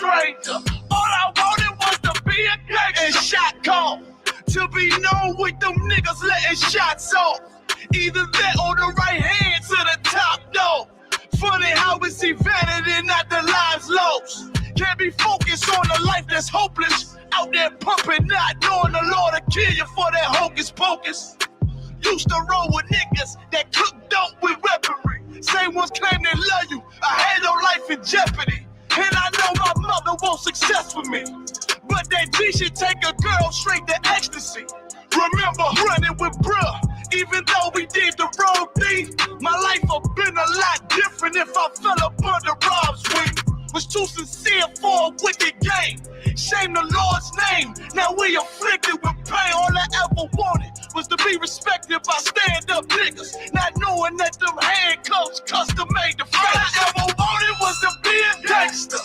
stranger. All I wanted was to be a gangster. And shot call to be known with them niggas letting shots off. Either that or the right hand to the top dog. Funny how we see vanity, not the lives lost. Can't be focused on a life that's hopeless. Out there pumping, not knowing the Lord will kill you for that hocus pocus. Used to roll with niggas that cook dope with weaponry. Same ones claim they love you. I had no life in jeopardy. And I know my mother wants success for me. But that G should take a girl straight to ecstasy. Remember running with bruh. Even though we did the wrong thing, my life would been a lot different if I fell up under Rob's wing. Was too sincere for a wicked game. Shame the Lord's name. Now we afflicted with pain. All I ever wanted was to be respected by stand-up niggas. Not knowing that them handcuffs custom made the face. All I ever wanted was to be a gangster.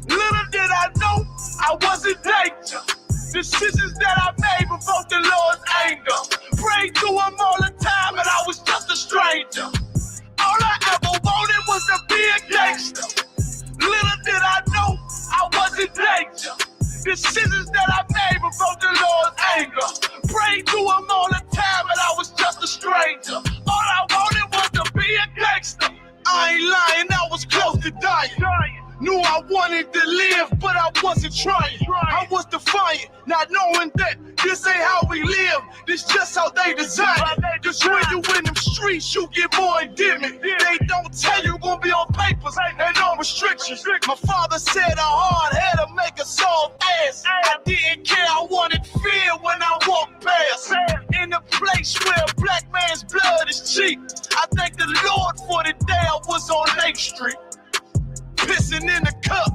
Little did I know I was in danger. Decisions that I made provoked the Lord's anger. Prayed to him all the time and I was just a stranger. All I ever wanted was to be a gangster. Little did I know I was in danger. Decisions that I made provoked the Lord's anger. Prayed to him all the time and I was just a stranger. All I wanted was to be a gangster. I ain't lying, I was close to dying. Knew I wanted to live, but I wasn't trying. I was defiant, not knowing that this ain't how we live. This just how they design it. Cause when you in them streets, you get more endemic. They don't tell you gonna be on papers and on restrictions. My father said a hard head to make a soft ass. I didn't care, I wanted fear when I walked past. In a place where a black man's blood is cheap. I thank the Lord for the day I was on Lake Street. Pissing in the cup,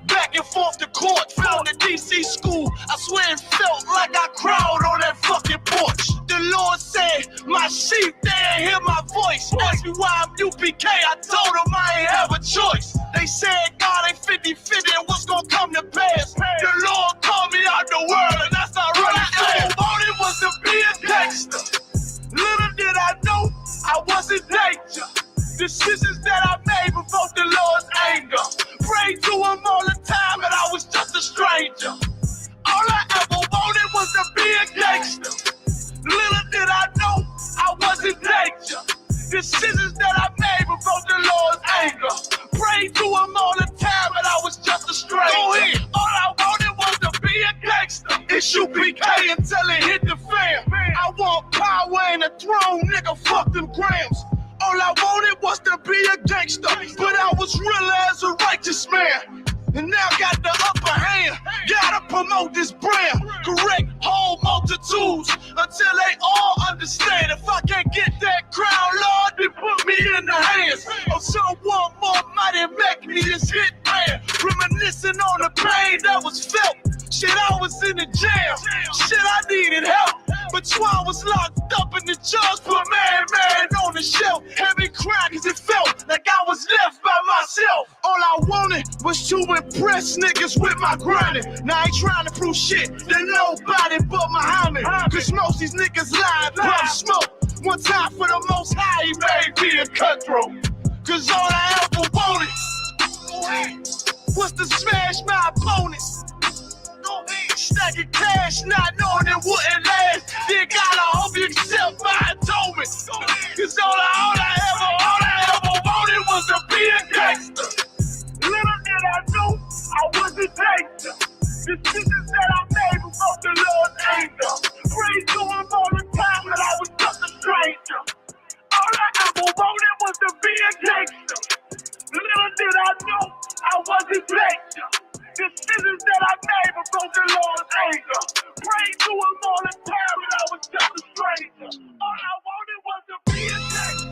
back and forth to court, from the DC school. I swear it felt like I cried on that fucking porch. The Lord said, my sheep, they ain't hear my voice. Asked me why I'm UPK, I told them I ain't have a choice. They said God ain't 50-50 and what's gonna come to pass. The Lord called me out the world and that's not really fair. All I wanted was to be a gangster. Little did I know I was in danger. Decisions that I made provoked the Lord's anger. Prayed to him all the time and I was just a stranger. All I ever wanted was to be a gangster. Little did I know I was in danger. Decisions that I made provoked the Lord's anger. Prayed to him all the time and I was just a stranger. Go ahead. All I wanted was to be a gangster. Isupk until it hit the fan. I want power and a throne, nigga, fuck them grams. All I wanted was to be a gangster, but I was real as a righteous man. And now got the upper hand, gotta promote this brand. Correct whole multitudes until they all understand. If I can't get that crown, Lord, then put me in the hands of someone more mighty make me this hit man. Reminiscing on the pain that was felt. Shit, I was in the jail. Shit, I needed help. But Twan was locked up in the judge put man on the shelf. Heavy cry cause it felt like I was left by myself. All I wanted was to impress niggas with my grinding. Now I ain't trying to prove shit to nobody but Muhammad. Cause most these niggas lie, pump smoke. One time for the most high, he made me a cutthroat. Cause all I ever wanted was to smash my opponents. Stacking cash, not knowing it wouldn't last. Then God, I hope you accept my atonement. Cause all I ever wanted was to be a gangster. Little did I know I was a gangster. Decisions that I made provoked the Lord's anger. Prayed to him all the time and I was just a stranger. All I ever wanted was to be a gangster. Little did I know I was a gangster. Decisions that I made provoked the Lord's anger. Prayed to him all the time and I was just a stranger. All I wanted was to be a gangster.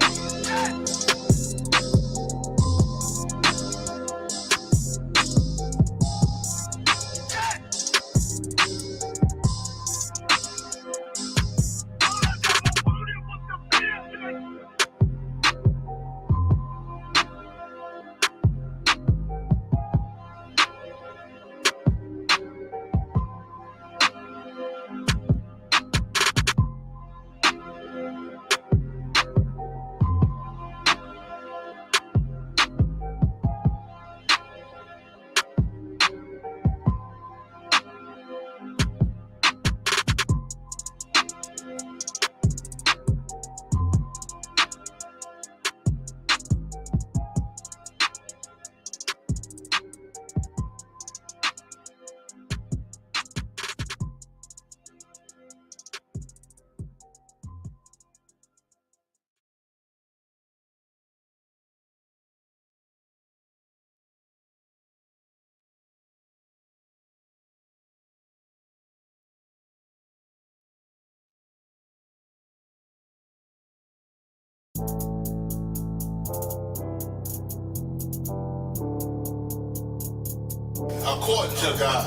According to God,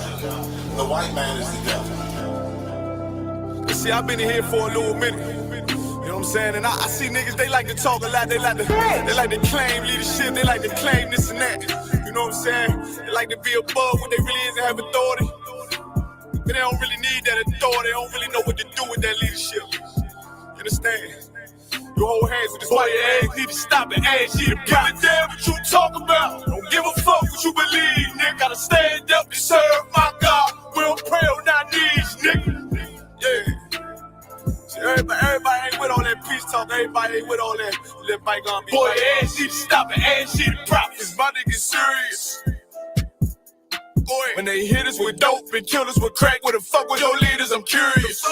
the white man is the devil. See, I've been in here for a little minute. You know what I'm saying? And I see niggas, they like to talk a lot. They like to claim leadership. They like to claim this and that. You know what I'm saying? They like to be above what they really is and have authority. But they don't really need that authority. They don't really know what to do with that leadership. You understand? You hold hands with this boy, your ass need to stop and ask you to give a damn what you talk about. Don't give a fuck what you believe, nigga. Gotta stand up and serve my God. We don't pray on our knees, nigga. Yeah. See, everybody ain't with all that peace talk. Everybody ain't with all that. Let bygone be. Boy, your ass need to stop and ask you to prophets. My nigga serious. When they hit us with dope and kill us with crack, where the fuck with your leaders? I'm curious.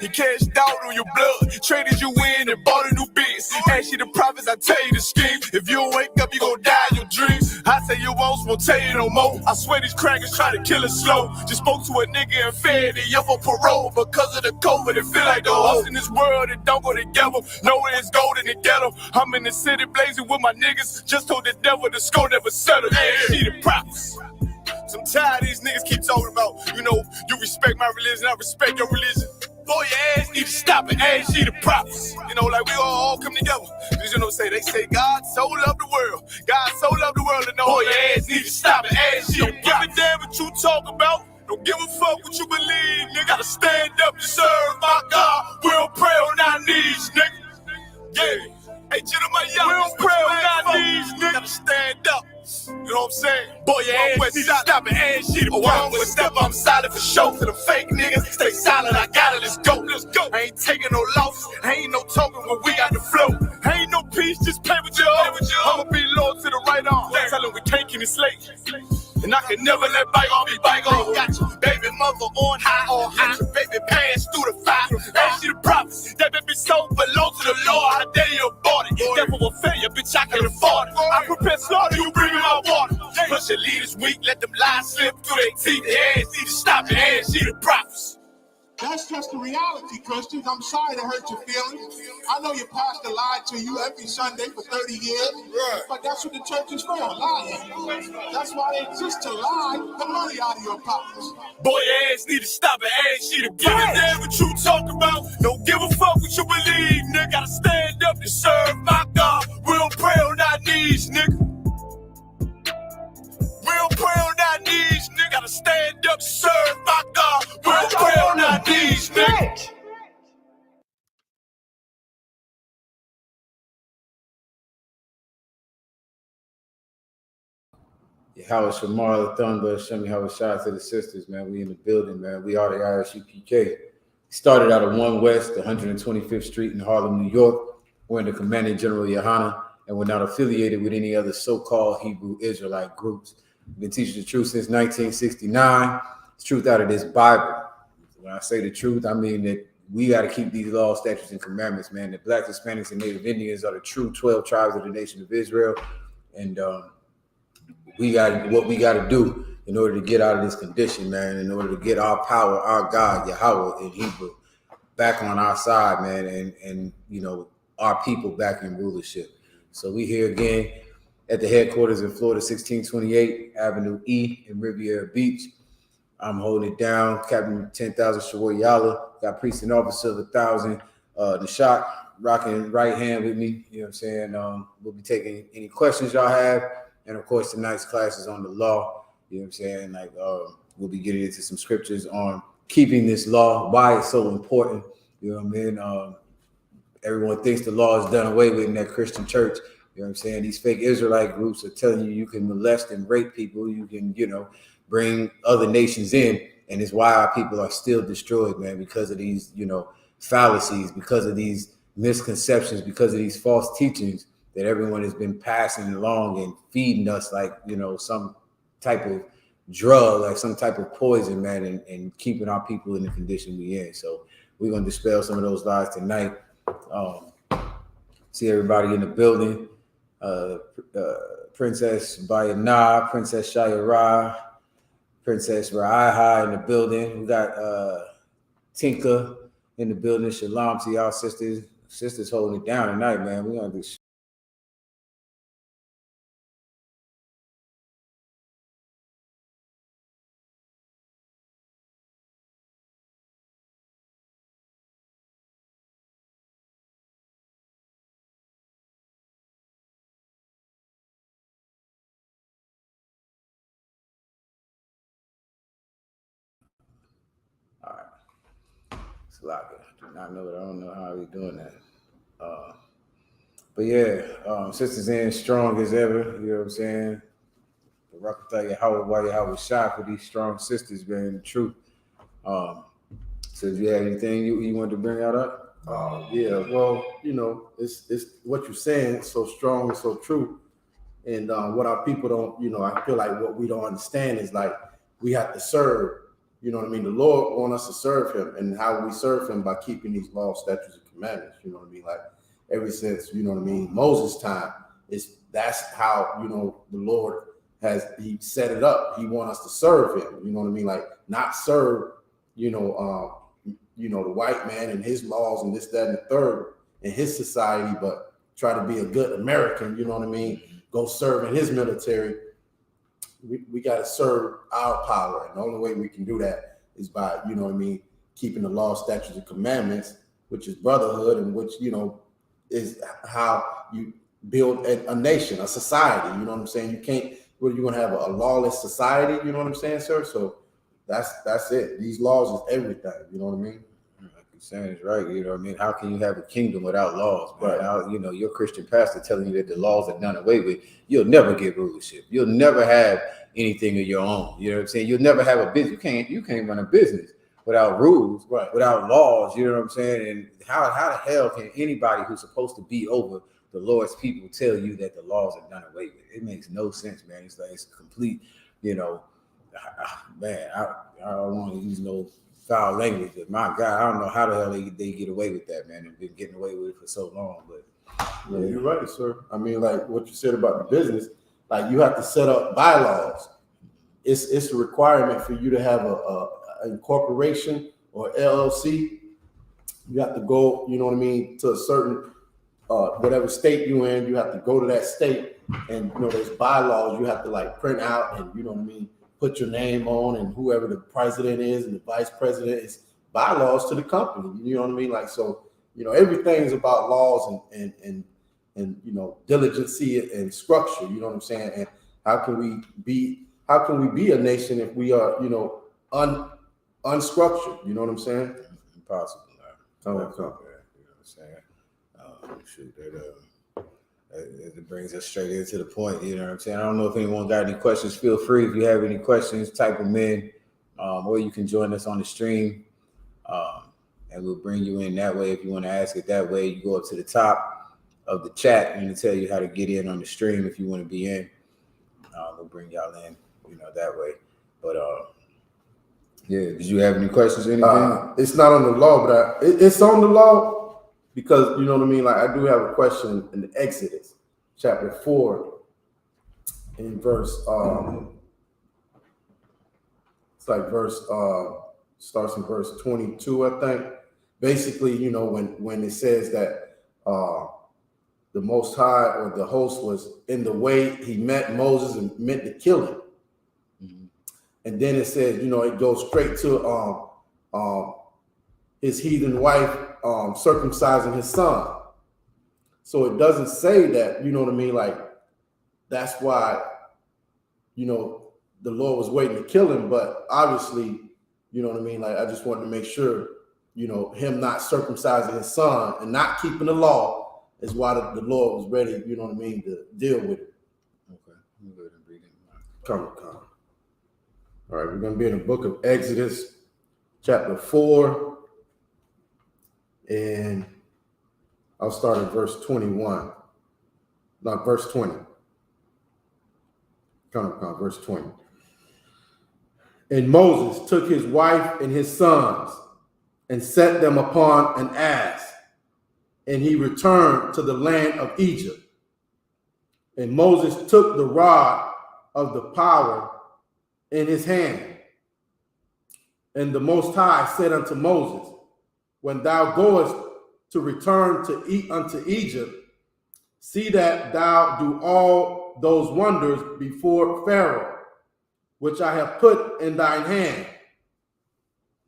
He cashed out on your blood, traded you in and bought a new biz. Ask you the prophets, I tell you the scheme. If you don't wake up, you gon' die in your dreams. I say you won't tell you no more. I swear these crackers try to kill us slow. Just spoke to a nigga and fed he up on parole because of the COVID. It feel like the host in this world that don't go together. Nowhere is gold in the ghetto. I'm in the city blazing with my niggas. Just told the devil the skull never settled. Yeah, see the prophets. I'm tired of these niggas keep talking about, you know, you respect my religion, I respect your religion. Boy, your ass need to stop and ask you the prophets. You know, like we all come together. Cause you know, they say God so loved the world. God so loved the world, and boy, your ass need to stop and ask you the prophets. Don't give a damn what you talk about. Don't give a fuck what you believe. Nigga, gotta stand up and serve my God. We don't pray on our knees, nigga. Yeah. Hey, Jeremiah, we don't pray on our knees, nigga. Gotta stand up. You know what I'm saying? Boy, your ass need to stop and ask you to walk with step. I'm solid for show. To the fake niggas, stay silent. I got it. Let's go. Let's go. I ain't taking no loss. I ain't no token when we got the flow. I ain't no peace, just play with you. I'ma be loyal to the right arm. Tell him we can't keep it slave. And I can never let bygone be bygone. Got your baby mother on high. Got your baby pants through the fire. Ask you the prophets. That baby soul belong to the Lord. How dare you abort it? Devil will fail you, bitch, I can afford it. I prepare slaughter, you bring me my water. Plus your leaders weak, let them lies slip through their teeth. Their ass need to stop and ask you the prophets. That's just the reality, Christians. I'm sorry to hurt your feelings. I know your pastor lied to you every Sunday for 30 years, but that's what the church is for, lying. That's why they exist, to lie the money out of your pockets. Boy, your ass need to stop and ask you to give a damn what you talk about. Don't give a fuck what you believe, nigga. Gotta stand up and serve my God. We don't pray on our knees, nigga. We don't pray on our knees, nigga. Gotta stand up and serve my God. We don't pray on our knees, nigga. Howard Shamar, the Thunder, Shemi Howard, shout out to the sisters, man. We in the building, man. We are the Isupk. Started out of 1 West, 125th Street in Harlem, New York. We're in the Commanding General Yohana, and we're not affiliated with any other so-called Hebrew Israelite groups. We've been teaching the truth since 1969. The truth out of this Bible. When I say the truth, I mean that we got to keep these laws, statutes, and commandments, man. The Blacks, Hispanics, and Native Indians are the true 12 tribes of the nation of Israel. And we got what we got to do in order to get out of this condition, man, in order to get our power, our God, Yahweh in Hebrew, back on our side, man, and you know, our people back in rulership. So we here again at the headquarters in Florida, 1628 Avenue E in Riviera Beach. I'm holding it down. Captain 10,000 Shawar Yala, got priest and officer of 1,000. The shot rocking right hand with me. You know what I'm saying? We'll be taking any questions y'all have. And of course, tonight's class is on the law. You know what I'm saying? Like, we'll be getting into some scriptures on keeping this law, why it's so important. You know what I mean? Everyone thinks the law is done away with in that Christian church. You know what I'm saying? These fake Israelite groups are telling you can molest and rape people. You can, you know, bring other nations in. And it's why our people are still destroyed, man, because of these, you know, fallacies, because of these misconceptions, because of these false teachings that everyone has been passing along and feeding us like, you know, some type of drug, like some type of poison, man, and keeping our people in the condition we in. So we're going to dispel some of those lies tonight. See everybody in the building. Princess Bayana, Princess Shayara, Princess Raiha in the building. We got Tinka in the building. Shalom to y'all sisters. Sisters holding it down tonight, man. We're going to do It's a lot. I do not know it. I don't know how we doing that. But yeah, sisters in strong as ever. You know what I'm saying? The Rakataya Howard shot for these strong sisters, man. The truth. So, if you had anything you wanted to bring out up? Yeah. Well, it's what you're saying. It's so strong and so true. And what our people don't, I feel like what we don't understand is like we have to serve. You know what I mean? The Lord wants us to serve Him, and how we serve Him by keeping these laws, statutes, and commandments. You know what I mean? Like ever since Moses' time, that's how the Lord He set it up. He wants us to serve Him. You know what I mean? Like not serve the white man and his laws and this, that, and the third in his society, but try to be a good American. You know what I mean? Go serve in his military. We got to serve our power, and the only way we can do that is by keeping the law, statutes, and commandments, which is brotherhood, and which is how you build a nation, a society. You know what I'm saying? You can't. What, you're gonna have a lawless society? You know what I'm saying, sir? So that's it. These laws is everything. You know what I mean? Like you're saying is right. You know what I mean? How can you have a kingdom without laws, man? Right. How, your Christian pastor telling you that the laws are done away with. You'll never get rulership. You'll never have anything of your own. You know what I'm saying? You'll never have a business. You can't run a business without rules, right? Without laws. You know what I'm saying? And how the hell can anybody who's supposed to be over the Lord's people tell you that the laws are done away with? It makes no sense, man. It's like it's complete, man. I don't want to use no foul language, but my God, I don't know how the hell they get away with that, man. They've been getting away with it for so long, but yeah, you're right, sir. I mean, like what you said about the business, like you have to set up bylaws. It's a requirement for you to have a corporation or LLC. You have to go, to a certain whatever state you're in. You have to go to that state, and there's bylaws you have to like print out, and put your name on, and whoever the president is and the vice president is bylaws to the company. You know what I mean? Like so, everything is about laws and diligency and structure. You know what I'm saying? And how can we be a nation if we are unstructured? You know what I'm saying? Impossible. Oh, you know what I'm saying? Shoot, that brings us straight into the point. You know what I'm saying? I don't know if anyone got any questions. Feel free if you have any questions, type them in, or you can join us on the stream, and we'll bring you in that way. If you want to ask it that way, you go up to the top of the chat and it'll tell you how to get in on the stream if you want to be in. We'll bring y'all in, that way. But yeah, did you have any questions or anything? It's not on the law, but it's on the law. Because you know what I mean, like I do have a question in the Exodus, chapter 4, in verse. It's like starts in verse 22, I think. Basically, when it says that the Most High or the host was in the way, he met Moses and meant to kill him, and then it says, it goes straight to his heathen wife circumcising his son. So it doesn't say that, you know what I mean? Like, that's why, the Lord was waiting to kill him. But obviously, you know what I mean? Like, I just wanted to make sure, him not circumcising his son and not keeping the law is why the Lord was ready, you know what I mean, to deal with it. Okay. Let me go ahead and read it. Come. All right, we're going to be in the book of Exodus, chapter 4. And I'll start at verse 21. Not verse 20. Come, verse 20. And Moses took his wife and his sons and set them upon an ass, and he returned to the land of Egypt. And Moses took the rod of the power in his hand. And the Most High said unto Moses, when thou goest to return unto Egypt, see that thou do all those wonders before Pharaoh, which I have put in thine hand.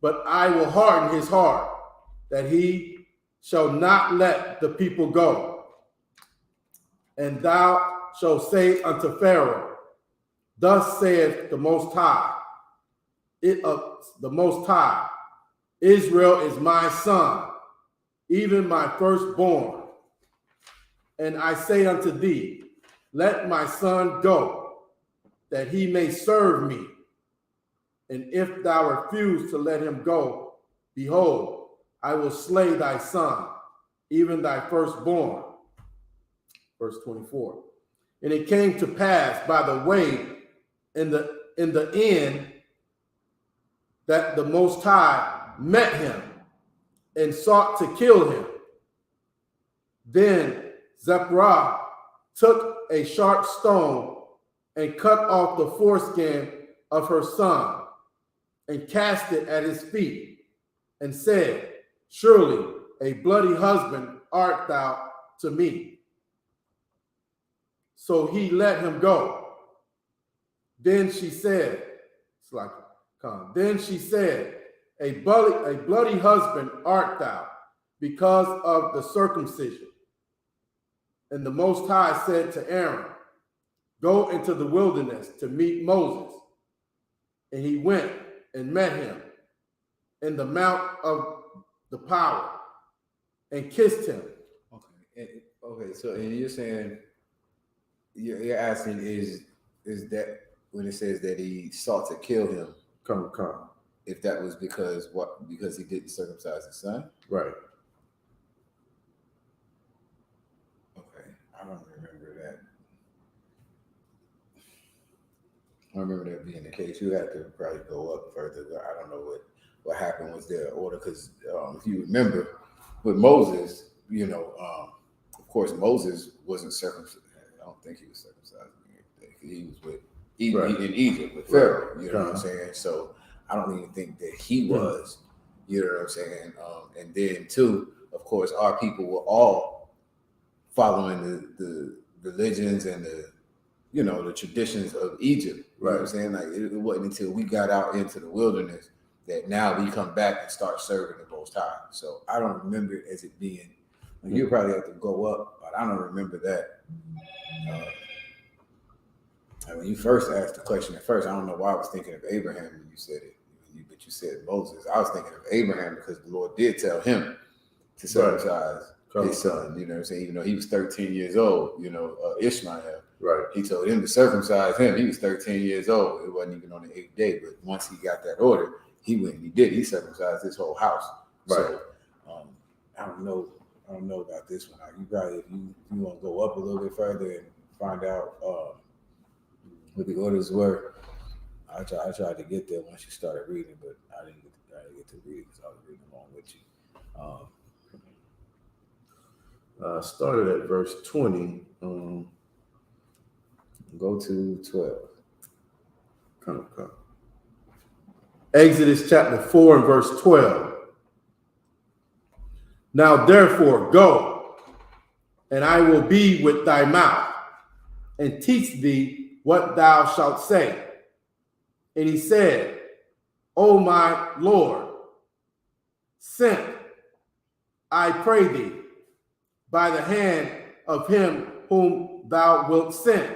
But I will harden his heart, that he shall not let the people go. And thou shalt say unto Pharaoh, thus saith the Most High, the Most High, Israel is my son, even my firstborn. And I say unto thee, let my son go, that he may serve me. And if thou refuse to let him go, behold, I will slay thy son, even thy firstborn. Verse 24. And it came to pass by the way in the end that the Most High met him and sought to kill him. Then Zipporah took a sharp stone and cut off the foreskin of her son and cast it at his feet and said, surely a bloody husband art thou to me. So he let him go. Then she said, then she said, a bloody husband art thou because of the circumcision. And the Most High said to Aaron, go into the wilderness to meet Moses. And he went and met him in the mount of the power and kissed him. Okay. So, and you're saying, you're asking, is that when it says that he sought to kill him? Come. If that was because he didn't circumcise his son? Right. Okay. I don't remember that. I remember that being the case. You have to probably go up further. I don't know what happened. Was there an order? Because if you remember with Moses, of course, Moses wasn't circumcised. I don't think he was circumcised. He was in Egypt with Pharaoh. You know what I'm saying? So I don't even think that he was. You know what I'm saying? And then too, of course, our people were all following the religions and the traditions of Egypt. You know what I'm saying? Like it wasn't until we got out into the wilderness that now we come back and start serving the Most High. So I don't remember it as it being. You probably have to go up, but I don't remember that. When you first asked the question at first, I don't know why I was thinking of Abraham when you said it, but you said Moses. I was thinking of Abraham because the Lord did tell him to circumcise his son. You know what I'm saying? Even though he was 13 years old, Ishmael. Right. He told him to circumcise him. He was 13 years old. It wasn't even on the 8th day, but once he got that order, he went and he did. He circumcised his whole house. Right. So I don't know about this one. You probably, if you want to go up a little bit further and find out what the orders were. I tried to get there once you started reading, but I didn't get to read it because I was reading along with you. Started at verse 20. Go to 12. Come. Exodus chapter 4 and verse 12. Now therefore go, and I will be with thy mouth, and teach thee what thou shalt say. And he said, O my Lord, send, I pray thee, by the hand of him whom thou wilt send.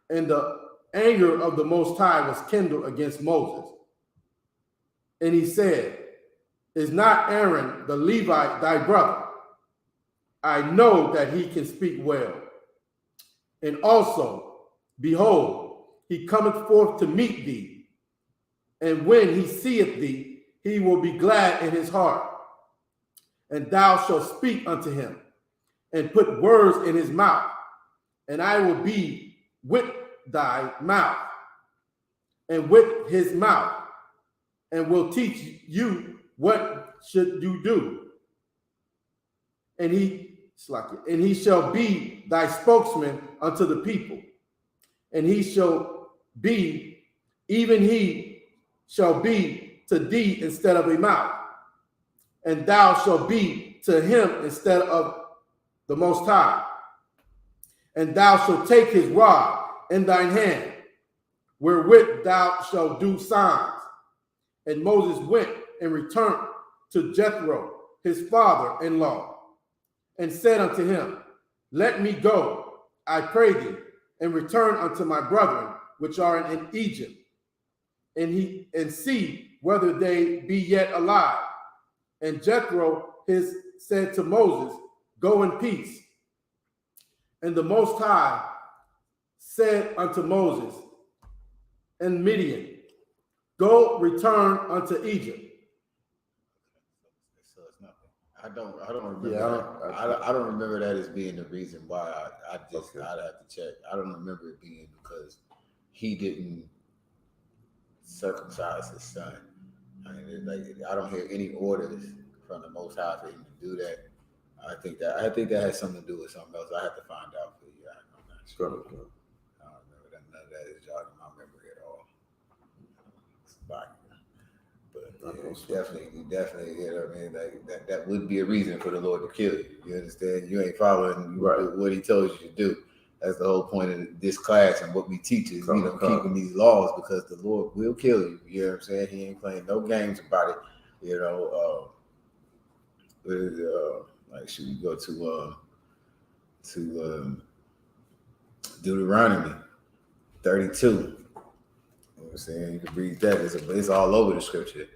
And the anger of the Most High was kindled against Moses. And he said, is not Aaron the Levite thy brother? I know that he can speak well. And also, behold, he cometh forth to meet thee. And when he seeth thee, he will be glad in his heart. And thou shalt speak unto him, and put words in his mouth. And I will be with thy mouth, and with his mouth, and will teach you what should you do. And he shall be thy spokesman unto the people. And he shall be, even he shall be to thee instead of a mouth. And thou shalt be to him instead of the Most High. And thou shalt take his rod in thine hand, wherewith thou shalt do signs. And Moses went and returned to Jethro, his father-in-law, and said unto him, let me go, I pray thee, and return unto my brethren which are in Egypt, and see whether they be yet alive. And Jethro said to Moses, go in peace. And the Most High said unto Moses and Midian, go return unto Egypt. So it's nothing. I don't remember. Yeah, I don't remember that as being the reason why. I'd have to check. I don't remember it being because he didn't circumcise his son. I mean, I don't hear any orders from the Most High for him to do that. I think that has something to do with something else. I have to find out for you. I'm not sure. I don't remember that. None of that is jogging my memory at all. But you definitely, you know what I mean? Like that would be a reason for the Lord to kill you. You understand? You ain't following what he told you to do. That's the whole point of this class and what we teach is, keeping these laws, because the Lord will kill you. You know what I'm saying? He ain't playing no games about it. You know, like should we go to Deuteronomy 32? You know what I'm saying? You can read that. It's all over the scripture.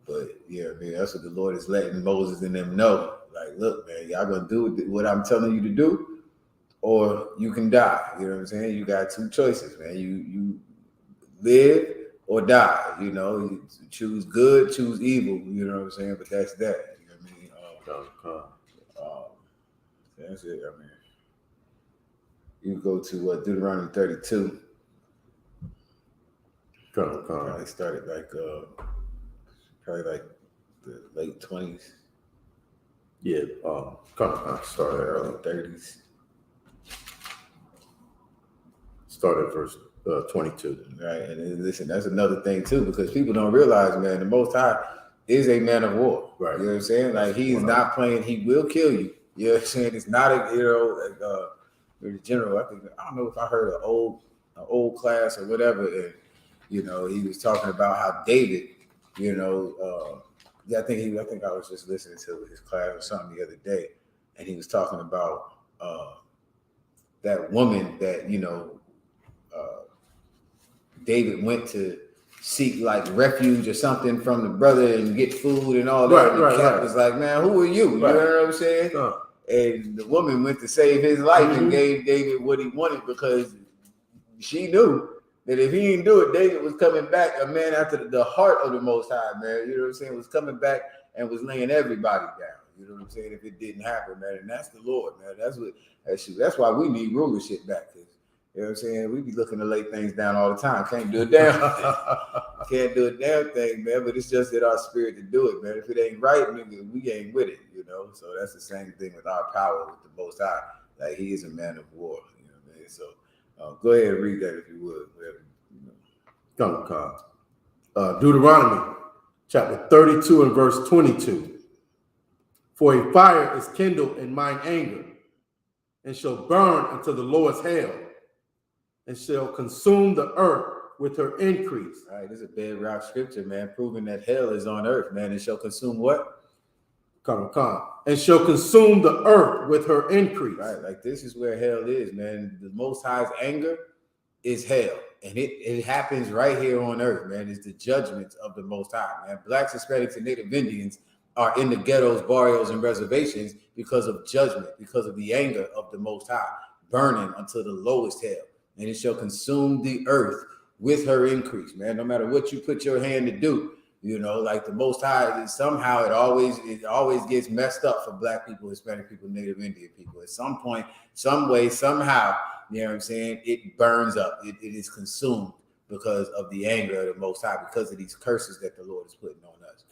But yeah, man, that's what the Lord is letting Moses and them know. Like, look, man, y'all gonna do what I'm telling you to do, or you can die. You know what I'm saying? You got two choices, man. You live or die. You know, you choose good, choose evil. You know what I'm saying? But that's that. You know what I mean? That's it. I mean, you go to Deuteronomy 32. Probably started like the late 20s. Yeah, Started early 30s. Started verse 22. Right, and listen, that's another thing too, because people don't realize, man, the Most High is a man of war. Right. You know what I'm saying? Like, he's not playing. He will kill you. You know what I'm saying? It's not a the general. I don't know if I heard an old class or whatever, and he was talking about how David, I think I was just listening to his class or something the other day, and he was talking about that woman that David went to seek like refuge or something from the brother and get food and all that. Right. Cat was like, man, who are you? You know what I'm saying? And the woman went to save his life and gave David what he wanted, because she knew that if he didn't do it, David was coming back, a man after the heart of the Most High, man. You know what I'm saying? Was coming back and was laying everybody down. You know what I'm saying? If it didn't happen, man, and that's the Lord, man. That's why we need rulership back. You know what I'm saying? We be looking to lay things down all the time. Can't do a damn thing. Can't do a damn thing, man. But it's just in our spirit to do it, man. If it ain't right, nigga, we ain't with it, So that's the same thing with our power with the Most High. Like, he is a man of war, you know what I mean? So go ahead and read that if you would. Deuteronomy chapter 32 and verse 22. For a fire is kindled in mine anger, and shall burn until the lowest hell, and shall consume the earth with her increase. All right, this is a bedrock scripture, man, proving that hell is on earth, man. It shall consume what? And shall consume the earth with her increase. Right, like this is where hell is, man. The Most High's anger is hell, and it happens right here on earth, man. It's the judgments of the Most High, man. Blacks, Hispanics, and Native Indians are in the ghettos, barrios, and reservations because of judgment, because of the anger of the Most High, burning until the lowest hell. And it shall consume the earth with her increase, man. No matter what you put your hand to do, like the Most High, somehow it always gets messed up for Black people, Hispanic people, Native Indian people. At some point, some way, somehow, you know what I'm saying, it burns up. It is consumed because of the anger of the Most High, because of these curses that the Lord is putting on us.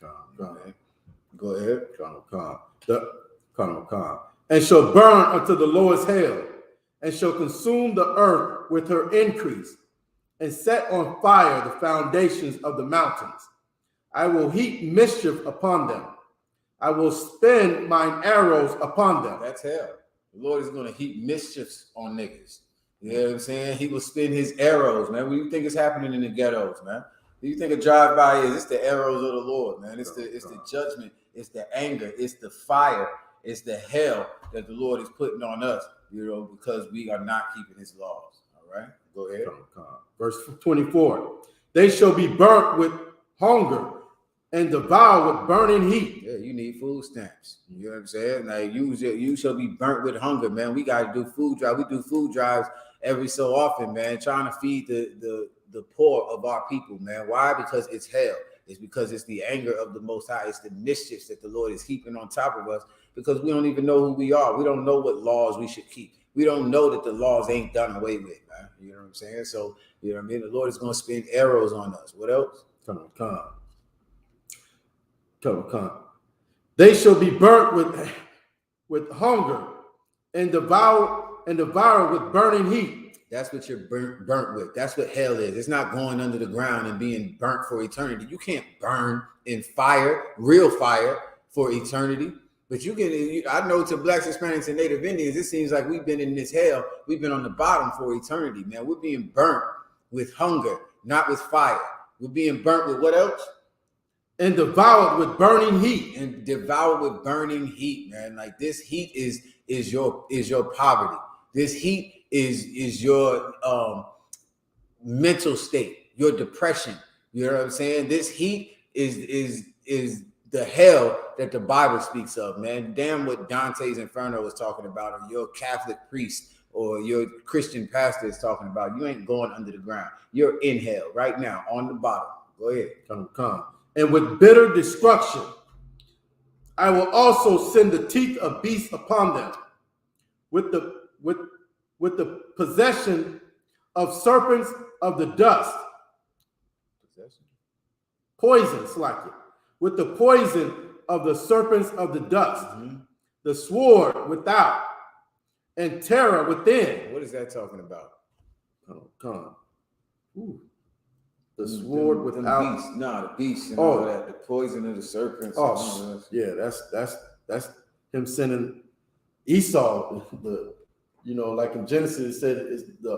Go ahead. And shall burn unto the lowest hell, and shall consume the earth with her increase, and set on fire the foundations of the mountains. I will heap mischief upon them. I will spin mine arrows upon them. That's hell. The Lord is going to heap mischiefs on niggas. You know what I'm saying? He will spin his arrows, man. What do you think is happening in the ghettos, man? Do you think a drive-by is? It's the arrows of the Lord, man. It's the judgment. It's the anger. It's the fire. It's the hell that the Lord is putting on us, because we are not keeping his laws. All right? Go ahead. Verse 24. They shall be burnt with hunger and devoured with burning heat. Yeah, you need food stamps. You know what I'm saying? Like you shall be burnt with hunger, man. We got to do food drive. We do food drives every so often, man, trying to feed the poor of our people, man. Why? Because it's hell. It's because it's the anger of the Most High. It's the mischiefs that the Lord is heaping on top of us because we don't even know who we are. We don't know what laws we should keep. We don't know that the laws ain't done away with, man. You know what I'm saying? So, you know what I mean? The Lord is going to spin arrows on us. What else? Come on. They shall be burnt with hunger and devoured with burning heat. That's what you're burnt with. That's what hell is. It's not going under the ground and being burnt for eternity. You can't burn in fire, real fire, for eternity. But you can. I know to Blacks, Hispanics, and Native Indians, it seems like we've been in this hell. We've been on the bottom for eternity, man. We're being burnt with hunger, not with fire. We're being burnt with what else? And devoured with burning heat. And devoured with burning heat, man. Like this heat is your poverty. This heat is your mental state, your depression. You know what I'm saying? This heat is the hell that the Bible speaks of, man. Damn what Dante's Inferno was talking about, or your Catholic priest or your Christian pastor is talking about. You ain't going under the ground. You're in hell right now on the bottom. Go ahead. Come. And with bitter destruction, I will also send the teeth of beasts upon them, with the possession of serpents of the dust. Poison, it's like it. With the poison of the serpents of the dust, the sword without, and terror within. What is that talking about? Come. The sword without. The beast and all that. The poison of the serpents. Yeah, that's him sending Esau. Like in Genesis, it said is the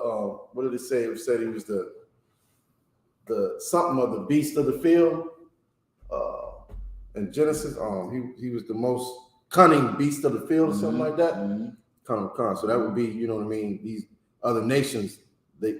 what did it say? It said he was the something of the beast of the field. In Genesis, he was the most cunning beast of the field, or something like that. Come. So that would be, you know what I mean? These other nations, they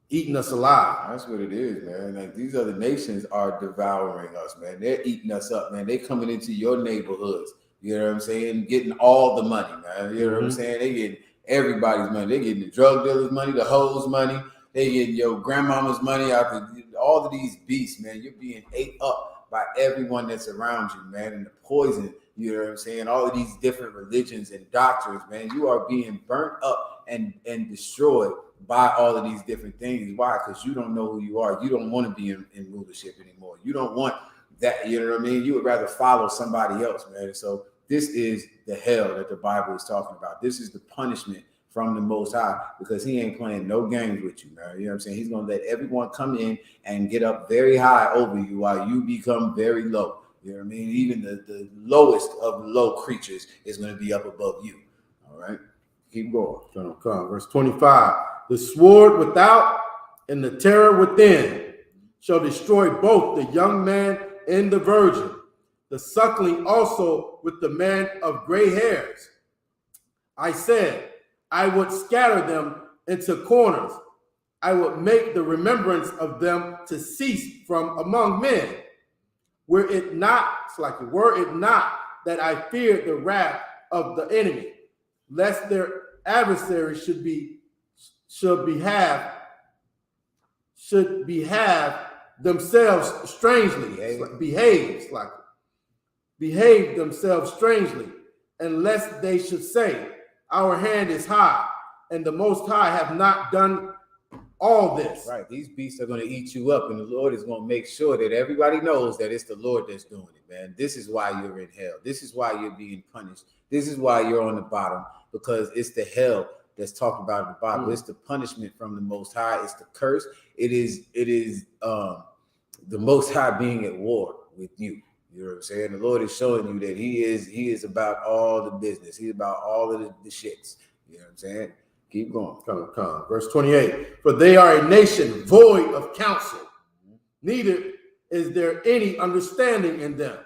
eating us alive. That's what it is, man. Like these other nations are devouring us, man. They're eating us up, man. They coming into your neighborhoods. You know what I'm saying? Getting all the money, man. You know what I'm saying? They getting everybody's money. They getting the drug dealers' money, the hoes' money. They getting your grandmama's money out of all of these beasts, man. You're being ate up by everyone that's around you, man. And the poison, you know what I'm saying? All of these different religions and doctrines, man. You are being burnt up and destroyed by all of these different things. Why? Because you don't know who you are. You don't want to be in rulership anymore. You don't want that, you know what I mean? You would rather follow somebody else, man. So this is the hell that the Bible is talking about. This is the punishment from the Most High, because he ain't playing no games with you, man. You know what I'm saying? He's going to let everyone come in and get up very high over you while you become very low. You know what I mean? Even the lowest of low creatures is going to be up above you. All right? Keep going. Come. Verse 25. The sword without and the terror within shall destroy both the young man and the virgin, the suckling also with the man of gray hairs. I said, I would scatter them into corners. I would make the remembrance of them to cease from among men. Were it not that I feared the wrath of the enemy, lest their adversary should behave themselves strangely, behave themselves strangely, unless they should say, our hand is high, and the Most High have not done all this. Right. These beasts are going to eat you up, and the Lord is going to make sure that everybody knows that it's the Lord that's doing it, man. This is why you're in hell. This is why you're being punished. This is why you're on the bottom, because it's the hell that's talked about in the Bible. It's the punishment from the Most High. It's the curse. It is the Most High being at war with you. You know what I'm saying? The Lord is showing you that he is about all the business. He's about all of the shits. You know what I'm saying? Keep going. Come. Verse 28. For they are a nation void of counsel. Neither is there any understanding in them.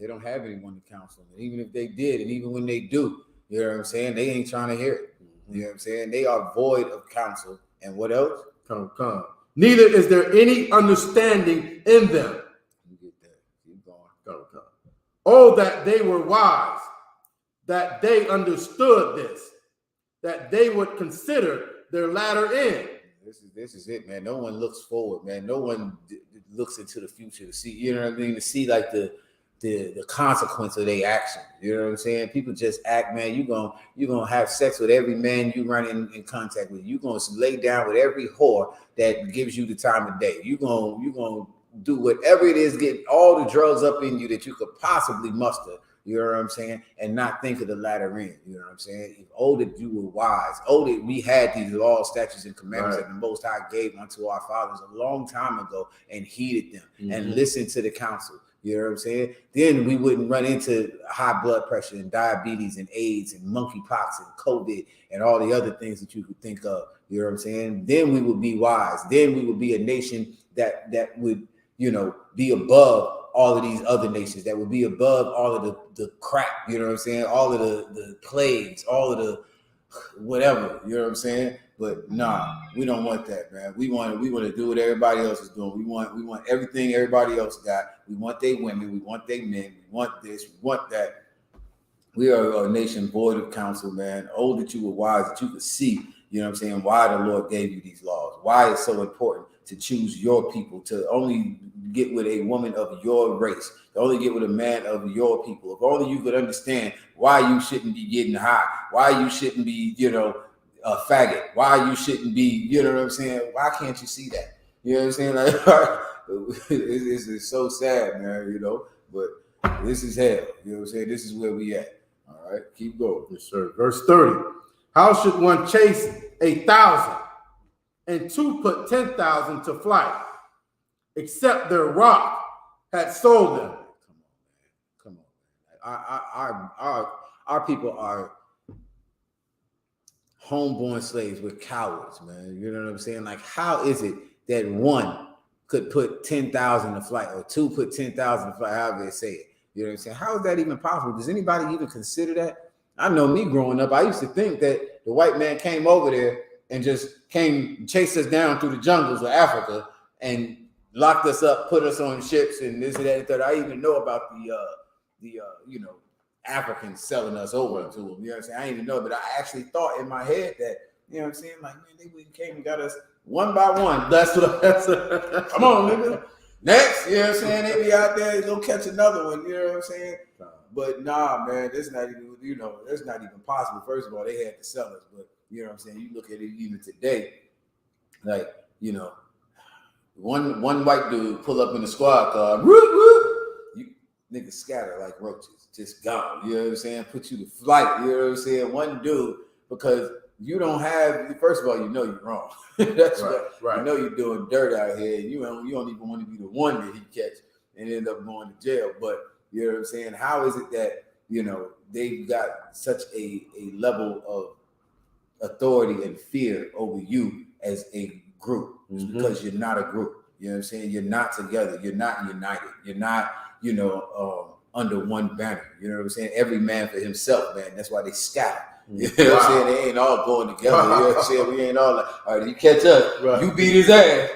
They don't have anyone to counsel. And even if they did, and even when they do, you know what I'm saying? They ain't trying to hear it. You know what I'm saying? They are void of counsel. And what else? Come. neither is there any understanding in them. You get that. Keep going. Go. Oh, that they were wise, that they understood this, that they would consider their latter end. This is it, man. No one looks forward, man. No one looks into the future to see, you know what I mean, to see like the consequence of their action. You know what I'm saying? People just act, man. You're gonna have sex with every man you run in contact with. You're gonna lay down with every whore that gives you the time of day. You're gonna do whatever it is, get all the drugs up in you that you could possibly muster. You know what I'm saying? And not think of the latter end. You know what I'm saying? If that you were wise. That we had these laws, statutes, and commandments that the Most High gave unto our fathers a long time ago and heeded them and listened to the counsel. You know what I'm saying? Then we wouldn't run into high blood pressure and diabetes and AIDS and monkeypox and COVID and all the other things that you could think of. You know what I'm saying? Then we would be wise. Then we would be a nation that would, be above all of these other nations, that would be above all of the crap, you know what I'm saying? All of the plagues, all of the whatever, you know what I'm saying? But nah, we don't want that, man. We want to do what everybody else is doing. We want everything everybody else got. We want their women, we want their men, we want this, we want that. We are a nation void of counsel, man. Oh, that you were wise, that you could see, you know what I'm saying, why the Lord gave you these laws, why it's so important to choose your people, to only get with a woman of your race, to only get with a man of your people. If only you could understand why you shouldn't be getting high, why you shouldn't be, a faggot, why you shouldn't be, you know what I'm saying? Why can't you see that? You know what I'm saying? Like, it's so sad, man, but this is hell. You know what I'm saying? This is where we at. All right, keep going. Yes, sir. Verse 30. How should one chase 1,000 and two put 10,000 to flight, except their rock had sold them? Come on. Our people are homeborn slaves. We're cowards, man. You know what I'm saying? Like, how is it that one could put 10,000 to flight, or two put 10,000 to flight, however they say it? You know what I'm saying? How is that even possible? Does anybody even consider that? I know me growing up, I used to think that the white man came over there and just chased us down through the jungles of Africa and locked us up, put us on ships and this and that and that. I even know about the Africans selling us over to them. You know what I'm saying? I didn't even know, but I actually thought in my head that, you know what I'm saying? Like, man, they came and got us one by one. That's what come on, nigga. Next, you know what I'm saying? They be out there, go catch another one, you know what I'm saying? But nah, man, that's not even, that's not even possible. First of all, they had to sell us, but you know what I'm saying? You look at it even today, like, one white dude pull up in the squad car, whoop, whoop, you niggas scatter like roaches, just gone. You know what I'm saying? Put you to flight, you know what I'm saying? One dude, because you don't have, first of all, you're wrong. That's right. You know you're doing dirt out here. You don't even want to be the one that he catch and end up going to jail. But you know what I'm saying? How is it that, they've got such a level of authority and fear over you as a group? It's because you're not a group. You know what I'm saying? You're not together. You're not united. You're not, under one banner. You know what I'm saying? Every man for himself, man. That's why they scatter. You know what I'm saying? They ain't all going together. You know what I'm saying? We ain't all like, all right, you catch us, you beat his ass.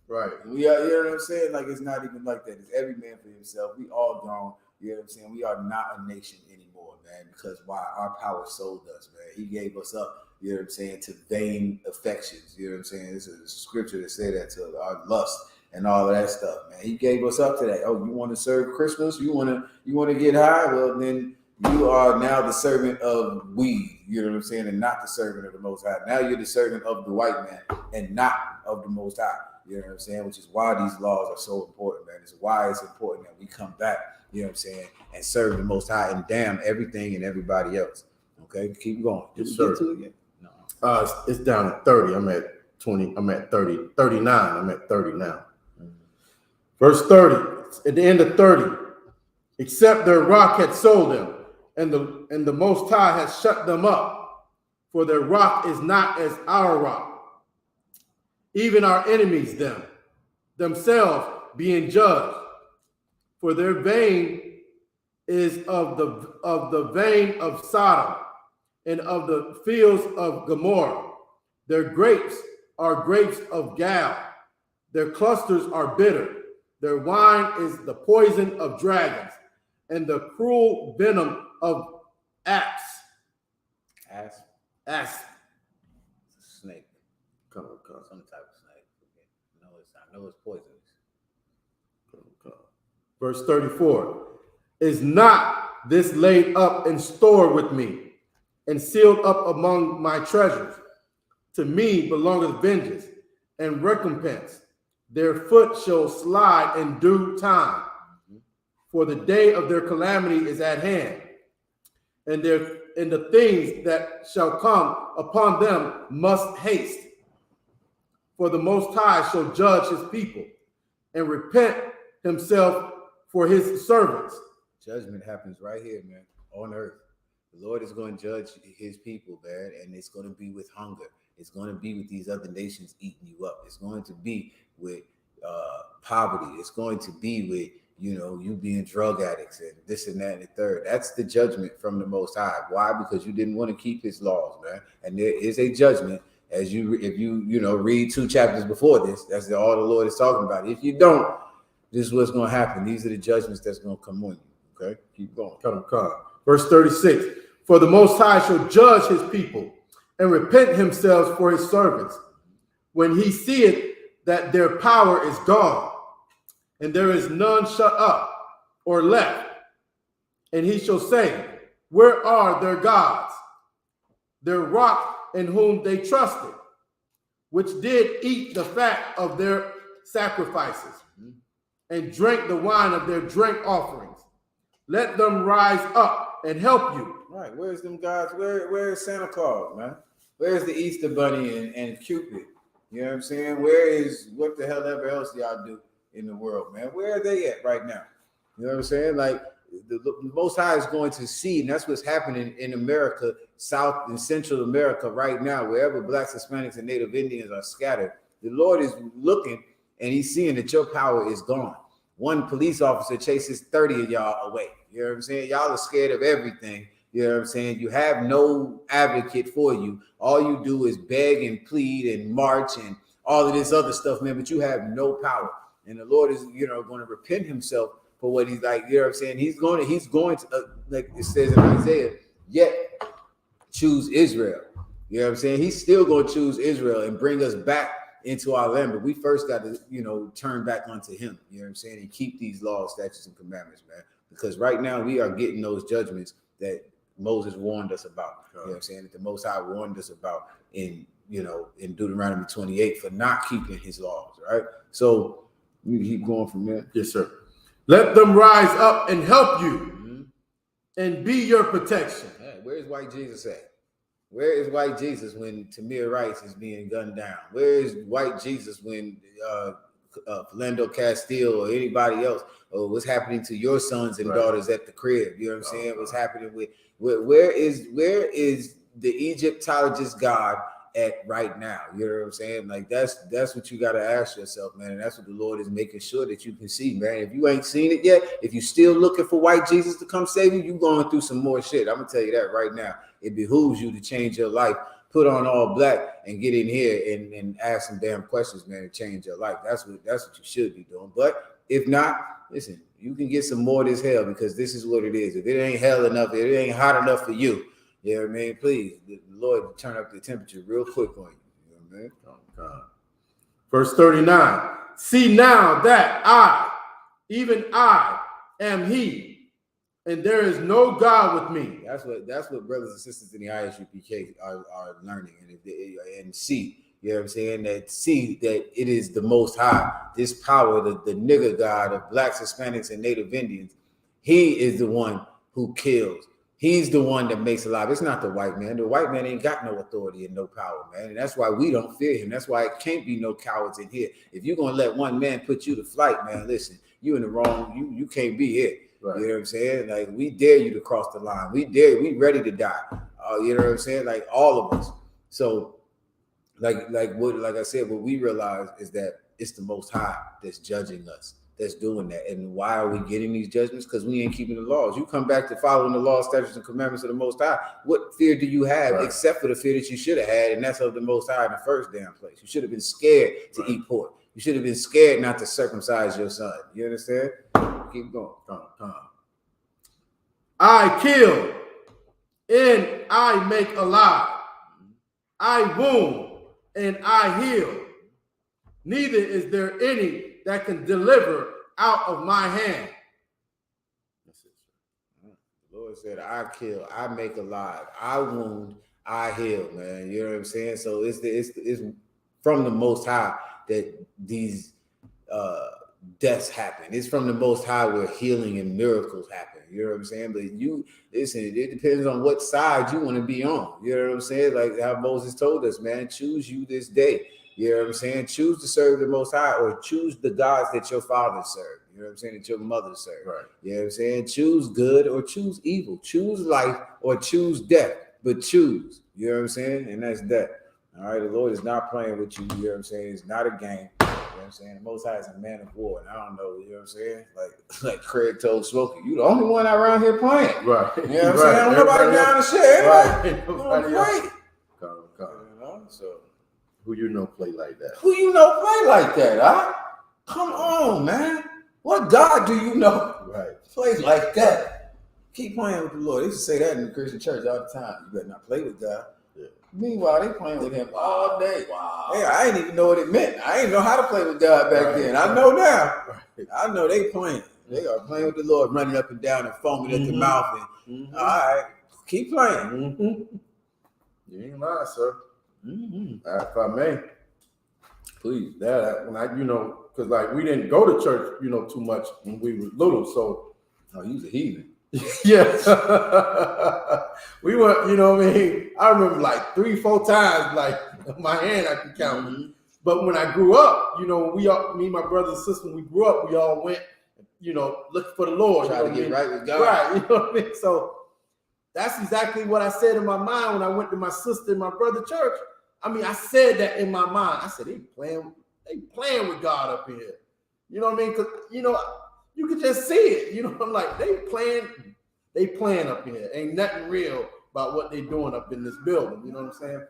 Right. We are, you know what I'm saying? Like, it's not even like that. It's every man for himself. We all gone. You know what I'm saying? We are not a nation anymore, man, because why? Our power sold us, man. He gave us up, you know what I'm saying, to vain affections. You know what I'm saying? It's a scripture that say that, to our lust and all of that stuff, man. He gave us up to that. Oh, you want to serve Christmas? You want to get high? Well, then you are now the servant of weed, you know what I'm saying, and not the servant of the Most High. Now you're the servant of the white man and not of the Most High, you know what I'm saying, which is why these laws are so important, man. It's why it's important that we come back, you know what I'm saying, and serve the Most High and damn everything and everybody else. Okay, keep going. Did you get to it yet? No. It's down to 30. I'm at 20. I'm at 30. 39. I'm at 30 now. Verse 30. At the end of 30, except their rock had sold them, and the Most High has shut them up, for their rock is not as our rock. Even our enemies themselves being judged, for their vein is of the vein of Sodom and of the fields of Gomorrah. Their grapes are grapes of Gal, Their clusters are bitter. Their wine is the poison of dragons and the cruel venom of asps. Asp. Asp. It's a snake. Come. Some type of snake. No, it's not. No, it's poisonous. Verse 34. Is not this laid up in store with me and sealed up among my treasures? To me belongeth vengeance and recompense. Their foot shall slide in due time. For the day of their calamity is at hand, and the things that shall come upon them must haste. For the Most High shall judge his people and repent himself for his servants. Judgment happens right here, man, on earth. The Lord is going to judge his people, man, and it's going to be with hunger. It's going to be with these other nations eating you up. It's going to be with poverty. It's going to be with, you being drug addicts and this and that and the third. That's the judgment from the Most High. Why? Because you didn't want to keep his laws, man. And there is a judgment if you read 2 chapters before this. That's all the Lord is talking about. If you don't, this is what's going to happen. These are the judgments that's going to come on you. Okay, keep going. Come. Verse 36. For the Most High shall judge his people and repent himself for his servants when he seeth that their power is gone, and there is none shut up or left. And he shall say, where are their gods, their rock in whom they trusted, which did eat the fat of their sacrifices and drank the wine of their drink offerings? Let them rise up and help you. Right, where's them gods? Where is Santa Claus, man? Where's the Easter Bunny and Cupid? You know what I'm saying? Where is what the hell ever else y'all do in the world, man? Where are they at right now? You know what I'm saying? Like the Most High is going to see, and that's what's happening in America, South and Central America right now, wherever Blacks, Hispanics, and Native Indians are scattered. The Lord is looking and he's seeing that your power is gone. One police officer chases 30 of y'all away. You know what I'm saying? Y'all are scared of everything. You know what I'm saying? You have no advocate for you. All you do is beg and plead and march and all of this other stuff, man, but you have no power. And the Lord is, going to repent himself for what he's like, you know what I'm saying? He's going to like it says in Isaiah, yet choose Israel. You know what I'm saying? He's still going to choose Israel and bring us back into our land, but we first got to, turn back onto him, you know what I'm saying? And keep these laws, statutes, and commandments, man. Because right now we are getting those judgments that Moses warned us about. You know what I'm saying? That the Most High warned us about in Deuteronomy 28 for not keeping his laws, right? So we keep going from there. Yes, sir. Let them rise up and help you and be your protection. Hey, where's white Jesus at? Where is white Jesus when Tamir Rice is being gunned down? Where is white Jesus when Philando Castile or anybody else, or what's happening to your sons and daughters at the crib? You know what I'm saying? What's happening with where is the Egyptologist God at right now? You know what I'm saying? Like that's what you got to ask yourself, man. And that's what the Lord is making sure that you can see, man. If you ain't seen it yet, if you still looking for white Jesus to come save you, you going through some more shit. I'm gonna tell you that right now. It behooves you to change your life, put on all black, and get in here and ask some damn questions, man, and change your life. That's what you should be doing. But if not, listen, you can get some more of this hell, because this is what it is. If it ain't hell enough, if it ain't hot enough for you, you know what I mean? Please, the Lord turn up the temperature real quick on you. You know what I mean? Oh, God. Verse 39. See now that I, even I, am he, and there is no God with me. That's what brothers and sisters in the Isupk are learning and see. You know what I'm saying? That see that it is the Most High, this power, the nigger God of Blacks, Hispanics, and Native Indians. He is the one who kills. He's the one that makes alive. It's not the white man. The white man ain't got no authority and no power, man. And that's why we don't fear him. That's why it can't be no cowards in here. If you're gonna let one man put you to flight, man, listen, you in the wrong. You can't be here. Right. You know what I'm saying? Like, we dare you to cross the line. We ready to die. You know what I'm saying? Like, all of us. So, like I said, what we realize is that it's the Most High that's judging us, that's doing that. And why are we getting these judgments? Because we ain't keeping the laws. You come back to following the laws, statutes, and commandments of the Most High. What fear do you have except for the fear that you should have had, and that's of the Most High in the first damn place? You should have been scared to eat pork. You should have been scared not to circumcise your son. You understand? Keep going. I kill and I make alive. I wound and I heal. Neither is there any that can deliver out of my hand. The Lord said, I kill, I make alive, I wound, I heal, man. You know what I'm saying? So it's from the Most High that these deaths happen. It's from the Most High where healing and miracles happen. You know what I'm saying? But you listen, it depends on what side you want to be on. You know what I'm saying? Like how Moses told us, man, choose you this day. You know what I'm saying? Choose to serve the Most High or choose the gods that your father served. You know what I'm saying? That your mother served. Right. You know what I'm saying? Choose good or choose evil. Choose life or choose death. But choose. You know what I'm saying? And that's death. All right. The Lord is not playing with you. You know what I'm saying? It's not a game. You know what I'm saying? The Most High is a man of war. And I don't know. You know what I'm saying? Like Craig told Smokey, you the only one around here playing. Right. You know what I'm saying? Nobody down the shit. Right. Nobody else. Come. You know? So Who you know play like that? who you know play like that, huh? Come on, man. What God do you know Right. play like that? Keep playing with the Lord. They used to say that in the Christian church all the time. You better not play with God. Yeah. Meanwhile, they playing with him all day. Wow. Hey, I didn't even know what it meant. I didn't know how to play with God back then. I know now. Right. I know they playing. They are playing with the Lord, running up and down and foaming at the mouth. And all right, keep playing. You ain't lying, sir. If I may, Please. that when I, because like we didn't go to church, too much when we were little. So Oh, you was a heathen. yes, we went. I remember like 3-4 times, like my hand I can count. But when I grew up, me, my brother and sister, when we grew up, we all went, looking for the Lord. Try to get right with God. Right, you know what I mean? So that's exactly what I said in my mind when I went to my sister and my brother church. I mean, I said that in my mind. I said, they playing with God up here. You know what I mean? Because, you could just see it. I'm like, they playing up here. Ain't nothing real about what they doing up in this building. You know what I'm saying?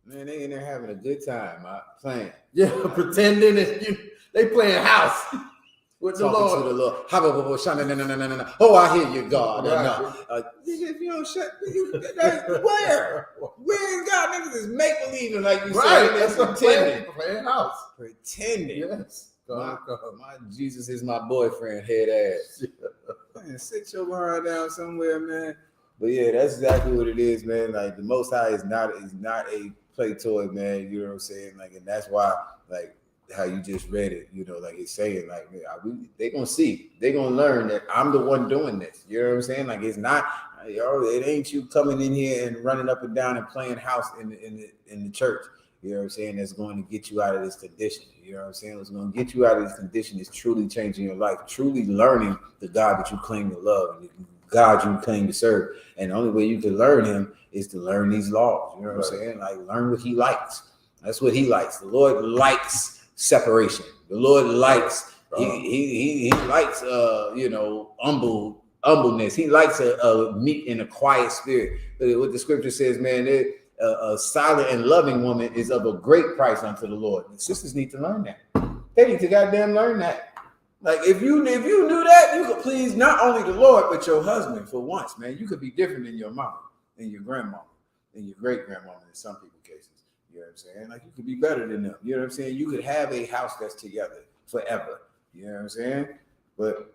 Man, they in there having a good time, playing. Yeah, pretending that they playing house with the Talking Lord. to the Lord. No. Oh, I hear you, God. Right. If you don't shut, where? Where in God niggas is make believing like you Right, said. that's what playing house. Pretending. Yes. My Jesus is my boyfriend, head ass. Man, sit your behind down somewhere, man. But yeah, that's exactly what it is, man. Like the Most High is not a play toy, man. You know what I'm saying? Like, and that's why, like, how you just read it, like it's saying, like, they gonna see, they gonna learn that I'm the one doing this. You know what I'm saying? Like, it's not, it ain't you coming in here and running up and down and playing house in the church. You know what I'm saying? That's going to get you out of this condition. You know what I'm saying? What's going to get you out of this condition is truly changing your life, truly learning the God that you claim to love and the God you claim to serve. And the only way you can learn him is to learn these laws. You know what I'm saying? Like, learn what he likes. That's what he likes. The Lord likes separation. The Lord likes, he likes, humbleness. He likes a meek and a quiet spirit. What the scripture says, man, a silent and loving woman is of a great price unto the Lord. And sisters need to learn that. They need to goddamn learn that. Like, if you knew that, you could please not only the Lord, but your husband for once, man. You could be different than your mama, than your grandmama, than your great-grandmama in some people's cases. You know what I'm saying? Like, you could be better than them. You know what I'm saying? You could have a house that's together forever. You know what I'm saying? But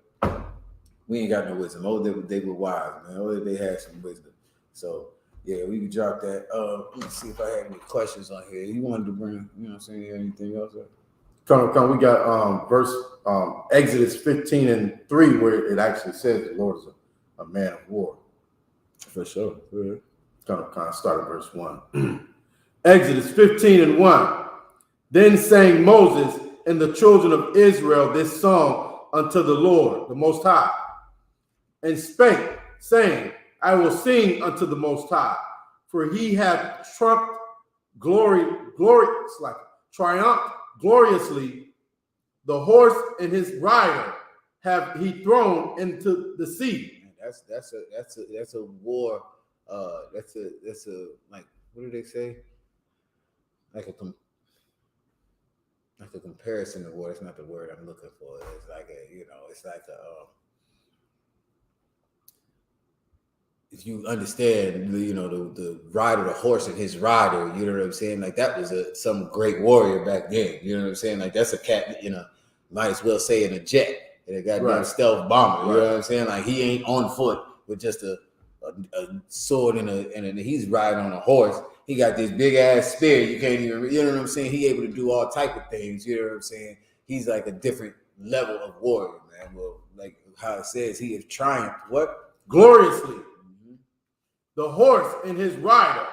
we ain't got no wisdom. Oh, they were wise, man. Oh, they had some wisdom. So, yeah, we can drop that. Let me see if I have any questions on here. You wanted to bring, anything else up? Come, we got verse Exodus 15:3, where it actually says the Lord is a man of war. For sure. Yeah. Kind of start at verse 1. Exodus 15:1. Then sang Moses and the children of Israel this song unto the Lord, the Most High, and spake, saying, I will sing unto the Most High, for he hath triumphed gloriously. The horse and his rider have he thrown into the sea. That's a war. That's a like, what do they say? Like like a comparison of war. It's not the word I'm looking for. It's like it's like if you understand, the rider, the horse and his rider, you know what I'm saying? Like that was some great warrior back then. You know what I'm saying? Like that's a cat, might as well say in a jet, in a goddamn stealth bomber. You know what I'm saying? Like he ain't on foot with just a sword and he's riding on a horse. He got this big ass spear. You can't even, you know what I'm saying? He able to do all type of things. You know what I'm saying? He's like a different level of warrior, man. Well, like how it says, he has triumphed what? Gloriously. The horse and his rider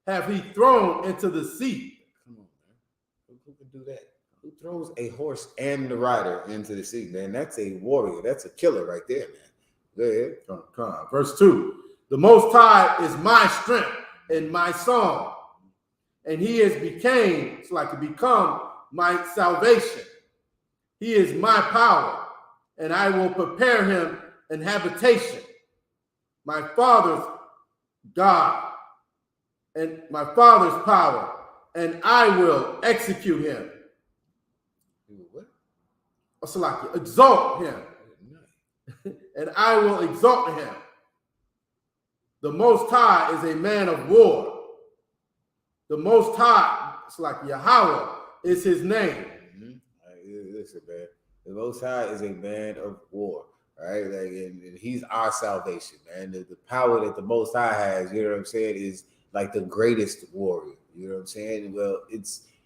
have he thrown into the sea. Come on, man. Who can do that? Who throws a horse and the rider into the sea, man? That's a warrior. That's a killer right there, man. Go ahead. Come on. Verse 2. The Most High is my strength and my song, and he has become my salvation. He is my power, and I will prepare him an habitation. My father's God and my father's power, and I will execute him. What? Exalt him, and I will exalt him. The Most High is a man of war. The Most High, it's like Yahweh, is his name. Listen, man. The Most High is a man of war. Right, like, and he's our salvation, man. The power that the Most High has, you know what I'm saying, is like the greatest warrior. You know what I'm saying? Well,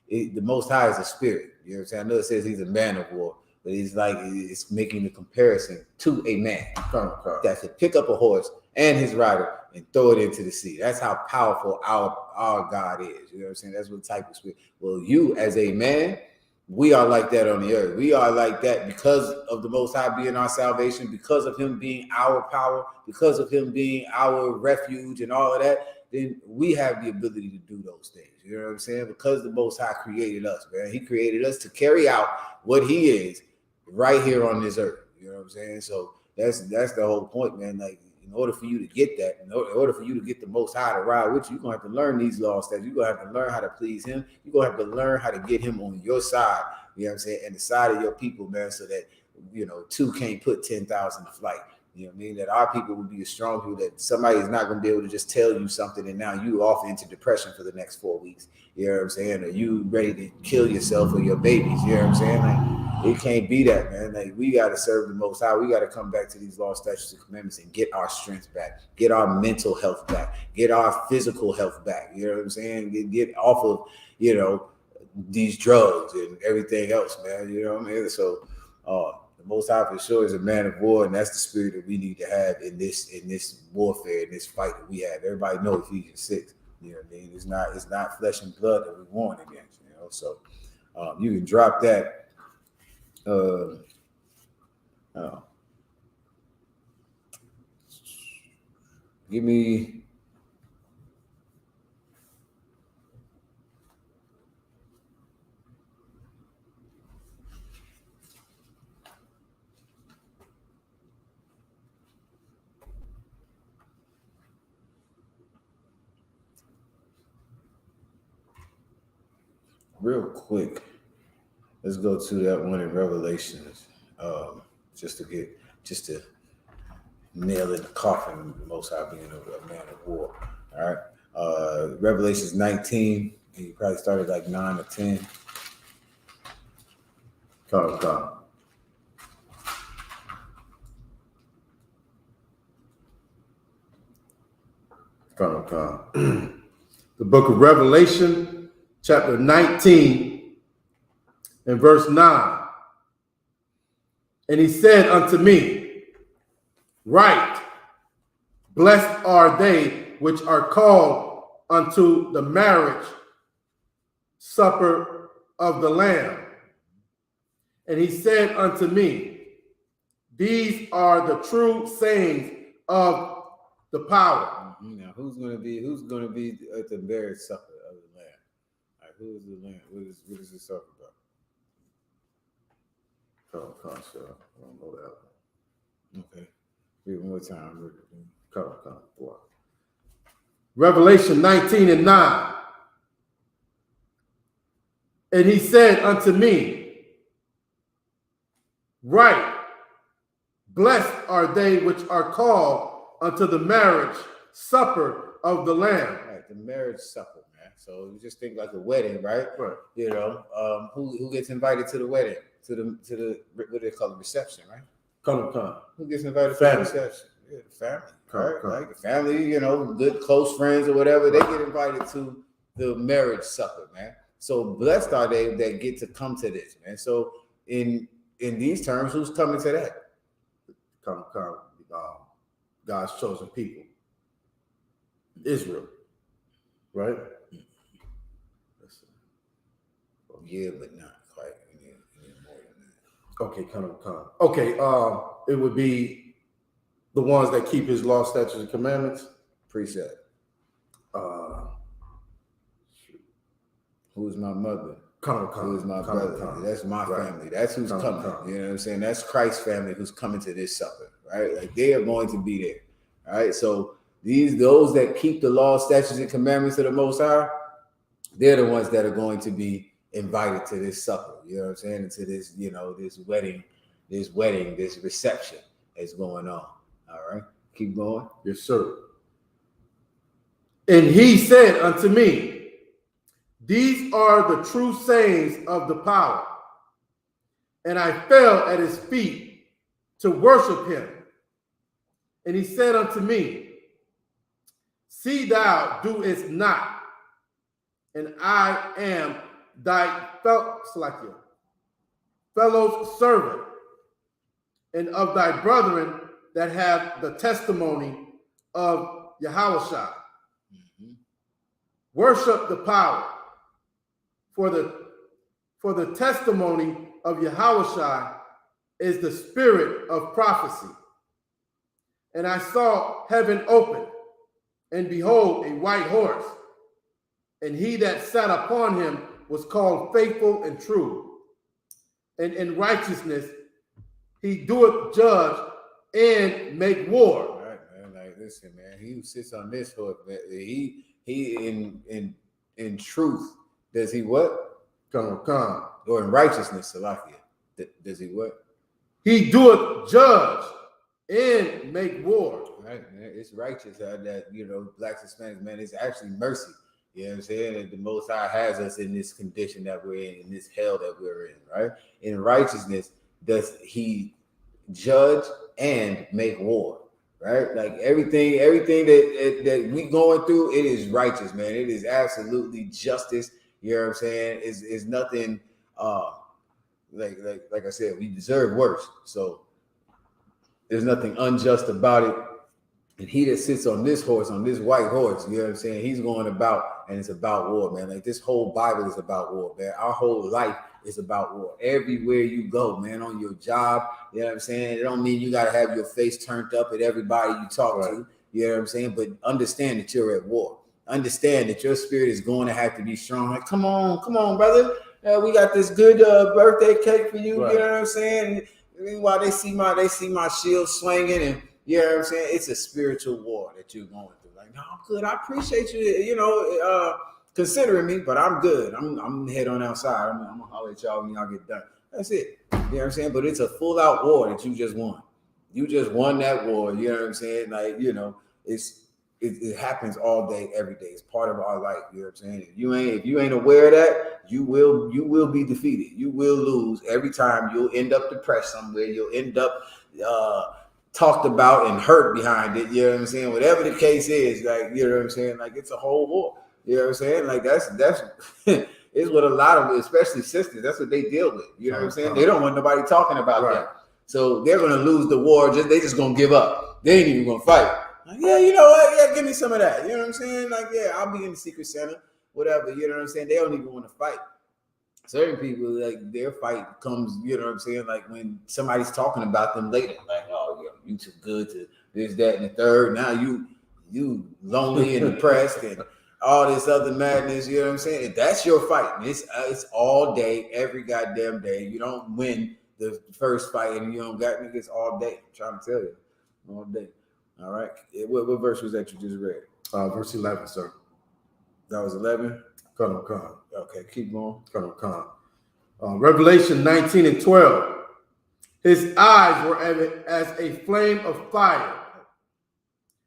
the Most High is a spirit. You know what I'm saying? I know it says he's a man of war, but it's making the comparison to a man that could pick up a horse and his rider and throw it into the sea. That's how powerful our God is. You know what I'm saying? That's what type of spirit. Well, you as a man, we are like that on the earth. We are like that because of the Most High being our salvation, because of him being our power, because of him being our refuge and all of that. Then we have the ability to do those things. You know what I'm saying? Because the Most High created us, man. He created us to carry out what he is right here on this earth. You know what I'm saying? So that's the whole point, man. Like, in order for you to get that, in order for you to get the Most High to ride with you, you're going to have to learn these laws. You're going to have to learn how to please him. You're going to have to learn how to get him on your side, you know what I'm saying, and the side of your people, man, so that, two can't put 10,000 to flight. You know what I mean? That our people will be as strong people that somebody is not going to be able to just tell you something and now you off into depression for the next 4 weeks. You know what I'm saying? Or you ready to kill yourself or your babies. You know what I'm saying? Like, it can't be that, man. Like, we got to serve the Most High. We got to come back to these laws, statutes, and commandments and get our strength back, get our mental health back, get our physical health back. You know what I'm saying? Get off of, these drugs and everything else, man. You know what I mean? So, the Most High for sure is a man of war, and that's the spirit that we need to have in this warfare, in this fight that we have. Everybody knows Ephesians 6. You know what I mean? It's not flesh and blood that we warn against. So you can drop that. Give me. Real quick, let's go to that one in Revelations, just to nail in the coffin, the Most High being a man of war. All right, Revelations 19. You probably started like 9 or 10. Come. The book of Revelation, chapter 19, and verse 9. And he said unto me, write, blessed are they which are called unto the marriage supper of the Lamb. And he said unto me, these are the true sayings of the power. Now, who's gonna be at the marriage supper of the Lamb? Like, who is the Lamb? What is this talking about? Come, sir. I don't know that. Okay. Read one more time. Come. Boy. Revelation 19 and 9. And he said unto me, right, blessed are they which are called unto the marriage supper of the Lamb. Right, the marriage supper, man. So you just think like a wedding, right? Right. You know, who gets invited to the wedding, to the what do they call it, reception, right? Come. Who gets invited Family. to the reception? Yeah, the family, Come. Like the family, you know, good close friends or whatever. They get invited to the marriage supper, man. So blessed are they that get to come to this, man. So in these terms, who's coming to that? Come. God's chosen people. Israel. Right? Yeah, but not quite. We need more than that. Okay, come. Okay, it would be the ones that keep his law, statutes, and commandments. Precept. Who's my mother? Who's my brother? That's my family. That's who's coming. You know what I'm saying? That's Christ's family who's coming to this supper, right? Like they are going to be there. All right. So those that keep the law, statutes, and commandments of the Most High, they're the ones that are going to be invited to this supper. You know what I'm saying? Into this, you know, this wedding, this reception that's going on. All right. Keep going. Yes, sir. And he said unto me, these are the true sayings of the power. And I fell at his feet to worship him. And he said unto me, see thou doest not, and I am thy fellow servant, and of thy brethren that have the testimony of Yahushua. Mm-hmm. Worship the power, for the testimony of Yahushua is the spirit of prophecy. And I saw heaven open, and behold, a white horse, and he that sat upon him was called Faithful and True. And in righteousness he doeth judge and make war. All right, man. Like, listen, man. He who sits on this horse, man, he in truth, does he what? Come. Or in righteousness, Salakia. Does he what? He doeth judge and make war. Right, man. It's righteous that, you know, blacks and Hispanics, man, it's actually mercy. You know what I'm saying? And the Most High has us in this condition that we're in this hell that we're in, right? In righteousness, does he judge and make war, right? Like everything that we going through, it is righteous, man. It is absolutely justice. You know what I'm saying? Is nothing like I said, we deserve worse. So there's nothing unjust about it. And he that sits on this horse, on this white horse, you know what I'm saying? He's going about, and it's about war, man. Like this whole Bible is about war, man. Our whole life is about war. Everywhere you go, man, on your job, you know what I'm saying? It don't mean you got to have your face turned up at everybody you talk to, you know what I'm saying? But understand that you're at war. Understand that your spirit is going to have to be strong. Like, come on, brother. We got this good birthday cake for you, you know what I'm saying? While they see my shield swinging, and you know what I'm saying? It's a spiritual war that you're going through. Like, no, I'm good. I appreciate you, you know, considering me, but I'm good. I'm head on outside. I'm gonna holler at y'all when y'all get done. That's it. You know what I'm saying? But it's a full out war that you just won. You just won that war. You know what I'm saying? Like, you know, it happens all day, every day. It's part of our life. You know what I'm saying? If you ain't aware of that, you will be defeated. You will lose every time. You'll end up depressed somewhere. You'll end up talked about and hurt behind it. You know what I'm saying? Whatever the case is, like, you know what I'm saying? Like, it's a whole war. You know what I'm saying? Like, that's it's what a lot of, especially sisters, that's what they deal with. You know what I'm saying? They don't want nobody talking about that. So they're gonna lose the war. They just gonna give up. They ain't even gonna fight. Like, yeah, you know what? Yeah, give me some of that. You know what I'm saying? Like, yeah, I'll be in the secret center, whatever. You know what I'm saying? They don't even want to fight. Certain people, like, their fight comes, you know what I'm saying? Like when somebody's talking about them later, like, oh, yo, you too good to this, that, and the third. Now you lonely and depressed and all this other madness. You know what I'm saying? If that's your fight, it's all day, every goddamn day. You don't win the first fight and you don't got niggas all day. I'm trying to tell you, all day. All right. What verse was that you just read? Verse 11, sir. That was 11. Colonel Khan. Okay, keep going. Colonel Khan. Revelation 19:12. His eyes were as a flame of fire,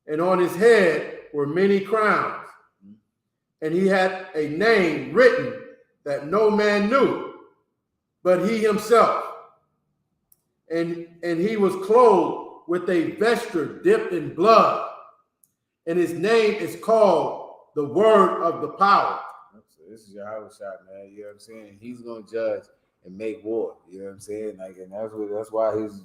and on his head were many crowns. And he had a name written that no man knew, but he himself. And he was clothed with a vesture dipped in blood, and his name is called the Word of the Power. So this is Yahweh shot, man. You know what I'm saying? He's gonna judge and make war. You know what I'm saying? Like, and that's why his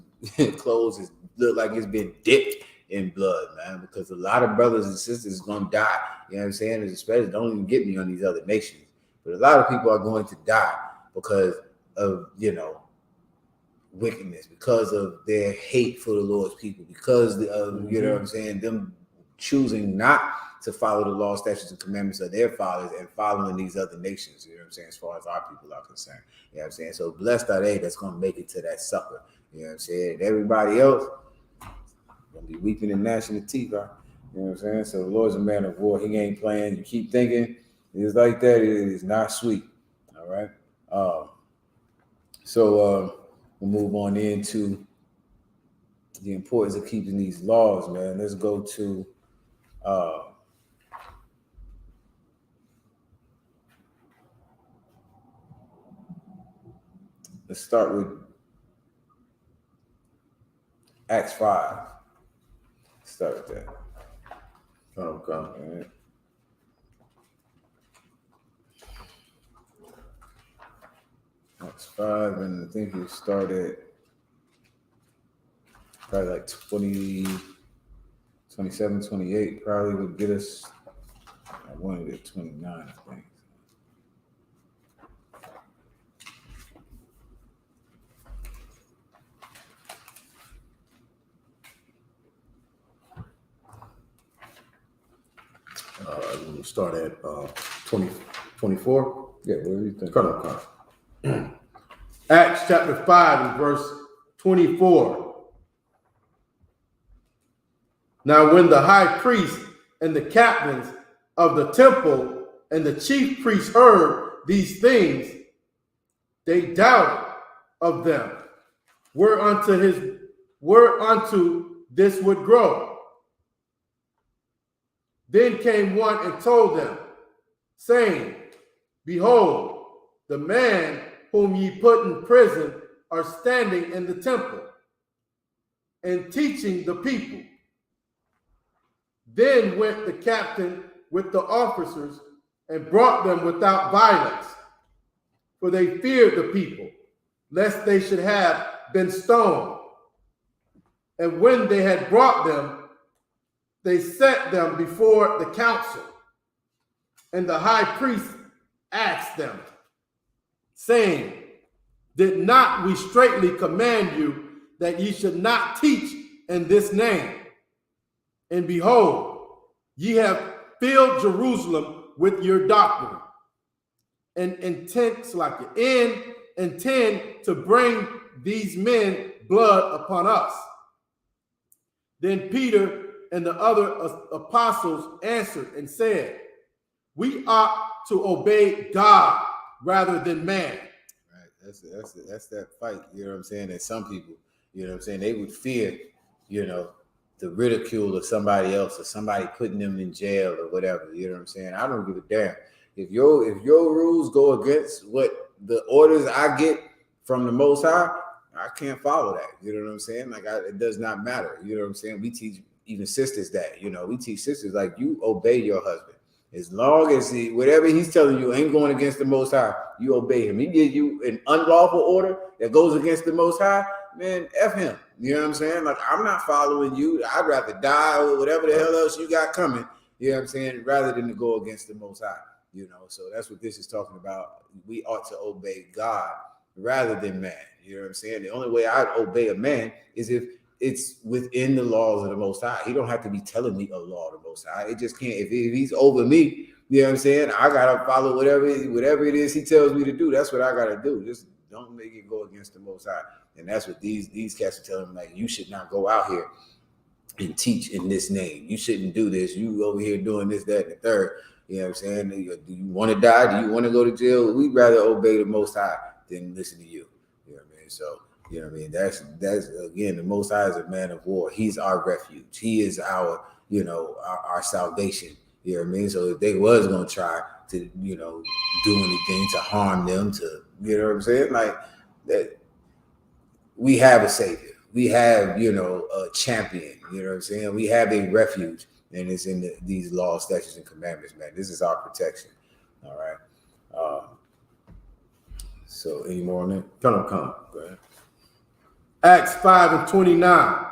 clothes look like it's been dipped in blood, man. Because a lot of brothers and sisters are gonna die. You know what I'm saying? Especially, don't even get me on these other nations, but a lot of people are going to die because of, you know, wickedness, because of their hate for the Lord's people, because of, you know what I'm saying, them choosing not to follow the law, statutes, and commandments of their fathers and following these other nations, you know what I'm saying, as far as our people are concerned. You know what I'm saying? So blessed are they that's going to make it to that supper. You know what I'm saying? And everybody else going to be weeping and gnashing the teeth, right? You know what I'm saying? So the Lord's a man of war. He ain't playing. You keep thinking it's like that, it is not sweet. All right? We'll move on into the importance of keeping these laws, man. Let's go to let's start with Acts 5. Start with that. Okay. All right. Acts 5, and I think you started probably like 20, 27, 28, probably would get us. I wanted it 29, I think. We'll start at 24. Yeah, what do you think? Colonel Khan. Acts chapter 5 and verse 24. Now when the high priest and the captains of the temple and the chief priests heard these things, they doubted of them whereunto this would grow. Then came one and told them, saying, Behold, the man whom ye put in prison are standing in the temple and teaching the people. Then went the captain with the officers and brought them without violence, for they feared the people, lest they should have been stoned. And when they had brought them, they set them before the council. And the high priest asked them, saying, Did not we straitly command you that ye should not teach in this name? And behold, ye have filled Jerusalem with your doctrine, and intend to bring these men blood upon us. Then Peter and the other apostles answered and said, We ought to obey God rather than man. Right. That's that fight, you know what I'm saying? That some people, you know what I'm saying, they would fear, you know, the ridicule of somebody else or somebody putting them in jail or whatever. You know what I'm saying? I don't give a damn. If your rules go against what the orders I get from the Most High, I can't follow that. You know what I'm saying? Like, it does not matter. You know what I'm saying? We teach even sisters that, you know, we teach sisters, like, you obey your husband. As long as whatever he's telling you ain't going against the Most High, you obey him. He gives you an unlawful order that goes against the Most High, man, F him. You know what I'm saying? Like, I'm not following you. I'd rather die or whatever the hell else you got coming, you know what I'm saying, rather than to go against the Most High, you know. So that's what this is talking about. We ought to obey God rather than man. You know what I'm saying? The only way I'd obey a man is if it's within the laws of the Most High. He don't have to be telling me a law of the Most High. It just can't. If he's over me, you know what I'm saying, I gotta follow whatever it is he tells me to do. That's what I gotta do. Just don't make it go against the Most High. And that's what these cats are telling me. Like, you should not go out here and teach in this name. You shouldn't do this. You over here doing this, that, and the third. You know what I'm saying? Do you want to die? Do you want to go to jail? We'd rather obey the Most High than listen to you. You know what I mean? So, you know what I mean? That's again, the Most High is a man of war. He's our refuge. He is our, our salvation. You know what I mean? So if they was going to try to, do anything to harm them, to, you know what I'm saying? Like that, we have a savior. We have, a champion. You know what I'm saying? We have a refuge, and it's in these laws, statutes, and commandments, man. This is our protection. All right. So any more on that? Come. Go ahead. Acts 5:29.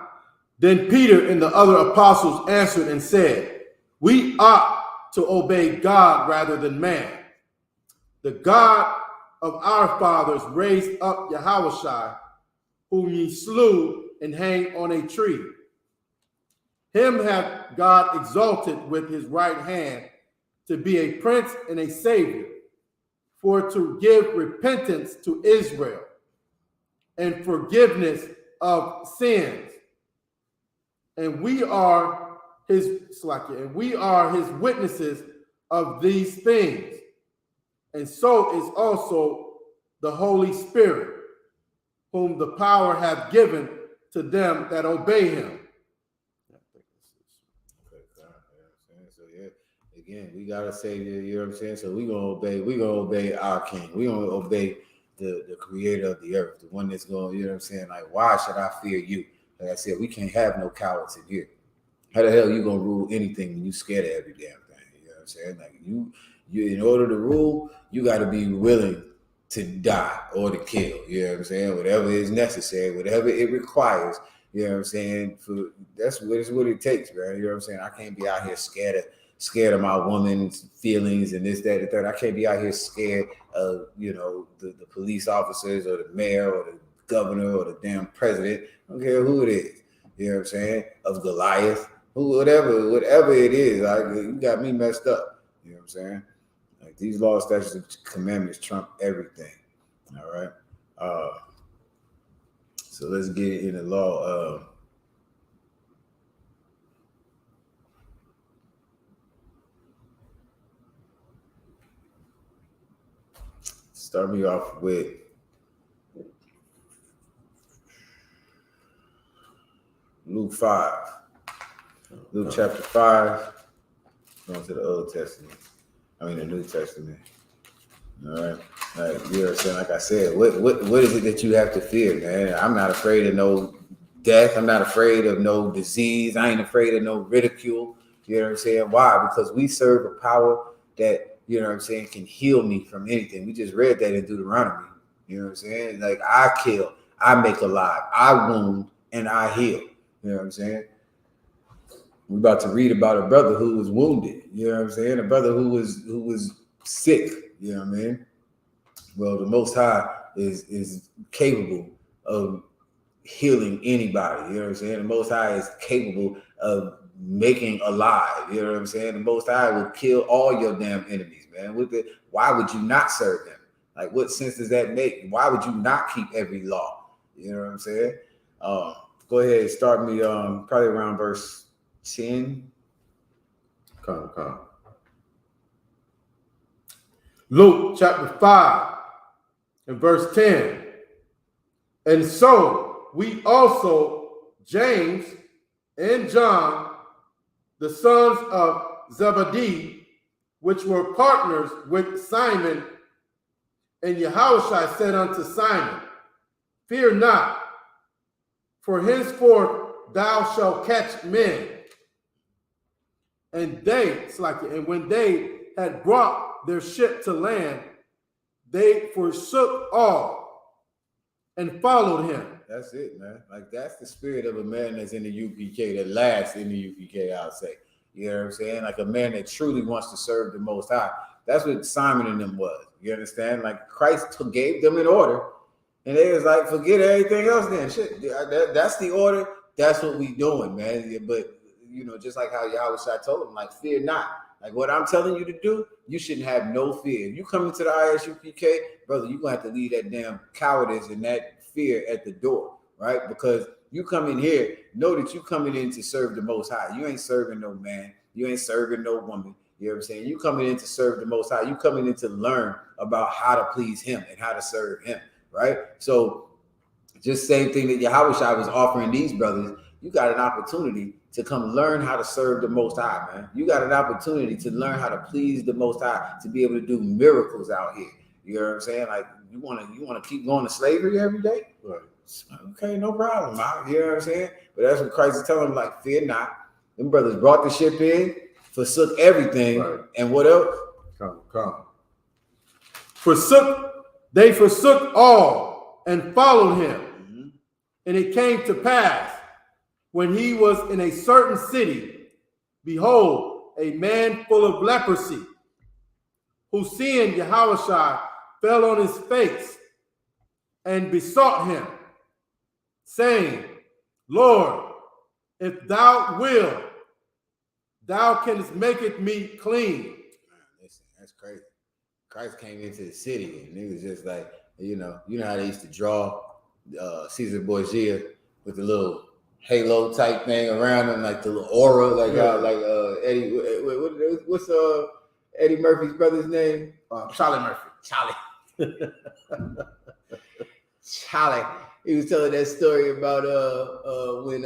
Then Peter and the other apostles answered and said, we ought to obey God rather than man. The God of our fathers raised up Yahushua, whom ye slew and hanged on a tree. Him hath God exalted with his right hand to be a prince and a savior, for to give repentance to Israel and forgiveness of sins. And we are his witnesses of these things. And so is also the Holy Spirit, whom the power hath given to them that obey him. So yeah, again, we gotta say, you know what I'm saying? So we're gonna obey our king. We're gonna obey the creator of the earth, the one that's going, you know what I'm saying? Like, why should I fear you? Like I said, we can't have no cowards in here. How the hell you gonna rule anything when you scared of every damn thing? You know what I'm saying? Like you in order to rule, you gotta be willing to die or to kill. You know what I'm saying? Whatever is necessary, whatever it requires. You know what I'm saying? That's what it takes, man. You know what I'm saying? I can't be out here scared of my woman's feelings and this, that, and the third. I can't be out here scared of, the police officers or the mayor or the governor or the damn president. I don't care who it is. You know what I'm saying? Of Goliath, whatever it is. Like, you got me messed up. You know what I'm saying? Like, these laws, statutes, and commandments trump everything. All right. So let's get in the law. Start me off with Luke 5. Luke chapter 5. Going to the Old Testament. The New Testament. All right. Like, you know what I'm saying? Like I said, what is it that you have to fear, man? I'm not afraid of no death. I'm not afraid of no disease. I ain't afraid of no ridicule. You know what I'm saying? Why? Because we serve a power that, you know what I'm saying, can heal me from anything. We just read that in Deuteronomy. You know what I'm saying? Like, I kill, I make alive, I wound, and I heal. You know what I'm saying? We're about to read about a brother who was wounded. You know what I'm saying? A brother who was sick. You know what I mean? Well, the Most High is capable of healing anybody. You know what I'm saying? The Most High is capable of making alive. You know what I'm saying? The Most High will kill all your damn enemies, man. Why would you not serve them? Like, what sense does that make? Why would you not keep every law? You know what I'm saying? Go ahead and start me probably around verse 10. Come. Luke chapter 5 and verse 10. And so we also, James and John, the sons of Zebedee, which were partners with Simon, and Yahushua said unto Simon, fear not, for henceforth thou shalt catch men. And when they had brought their ship to land, they forsook all and followed him. That's it, man. Like, that's the spirit of a man that's in the UPK, that lasts in the UPK, I'll say. You know what I'm saying? Like, a man that truly wants to serve the Most High. That's what Simon and them was. You understand? Like, Christ gave them an order, and they was like, forget everything else then. Shit, that's the order. That's what we doing, man. But, just like how Yahushua told them, like, fear not. Like, what I'm telling you to do, you shouldn't have no fear. If you come into the ISUPK, brother, you're going to have to leave that damn cowardice and that fear at the door, right? Because you come in here, know that you coming in to serve the Most High. You ain't serving no man. You ain't serving no woman. You know what I'm saying? You coming in to serve the Most High. You coming in to learn about how to please Him and how to serve Him, right? So just same thing that Yahushua was offering these brothers. You got an opportunity to come learn how to serve the Most High, man. You got an opportunity to learn how to please the Most High, to be able to do miracles out here. You know what I'm saying? Like you want to keep going to slavery every day? Right. Okay, no problem. You know what I'm saying? But that's what Christ is telling them, like, fear not. Them brothers brought the ship in, forsook everything, right. And what else? Come. They forsook all and followed him. Mm-hmm. And it came to pass, when he was in a certain city, behold, a man full of leprosy, who seeing Yahushua fell on his face and besought him, saying, Lord, if thou wilt, thou canst make it me clean. Listen, that's crazy. Christ came into the city and it was just like, you know how they used to draw Caesar Borgia with the little halo type thing around him, like the little aura, like Eddie. What's Eddie Murphy's brother's name? Charlie Murphy. Charlie. He was telling that story about when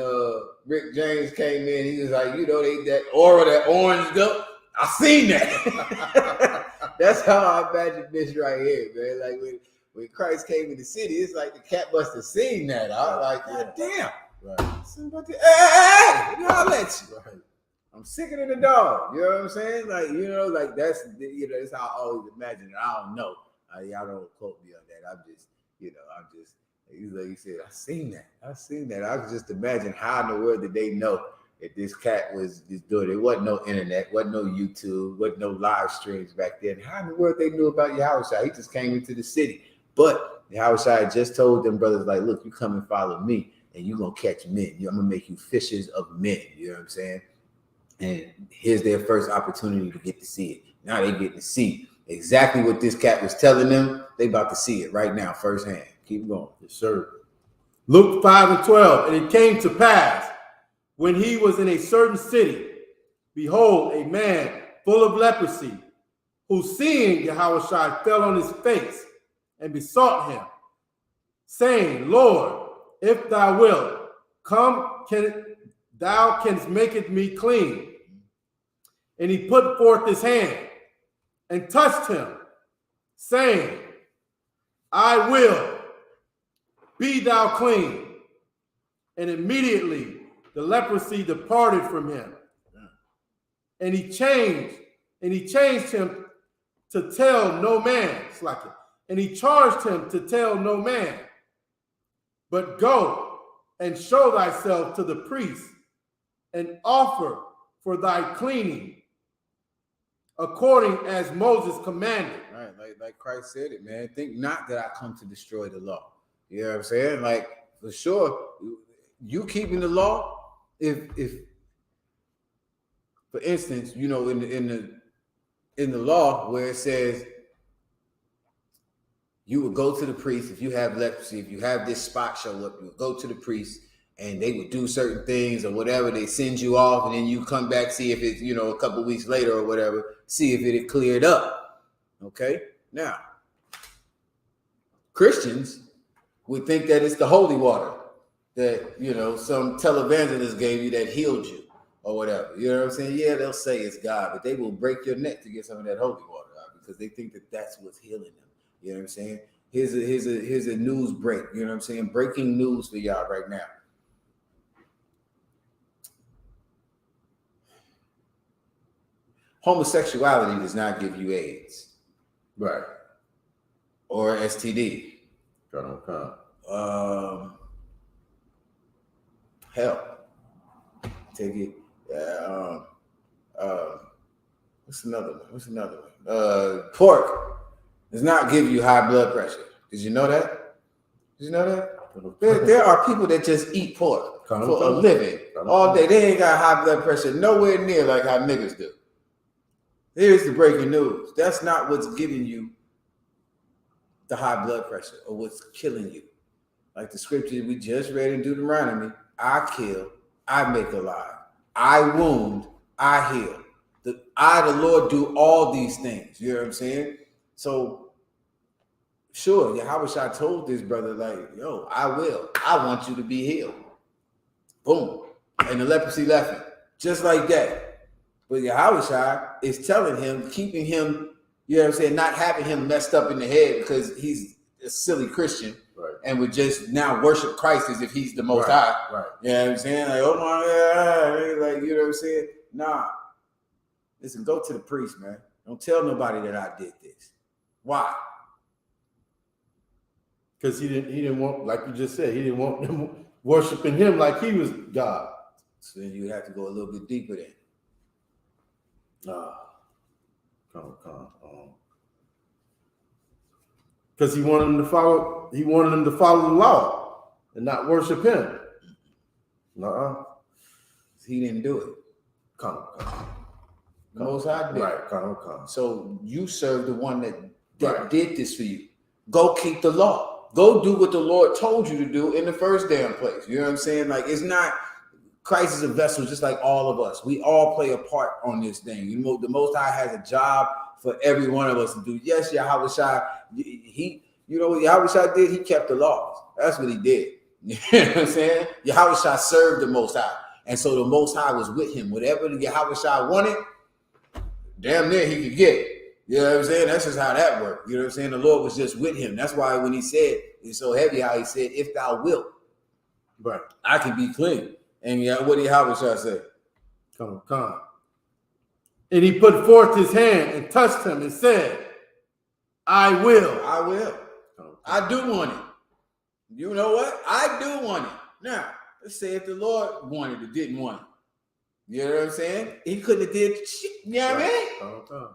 Rick James came in. He was like, that aura that oranged up. I seen that. That's how I imagine this right here, man. Like when Christ came in the city, it's like the cat must have seen that. I was like, God damn. Right. Hey, I'll let you. Right. I'm sicker than a dog. You know what I'm saying? Like, like that's how I always imagine it. I don't know. Y'all don't quote me on that. I'm just, like you said, I seen that. I could just imagine how in the world did they know that this cat was just doing it. There wasn't no internet, wasn't no YouTube, wasn't no live streams back then. How in the world they knew about Yahushua? He just came into the city. But Yahushua just told them brothers, like, look, you come and follow me and you're going to catch men. I'm going to make you fishers of men. You know what I'm saying? And here's their first opportunity to get to see it. Now they get to see exactly what this cat was telling them. They about to see it right now, firsthand. Keep going. Yes, sir. Luke 5:12. And it came to pass, when he was in a certain city, behold, a man full of leprosy, who seeing Yahushua fell on his face and besought him, saying, Lord, if thou wilt, come, thou canst make it me clean. And he put forth his hand and touched him, saying, I will, be thou clean. And immediately the leprosy departed from him. And he changed him to tell no man. It's like it. And he charged him to tell no man, but go and show thyself to the priest and offer for thy cleaning, according as Moses commanded. Right, like Christ said it, man. Think not that I come to destroy the law. You know what I'm saying? Like, for sure, you keeping the law, if for instance, in the law where it says you would go to the priest if you have leprosy, if you have this spot show up, you would go to the priest and they would do certain things or whatever. They send you off and then you come back, see if it's, a couple weeks later or whatever, see if it had cleared up. Okay. Now, Christians would think that it's the holy water that, some televangelist gave you that healed you or whatever. You know what I'm saying? Yeah, they'll say it's God, but they will break your neck to get some of that holy water out because they think that that's what's healing them. You know what I'm saying? Here's a news break. You know what I'm saying? Breaking news for y'all right now. Homosexuality does not give you AIDS. Right. Or STD. Hell. Take it. What's another one? Pork does not give you high blood pressure. Did you know that? There are people that just eat pork for a living all day. They ain't got high blood pressure nowhere near like how niggas do. Here's the breaking news. That's not what's giving you the high blood pressure or what's killing you. Like the scripture we just read in Deuteronomy, I kill, I make alive. I wound, I heal. the Lord, do all these things. You know what I'm saying? So, sure, Yahushua told this brother, like, yo, I want you to be healed. Boom. And the leprosy left him. Just like that. But Yahushua is telling him, keeping him, you know what I'm saying, not having him messed up in the head because he's a silly Christian. Right. And would just now worship Christ as if he's the most high. Right. You know what I'm saying? Like, oh my God. Like, you know what I'm saying? Nah. Listen, go to the priest, man. Don't tell nobody that I did this. Why? Because he didn't want, like you just said, he didn't want them worshiping him like he was God. So then you have to go a little bit deeper then. Because he wanted them to follow the law and not worship him. He didn't do it. The Most High did. Right. So you serve the one that did this for you. Go keep the law. Go do what the Lord told you to do in the first damn place. You know what I'm saying? Like, it's not, Christ is a vessel just like all of us. We all play a part on this thing. You know, the Most High has a job for every one of us to do. Yes, Yahushua, you know what Yahushua did? He kept the laws. That's what he did. You know what I'm saying? Yahushua served the Most High. And so the Most High was with him. Whatever the Yahushua wanted, damn near he could get it. You know what I'm saying? That's just how that worked. You know what I'm saying? The Lord was just with him. That's why when he said, it's so heavy how he said, if thou wilt, right, I can be clean. And what did Yahushua say? Come. And he put forth his hand and touched him and said, I will. I do want it. You know what? I do want it. Now, let's say if the Lord wanted it, didn't want it. You know what I'm saying? He couldn't have did shit. You know what I mean?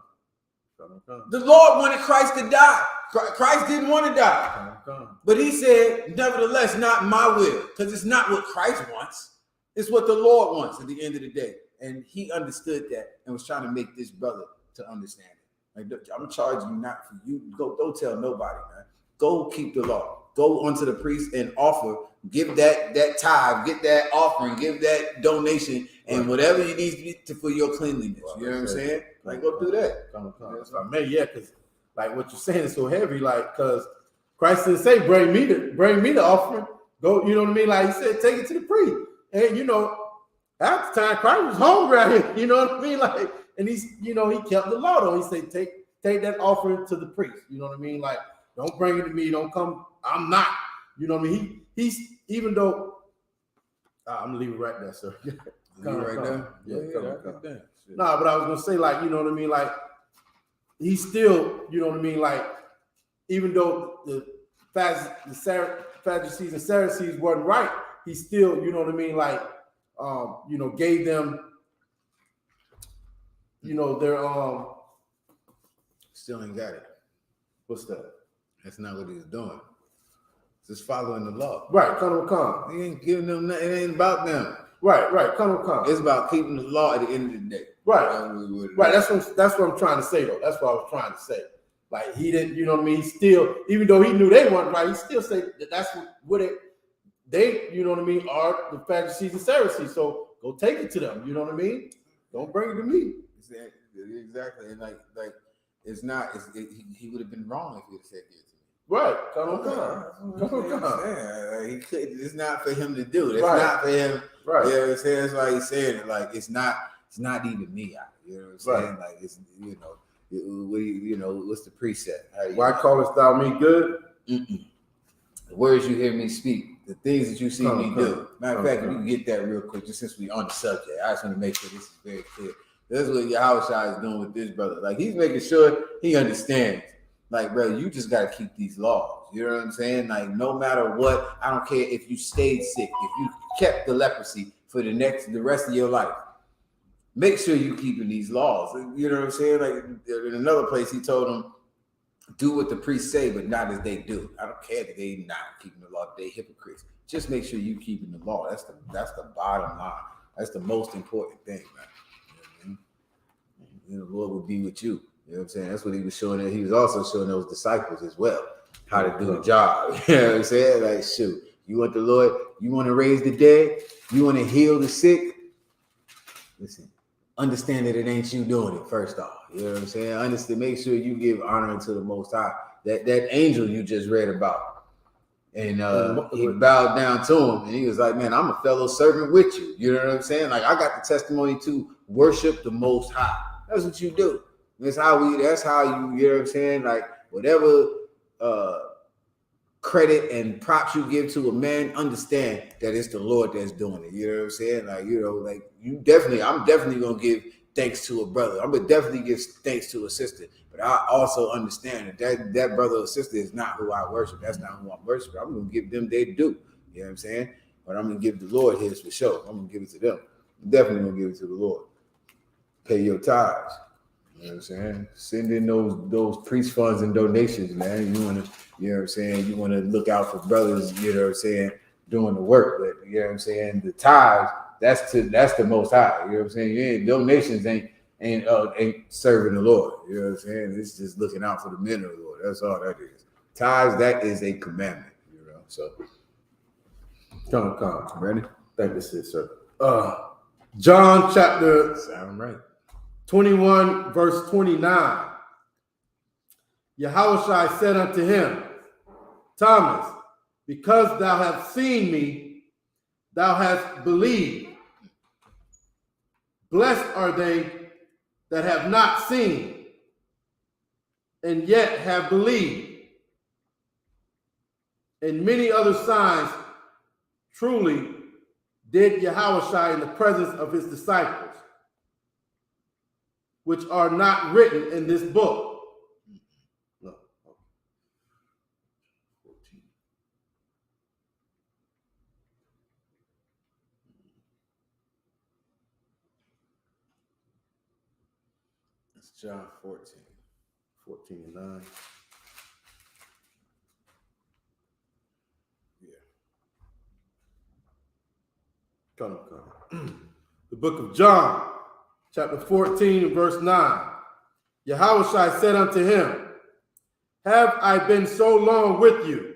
The Lord wanted Christ to die. Christ didn't want to die. But he said, nevertheless, not my will. Because it's not what Christ wants. It's what the Lord wants at the end of the day. And he understood that and was trying to make this brother to understand it. Like, I'm charging you not for you. Go, don't tell nobody, man. Go keep the law. Go unto the priest and offer. Give that tithe. Get that offering. Give that donation. And whatever you need for your cleanliness. You know what I'm saying? Like, go do that. Yeah, because like what you're saying is so heavy. Like, because Christ didn't say, bring me the offering. Go, you know what I mean? Like he said, take it to the priest. And you know, at the time, Christ was hungry out here. You know what I mean? Like, and he's, you know, he kept the law though. He said, take that offering to the priest. You know what I mean? Like, don't bring it to me. Don't come. I'm not. You know what I mean? He's even though I'm gonna leave it right there, sir. Right there. Yeah. Nah, but I was gonna say, like, you know what I mean? Like, he's still, you know what I mean? Like, even though the Sadducees and Pharisees wasn't right, he still, you know what I mean? Like, you know, gave them, you know, their still ain't got it. What's that? That's not what he's doing. Just following the law. Right, come. He ain't giving them nothing. It ain't about them. Right, come. It's about keeping the law at the end of the day. Right. That's what I'm trying to say though. That's what I was trying to say. Like, he didn't, you know what I mean? He still, even though he knew they weren't right, he still said that that's what they, you know what I mean, are the Sadducees and Pharisees. So go take it to them. You know what I mean? Don't bring it to me. Exactly. And like it's not. He would have been wrong if he had said it to me. Right. Come. He couldn't. It's not for him to do. It's not for him. Right. Yeah, it's that's why he's saying it. Like, it's not even me. You know what I'm saying? Right. Like, it's, you know, what's the precept? Why callest thou me good? The words you hear me speak, the things that you see me do. Matter of fact, if you can get that real quick, just since we on the subject, I just want to make sure this is very clear. That's what Yahushua is doing with this brother. Like, he's making sure he understands. Like, bro, you just got to keep these laws. You know what I'm saying? Like, no matter what, I don't care if you stayed sick, if you kept the leprosy for the rest of your life. Make sure you keeping these laws. You know what I'm saying? Like, in another place, he told them, do what the priests say, but not as they do. I don't care that they not keeping the law. They hypocrites. Just make sure you keeping the law. That's the bottom line. That's the most important thing, man. You know what I mean? The Lord will be with you. You know what I'm saying? That's what he was showing. He was also showing those disciples as well how to do a job. You know what I'm saying? Like, shoot, you want the Lord, you want to raise the dead, you want to heal the sick. Listen, understand that it ain't you doing it, first off. You know what I'm saying? Understand, make sure you give honor to the Most High. That angel you just read about. And he bowed down to him and he was like, man, I'm a fellow servant with you. You know what I'm saying? Like, I got the testimony to worship the Most High. That's what you do. That's how you, you know what I'm saying? Like, whatever credit and props you give to a man, understand that it's the Lord that's doing it. You know what I'm saying? Like, you know, like I'm definitely gonna give thanks to a brother. I'm gonna definitely give thanks to a sister. But I also understand that brother or sister is not who I worship. That's not who I'm worshiping. I'm gonna give them their due. You know what I'm saying? But I'm gonna give the Lord his for sure. I'm gonna give it to them. I'm definitely gonna give it to the Lord. Pay your tithes. You know what I'm saying? Send in those priest funds and donations, man. You want to, you know what I'm saying? You want to look out for brothers, you know what I'm saying, doing the work. But you know what I'm saying? The tithes, that's the Most High. You know what I'm saying? Donations ain't serving the Lord. You know what I'm saying? It's just looking out for the men of the Lord. That's all that is. Tithes, that is a commandment. You know. So Come. Ready? Thank you, sir. John chapter Sound right. 21, verse 29. Yahushua said unto him, Thomas, because thou hast seen me, thou hast believed. Blessed are they that have not seen, and yet have believed. And many other signs truly did Yahushua in the presence of his disciples, which are not written in this book. No. 14. It's John 14. 14 and 9. Yeah. Come. The book of John, chapter 14 and verse 9. Yahushua said unto him, have I been so long with you,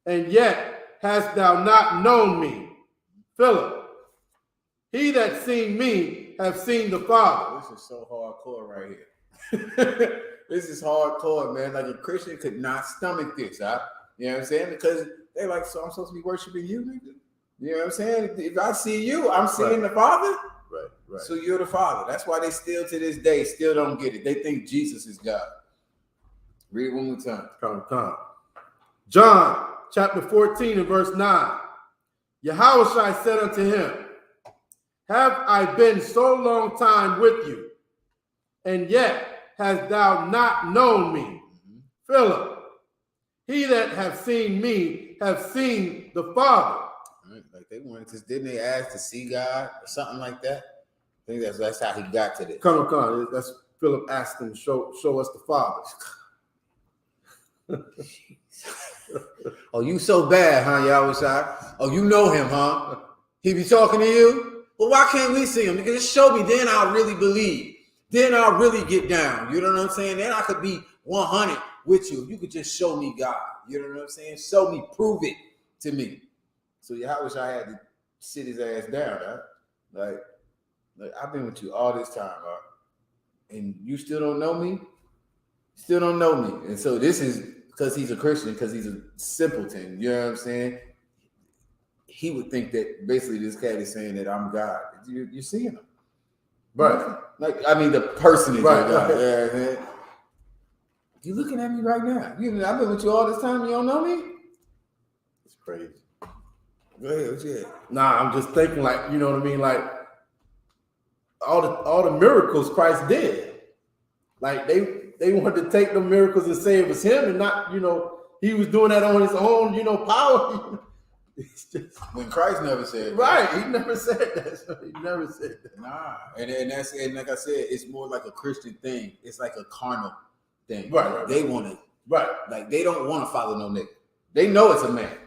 and yet hast thou not known me, Philip? He that seen me have seen the Father. This is so hardcore right here. This is hardcore, man. Like, a Christian could not stomach this, huh? You know what I'm saying? Because they're like, so I'm supposed to be worshiping you, nigga? You know what I'm saying? If I see you, I'm seeing the Father. Right. So you're the Father. That's why they still to this day still don't get it. They think Jesus is God. Read one more time. Come. John chapter 14 and verse 9. Yahushua said unto him, have I been so long time with you, and yet hast thou not known me, Philip? He that hath seen me have seen the Father. Right. Like, they wanted to, didn't they ask to see God or something like that? I think that's how he got to this. Come. That's Philip asked him, show us the Father. Oh, you so bad, huh, Yahushua? Oh, you know him, huh? He be talking to you? Well, why can't we see him? Nigga, just show me, then I'll really believe. Then I'll really get down. You know what I'm saying? Then I could be 100 with you. You could just show me God. You know what I'm saying? Show me, prove it to me. So Yahushua had to sit his ass down, huh? Like, I've been with you all this time, huh? And you still don't know me? Still don't know me. And so this is because he's a Christian, because he's a simpleton. You know what I'm saying? He would think that basically this cat is saying that I'm God. You're seeing him. Right. Like, I mean, the person is right. God. Yeah, man. You looking at me right now. I've been with you all this time. You don't know me? It's crazy. Go ahead. What you had? Nah, I'm just thinking, like, you know what I mean? Like, all the miracles Christ did. Like, they wanted to take the miracles and say it was him, and not, he was doing that on his own, power. It's just, when Christ never said right, that. he never said that. He never said that. Nah, and like I said, it's more like a Christian thing. It's like a carnal thing. Right. They want to, right. Like, they don't want to follow no nigga. They know it's a man.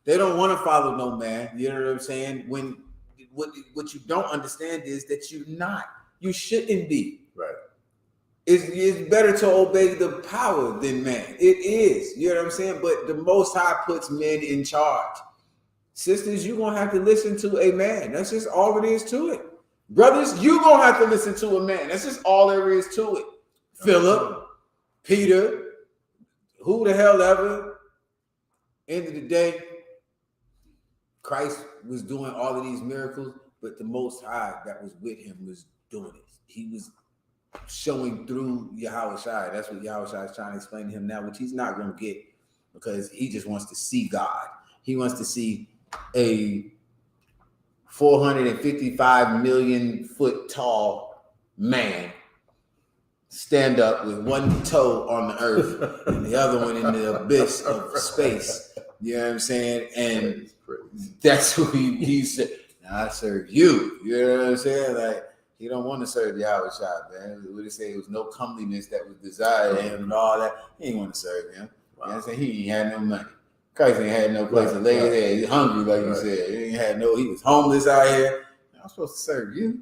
They don't want to follow no man. You know what I'm saying? When what you don't understand is that you're not. You shouldn't be. Right. It's better to obey the power than man. It is. You know what I'm saying? But the Most High puts men in charge. Sisters, you're going to have to listen to a man. That's just all it is to it. Brothers, you gonna have to listen to a man. That's just all there is to it. Philip, Peter, who the hell ever. End of the day, Christ was doing all of these miracles, but the Most High that was with him was doing it. He was showing through Yahushua. That's what Yahushua is trying to explain to him now, which he's not going to get because he just wants to see God. He wants to see a 455 million foot tall man stand up with one toe on the earth and the other one in the abyss of space. You know what I'm saying? And that's who he said, I serve you. You know what I'm saying? Like, he don't want to serve Yahushua, man. What he say? It was no comeliness that was desired in him and all that. He ain't want to serve him. Wow. You know what I'm saying? He ain't had no money. Christ ain't had no place to lay his head. He's hungry, like you said. He ain't had no, he was homeless out here. I'm supposed to serve you.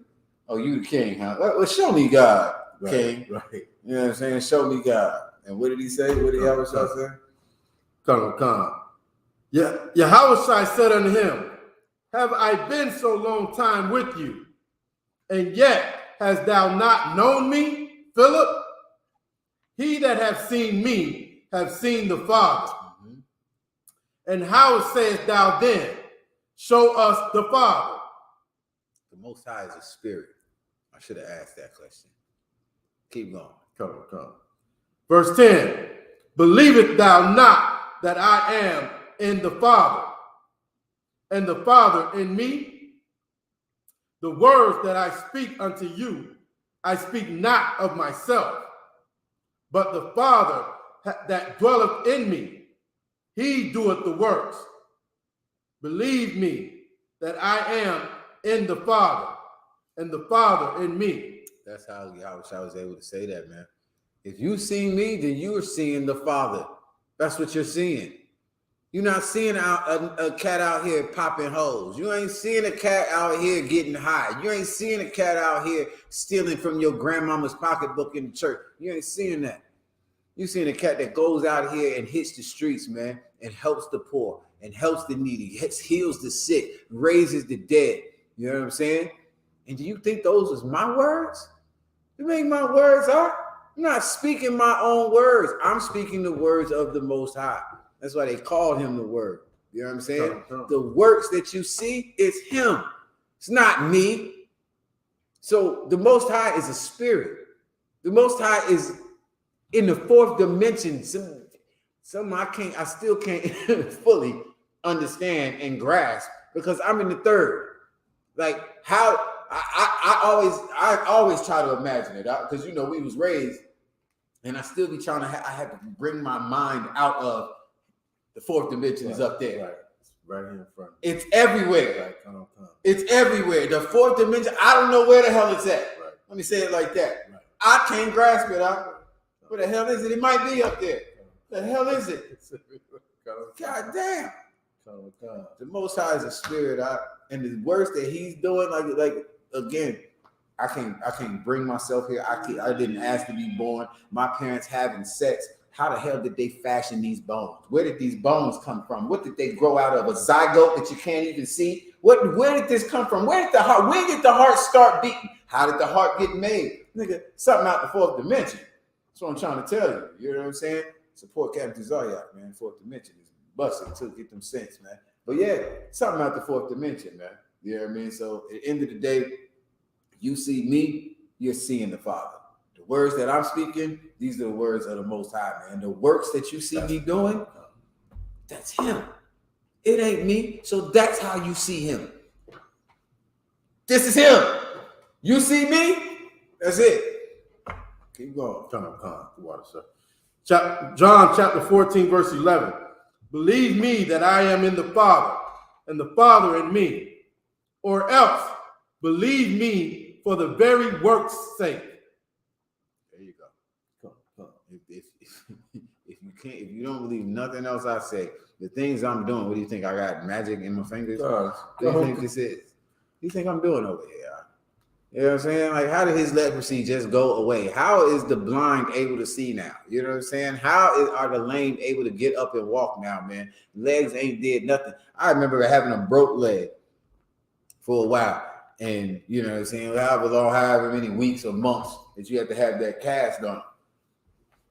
Oh, you the king, huh? Well, show me God, king. Right. You know what I'm saying? Show me God. And what did he say? What did Yahushua say? Come. Yeah, Yahushua said unto him, have I been so long time with you, and yet hast thou not known me, Philip? He that hath seen me hath seen the Father. Mm-hmm. And how sayest thou then, show us the Father? The Most High is a spirit. I should have asked that question. Keep going. Come. Verse 10, believest thou not that I am in the Father, and the Father in me? The words that I speak unto you, I speak not of myself, but the Father that dwelleth in me, he doeth the works. Believe me that I am in the Father, and the Father in me. That's how I was able to say that, man. If you see me, then you are seeing the Father. That's what you're seeing. You're not seeing a cat out here popping holes. You ain't seeing a cat out here getting high. You ain't seeing a cat out here stealing from your grandmama's pocketbook in the church. You ain't seeing that. You're seeing a cat that goes out here and hits the streets, man, and helps the poor and helps the needy, heals the sick, raises the dead. You know what I'm saying? And do you think those was my words? You think my words are? I'm not speaking my own words. I'm speaking the words of the Most High. That's why they called him the Word. You know what I'm saying? The works that you see is him. It's not me. So the Most High is a spirit. The Most High is in the fourth dimension. Some I still can't fully understand and grasp because I'm in the third. Like how I always try to imagine it because you know we was raised, and I still be trying to. I have to bring my mind out of. The fourth dimension is up there. Right. It's right here in front. It's everywhere. Right. Come. It's everywhere. The fourth dimension, I don't know where the hell it's at. Right. Let me say it like that. Right. I can't grasp it. Where the hell is it? It might be up there. The hell is it? God damn. The Most High is a spirit. And the works that he's doing, like again, I can't bring myself here. I didn't ask to be born. My parents having sex. How the hell did they fashion these bones? Where did these bones come from? What did they grow out of? A zygote that you can't even see? Where did this come from? Where did the heart start beating? How did the heart get made? Nigga, something out the fourth dimension. That's what I'm trying to tell you. You know what I'm saying? Support Captain Zaryak, man. Fourth dimension is busting too. Get them sense, man. But yeah, something out the fourth dimension, man. You know what I mean? So at the end of the day, you see me, you're seeing the Father. The words that I'm speaking, these are the words of the Most High, man. The works that you see me doing, that's him. It ain't me. So that's how you see him. This is him. You see me? That's it. Keep going. Come. Water, sir. John chapter 14, verse 11. Believe me that I am in the Father, and the Father in me. Or else, believe me for the very work's sake. There you go. Come. If you don't believe nothing else I say, the things I'm doing, what do you think? I got magic in my fingers? What do you think this is? What do you think I'm doing over here? You know what I'm saying? Like, how did his leprosy just go away? How is the blind able to see now? You know what I'm saying? How are the lame able to get up and walk now, man? Legs ain't did nothing. I remember having a broke leg for a while. And you know what I'm saying, however many weeks or months that you have to have that cast on.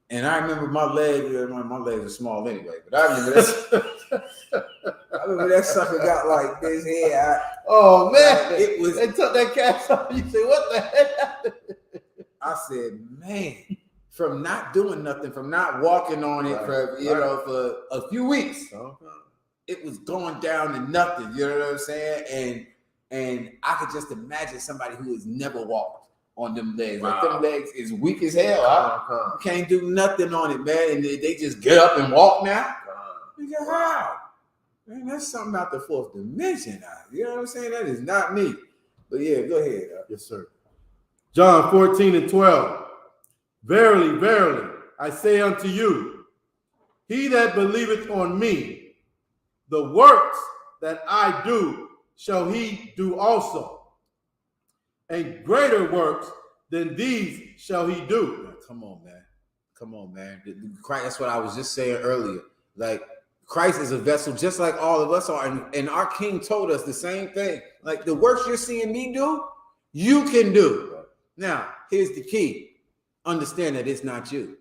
And I remember my legs are small anyway, but I remember that sucker got like this here. Oh man, it was. They took that cast off. You say, what the heck? I said, man, from not doing nothing, from not walking on it for for a few weeks, it was going down to nothing. You know what I'm saying? And I could just imagine somebody who has never walked on them legs. Wow. Like them legs is weak as hell. You can't do nothing on it, man. And they just get up and walk now. How? Man, that's something out the fourth dimension. You know what I'm saying? That is not me. But yeah, go ahead. Yes, sir. John 14:12. Verily, verily, I say unto you, he that believeth on me, the works that I do shall he do also. And greater works than these shall he do. Come on, man. Come on, man. Christ, that's what I was just saying earlier. Like, Christ is a vessel just like all of us are. And our King told us the same thing. Like, the works you're seeing me do, you can do. Now, here's the key. Understand that it's not you.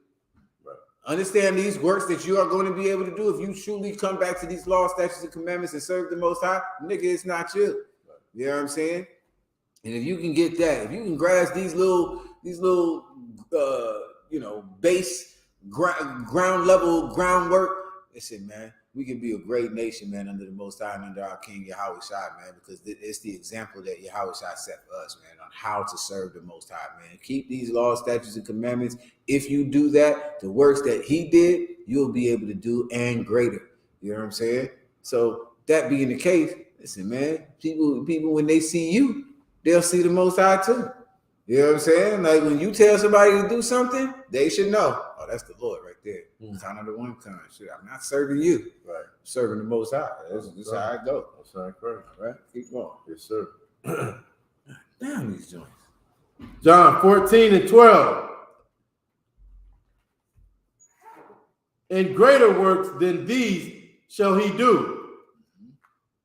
Right. Understand these works that you are going to be able to do if you truly come back to these laws, statutes, and commandments and serve the Most High. Nigga, it's not you. Right. You know what I'm saying? And if you can get that, if you can grasp these little base ground level groundwork, listen, man, we can be a great nation, man, under the Most High and under our King Yahweh Shai, man, because it's the example that Yahweh Shai set for us, man, on how to serve the Most High, man. Keep these laws, statutes, and commandments. If you do that, the works that he did, you'll be able to do and greater. You know what I'm saying? So that being the case, listen, man, people when they see you, they'll see the Most High too. You know what I'm saying? Like when you tell somebody to do something, they should know. Oh, that's the Lord right there. Kind of the one kind. Shit, I'm not serving you. Right. I'm serving the Most High. That's how I go. That's how I pray. Right? Keep going. Yes, sir. Down these joints. John 14:12. And greater works than these shall he do,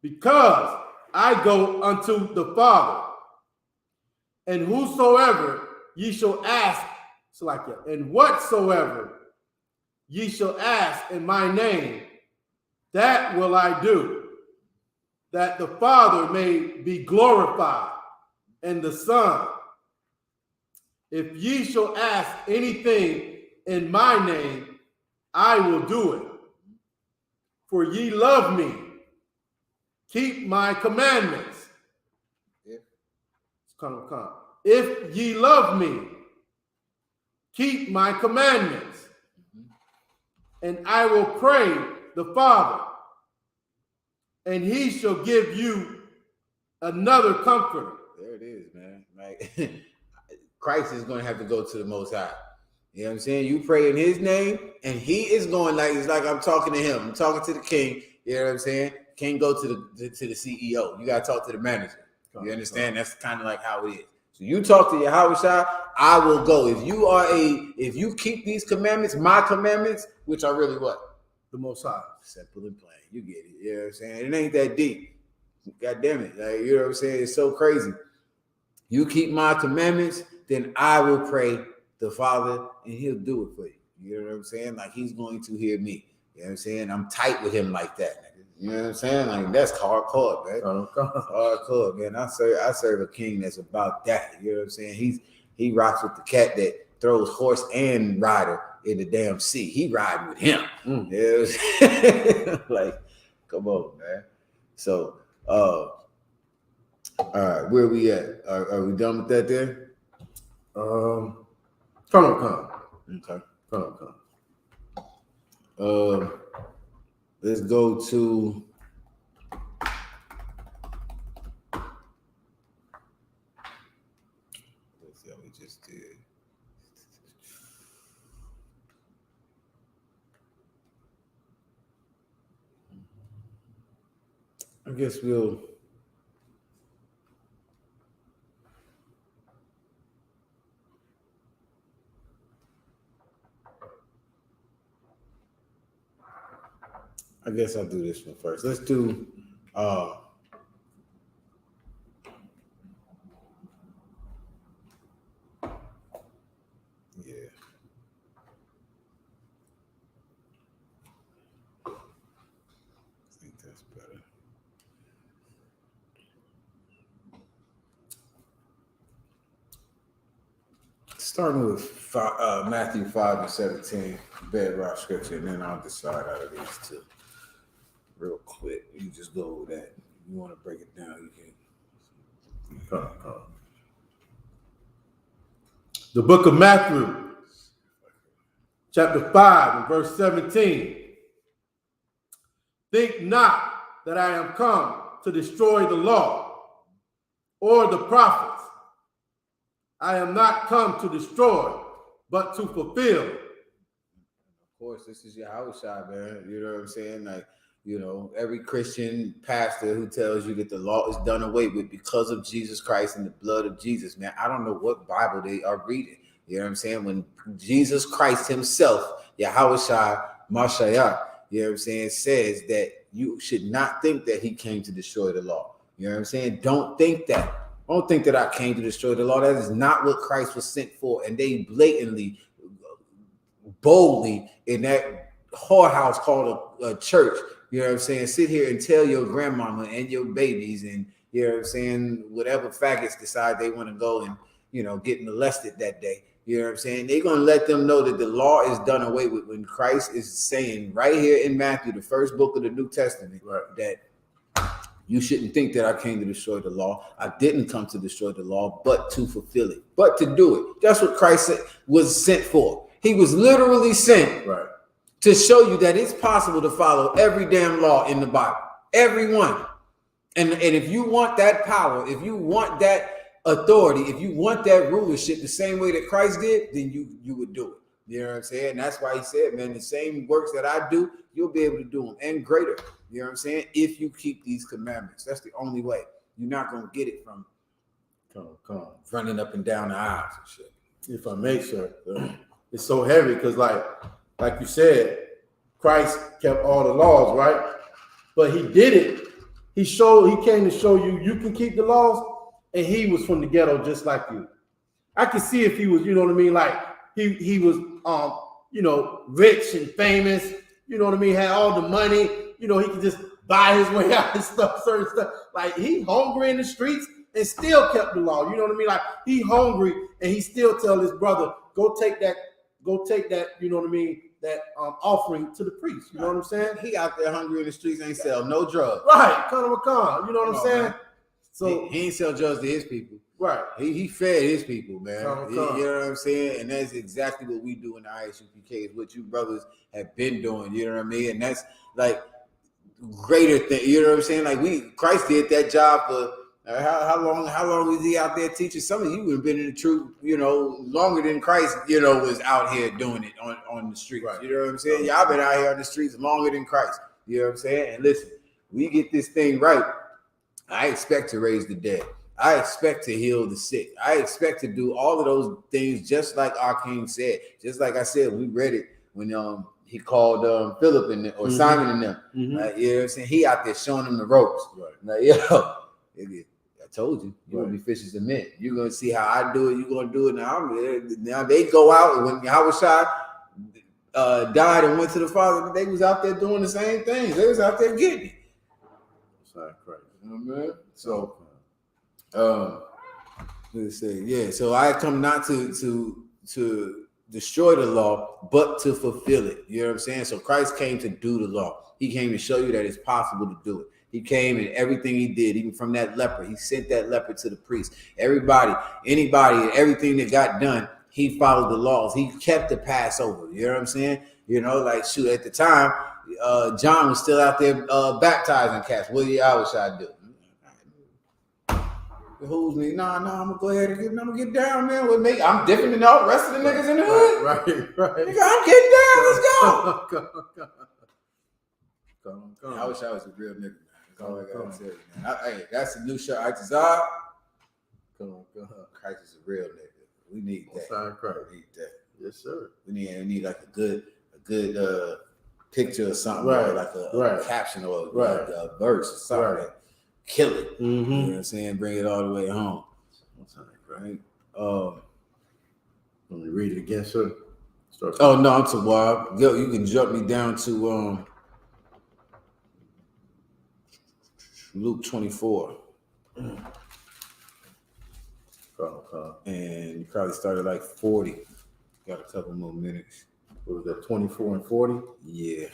because I go unto the Father. And whosoever ye shall ask, and whatsoever ye shall ask in my name, that will I do, that the Father may be glorified in the Son. If ye shall ask anything in my name, I will do it. For ye love me. Keep my commandments. Come. If ye love me, keep my commandments. And I will pray the Father, and he shall give you another comforter. There it is, man. Like Christ is going to have to go to the Most High. You know what I'm saying? You pray in his name, and he is going like, it's like I'm talking to him. I'm talking to the king. You know what I'm saying? Can't go to the CEO. You got to talk to the manager. You understand? That's kind of like how it is. So you talk to Yahweh Shai, I will go. If you keep these commandments, my commandments, which are really what? The Most High. Simple and plain. You get it. You know what I'm saying? It ain't that deep. God damn it. Like, you know what I'm saying? It's so crazy. You keep my commandments, then I will pray the Father, and he'll do it for you. You know what I'm saying? Like, he's going to hear me. You know what I'm saying? I'm tight with him like that. You know what I'm saying? Like, that's hardcore, man. Hardcore, man. I serve a king that's about that. You know what I'm saying? He rocks with the cat that throws horse and rider in the damn sea. He riding with him. You know what I'm saying? Like, come on, man. So, all right, where we at? Are we done with that there? Come. Okay. Let's go to let's see how we just did. I guess we'll I guess I'll do this one first. Let's do Starting with Matthew 5:17, bedrock scripture, and then I'll decide out of these two. Real quick, you just go with that. If you want to break it down, you can. Come. The book of Matthew, chapter 5, and verse 17. Think not that I am come to destroy the law or the prophets. I am not come to destroy, but to fulfill. Of course, this is your house shot, man. You know what I'm saying? Like, you know, every Christian pastor who tells you that the law is done away with because of Jesus Christ and the blood of Jesus, man, I don't know what Bible they are reading. You know what I'm saying? When Jesus Christ himself, Yahushua Mashiach, you know what I'm saying, says that you should not think that he came to destroy the law. You know what I'm saying? Don't think that. Don't think that I came to destroy the law. That is not what Christ was sent for. And they blatantly, boldly, in that whorehouse called a church, you know what I'm saying, sit here and tell your grandmama and your babies and, you know what I'm saying, whatever faggots decide they want to go and, you know, get molested that day. You know what I'm saying? They're going to let them know that the law is done away with when Christ is saying right here in Matthew, the first book of the New Testament, right, that you shouldn't think that I came to destroy the law. I didn't come to destroy the law, but to fulfill it, but to do it. That's what Christ was sent for. He was literally sent to show you that it's possible to follow every damn law in the Bible, every one. And if you want that power, if you want that authority, if you want that rulership the same way that Christ did, then you would do it. You know what I'm saying? And that's why he said, man, the same works that I do, you'll be able to do them and greater. You know what I'm saying? If you keep these commandments, that's the only way. You're not going to get it from running up and down the aisles and shit. If I may, sir, it's so heavy because like you said, Christ kept all the laws, right? But he did it. He came to show you can keep the laws, and he was from the ghetto just like you. I could see if he was, you know what I mean, like he was you know, rich and famous, you know what I mean, had all the money, you know, he could just buy his way out and stuff, certain stuff. Like he hungry in the streets and still kept the law. You know what I mean? Like he hungry and he still tell his brother, go take that, you know what I mean, that offering to the priest. You know what I'm saying? He out there hungry in the streets, ain't sell no drugs. Right, you know what I'm saying? Man. So he ain't sell drugs to his people. Right. He fed his people, man. You know what I'm saying? And that's exactly what we do in the Isupk, is what you brothers have been doing. You know what I mean? And that's like greater thing. You know what I'm saying? Like Christ did that job for how long was he out there teaching? Some of you have been in the truth, you know, longer than Christ, you know, was out here doing it on the streets. Right. You know what I'm saying? Y'all been out here on the streets longer than Christ. You know what I'm saying? And listen, we get this thing right. I expect to raise the dead. I expect to heal the sick. I expect to do all of those things just like our King said. Just like I said, we read it when he called Philip and or Simon and them. You know what I'm saying? He out there showing them the ropes. Right. Like, yo, I told you, you're gonna be fishers of men. You're gonna see how I do it. You're gonna do it now. They go out when Yahushua died and went to the Father. They was out there doing the same things. They was out there getting it. Sorry, Christ. You know what I mean? So, let's say, yeah. So I come not to destroy the law, but to fulfill it. You know what I'm saying? So Christ came to do the law. He came to show you that it's possible to do it. He came and everything he did, even from that leper, he sent that leper to the priest. Everybody, anybody, everything that got done, he followed the laws. He kept the Passover. You know what I'm saying? You know, like shoot, at the time, John was still out there baptizing cats. What did Yahushua do? Who's me? Nah, I'm gonna go ahead and I'm gonna get down, man. With me, I'm different than all the rest of the niggas in the hood. Right. Nigga, I'm getting down. Let's go. Come. Yahushua was a real nigga, man. That's all I gotta tell you, man. Hey, that's a new show. Itazar. Come on. Christ is a real nigga. We need that. We need that. Yes, sir. We need like a good picture or something, right? Like a caption or like a verse or something. Right. Kill it. You know what I'm saying? Bring it all the way home. Right? Let me read it again, sir. Oh no, I'm too wild. Yo, you can jump me down to Luke 24. And you probably started like 40. Got a couple more minutes. What was that, 24 and 40? Yeah.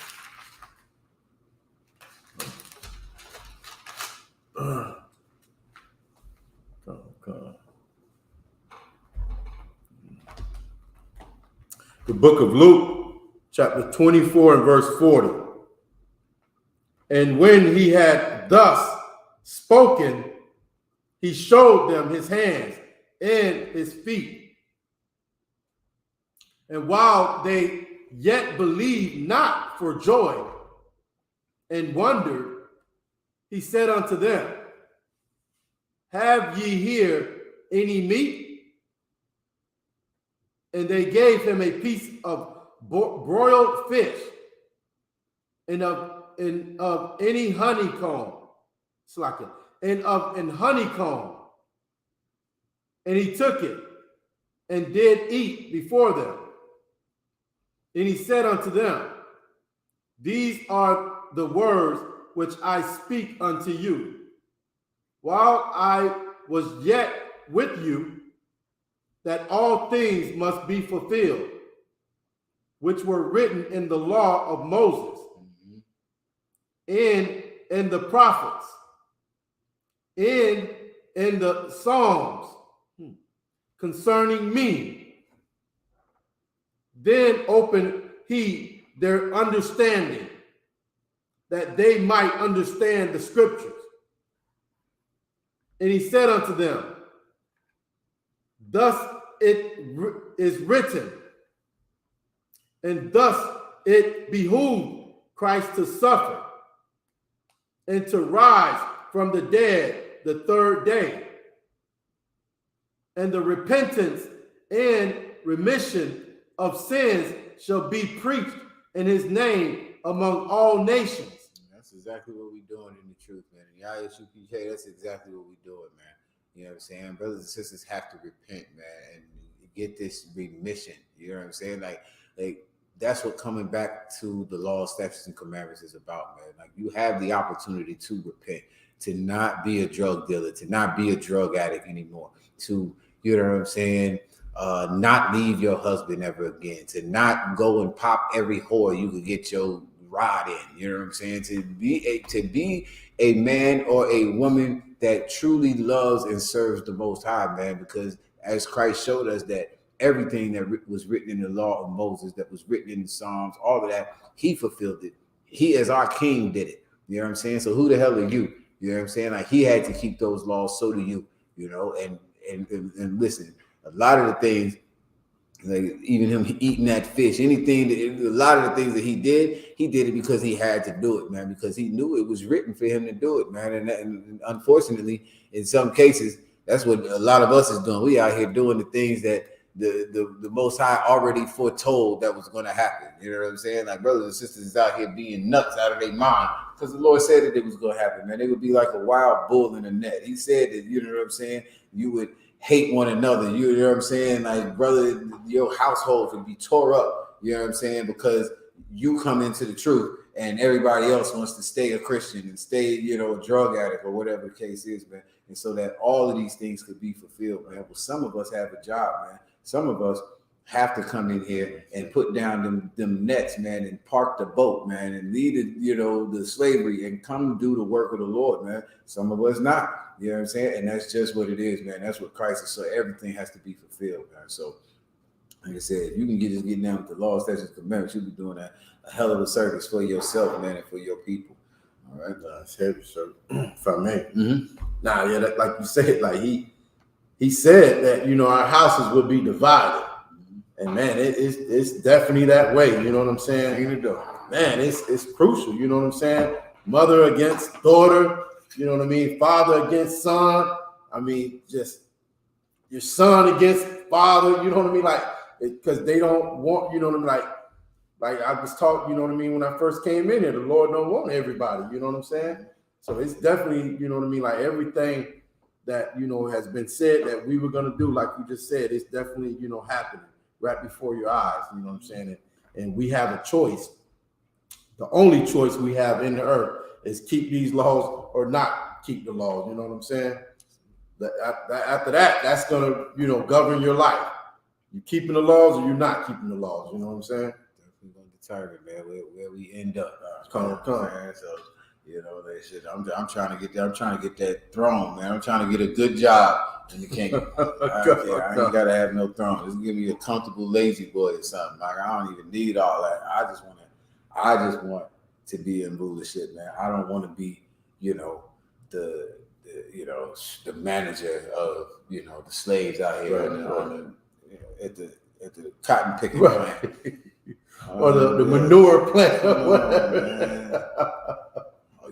The book of Luke, chapter 24 and verse 40. And when he had thus spoken, he showed them his hands and his feet. And while they yet believed not for joy and wondered, he said unto them, have ye here any meat? And they gave him a piece of broiled fish and of any honeycomb. It's like it. And honeycomb. And he took it and did eat before them. And he said unto them, these are the words which I speak unto you, while I was yet with you, that all things must be fulfilled, which were written in the law of Moses, and in the prophets, and in the Psalms concerning me. Then opened he their understanding, that they might understand the scriptures. And he said unto them, thus it is written, and thus it behooved Christ to suffer and to rise from the dead the third day, and the repentance and remission of sins shall be preached in his name among all nations. That's exactly what we're doing in the truth, man. In Isupk, that's exactly what we're doing, man. You know what I'm saying? Brothers and sisters have to repent, man, and get this remission. You know what I'm saying? Like that's what coming back to the law, statutes, and commandments is about, man. Like you have the opportunity to repent, to not be a drug dealer, to not be a drug addict anymore, to, you know what I'm saying, not leave your husband ever again, to not go and pop every whore you could get your rod in. You know what I'm saying? To be a man or a woman that truly loves and serves the Most High, man, because as Christ showed us that everything that was written in the law of Moses, that was written in the Psalms, all of that, he fulfilled it. He, as our king, did it. You know what I'm saying? So who the hell are you? You know what I'm saying? Like he had to keep those laws, so do you. You know, and listen, a lot of the things, like even him eating that fish, a lot of the things that he did it because he had to do it, man, because he knew it was written for him to do it, man. And unfortunately, in some cases, that's what a lot of us is doing. We out here doing the things that the Most High already foretold that was going to happen. You know what I'm saying? Like brothers and sisters is out here being nuts out of their mind because the Lord said that it was going to happen, man. They would be like a wild bull in a net. He said that, you know what I'm saying? You would hate one another. You know what I'm saying? Like, brother, your household would be tore up. You know what I'm saying? Because you come into the truth and everybody else wants to stay a Christian and stay, you know, a drug addict or whatever the case is, man. And so that all of these things could be fulfilled, man. Well, some of us have a job, man. Some of us have to come in here and put down them nets, man, and park the boat, man, and lead the slavery and come do the work of the Lord, man. Some of us not. You know what I'm saying? And that's just what it is, man. That's what Christ is. So everything has to be fulfilled, man. So, like I said, if you can just get down with the law, statutes, and commandments, you'll be doing a hell of a service for yourself, man, and for your people. All right? It's heavy, sir. If I may. Nah, yeah, that, like you said, like he said that, you know, our houses would be divided. And man, it's definitely that way. You know what I'm saying? Man, it's crucial. You know what I'm saying? Mother against daughter. You know what I mean? Father against son. I mean, just your son against father. You know what I mean? Like, because they don't want. You know what I mean? Like I was taught. You know what I mean? When I first came in here, the Lord don't want everybody. You know what I'm saying? So it's definitely. You know what I mean? Like everything that, you know, has been said that we were gonna do, like you just said, it's definitely, you know, happening right before your eyes. You know what I'm saying? And we have a choice. The only choice we have in the earth is keep these laws or not keep the laws. You know what I'm saying? After that, that's gonna, you know, govern your life. You keeping the laws or you not keeping the laws. You know what I'm saying? Definitely gonna determine, man, where we end up. Come. Man. So, you know, that shit. I'm trying to get that. I'm trying to get that throne, man. I'm trying to get a good job in the kingdom. I ain't gotta have no throne. Just give me a comfortable lazy boy or something. Like, I don't even need all that. I just want to be in rulership, man. I don't want to be, you know, the manager of, you know, the slaves out here at the cotton picking plant. Or the manure plant.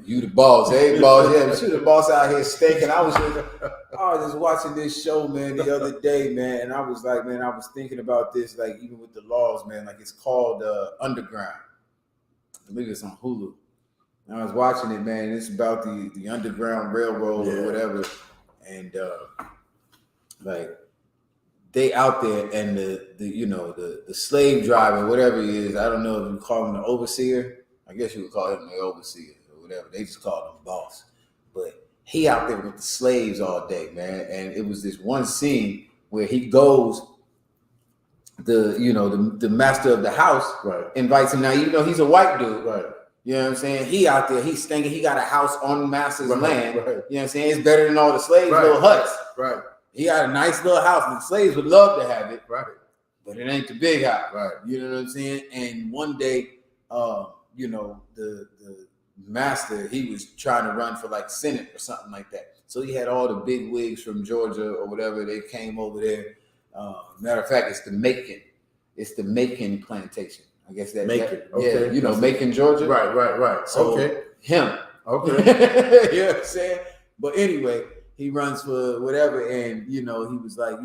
You the boss, hey boss, yeah, but you the boss out here stinking. I was just watching this show, man, the other day, man, and I was like, man, I was thinking about this, like, even with the laws, man, like, it's called Underground. I believe it's on Hulu. And I was watching it, man, and it's about the Underground Railroad or whatever, and like, they out there, and the slave driver, whatever he is, I don't know if you call him the overseer. I guess you would call him the overseer. Whatever, they just called him boss, but he out there with the slaves all day, man. And it was this one scene where he goes, the master of the house invites him. Now, you know, he's a white dude, right? You know what I'm saying? He out there, he's thinking he got a house on the master's land. Right. You know what I'm saying? It's better than all the slaves' little huts. Right. He got a nice little house. The slaves would love to have it, right? But it ain't the big house, right? You know what I'm saying? And one day, the master, he was trying to run for like Senate or something like that. So he had all the big wigs from Georgia or whatever. They came over there. Matter of fact, it's the Macon plantation. I guess that Macon. Okay. Yeah, you know, Macon, Georgia. Right. So him. Okay. You know what I'm saying? But anyway, he runs for whatever, and you know, he was like,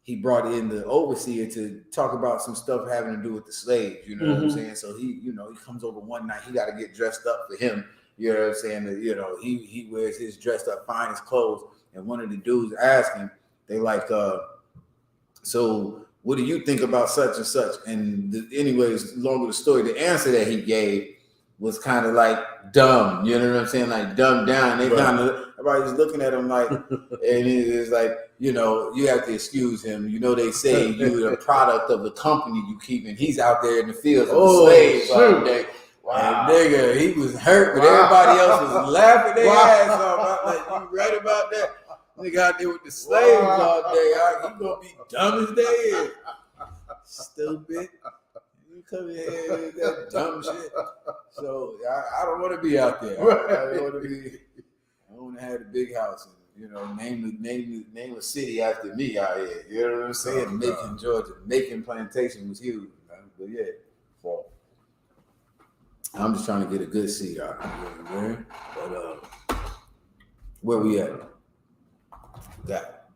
he brought in the overseer to talk about some stuff having to do with the slaves, you know what I'm saying? So he comes over one night, he got to get dressed up for him, you know what I'm saying? You know, he wears his dressed up finest clothes, and one of the dudes asked him, they like, so what do you think about such and such? And anyways, along with the story, the answer that he gave was kind of like dumb, you know what I'm saying? Like dumbed down. They kind of, everybody's looking at him like, and it's like, you know, you have to excuse him. You know, they say you're the product of the company you keep, and he's out there in the fields of the slaves all day. Wow. And nigga, he was hurt, but everybody else was laughing their ass off. Like, you right about that? Nigga out there with the slaves all day. He gonna be dumb as they is. Stupid. You come in here with that dumb shit. So I don't want to be out there. I don't want to have the big house and, you know, name a city after me out here. You know what I'm saying? Macon, Georgia. Macon plantation was huge, man. But yeah, so I'm just trying to get a good seat out here, man. But where we at? That.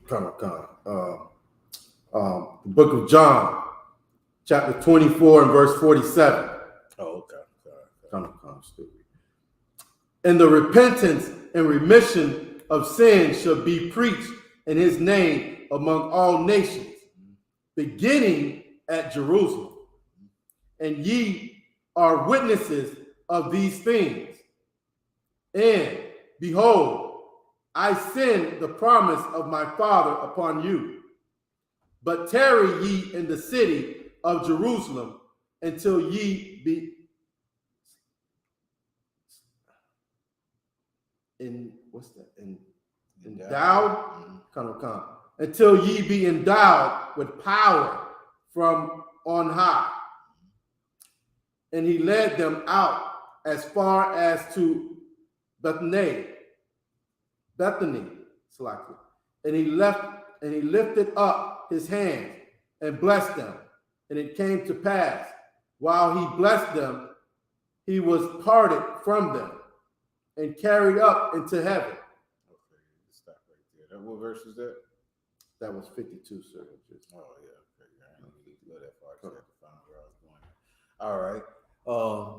Come. The book of John, chapter 24 and verse 47. Oh, okay. Come, stupid. And the repentance and remission of sins shall be preached in his name among all nations, beginning at Jerusalem. And ye are witnesses of these things. And behold, I send the promise of my Father upon you. But tarry ye in the city of Jerusalem until ye be endowed. Come. Until ye be endowed with power from on high. And he led them out as far as to Bethany, slightly. And he lifted up his hand and blessed them. And it came to pass, while he blessed them, he was parted from them and carried up into heaven. Okay, stop right there. What verse is that? That was 52, sir. Oh, yeah. Okay. I didn't need to go that far. I just had to find where I was going. All right.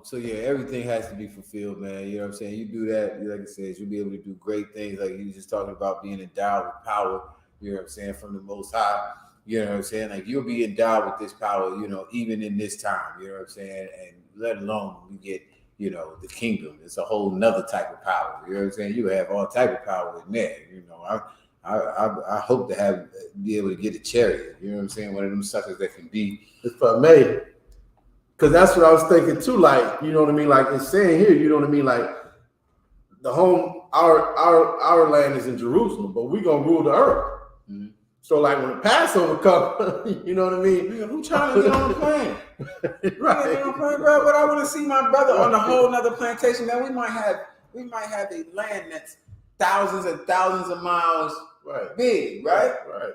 So yeah, everything has to be fulfilled, man. You know what I'm saying? You do that, like I said, you'll be able to do great things. Like you just talking about being endowed with power, you know what I'm saying, from the Most High. You know what I'm saying? Like you'll be endowed with this power, you know, even in this time, you know what I'm saying? And let alone we get you know, the kingdom. It's a whole nother type of power. You know what I'm saying? You have all type of power in there. You know, I hope to be able to get a chariot. You know what I'm saying? One of them suckers that can be. If I may, because that's what I was thinking too. Like, you know what I mean? Like it's saying here, you know what I mean? Like the home, our land is in Jerusalem, but we're gonna rule the earth. Mm-hmm. So like when the Passover comes, you know what I mean? Who trying to get on the plane? Right. Bro, but I want to see my brother on a whole nother plantation. Man, we might have a land that's thousands and thousands of miles big, right? Right.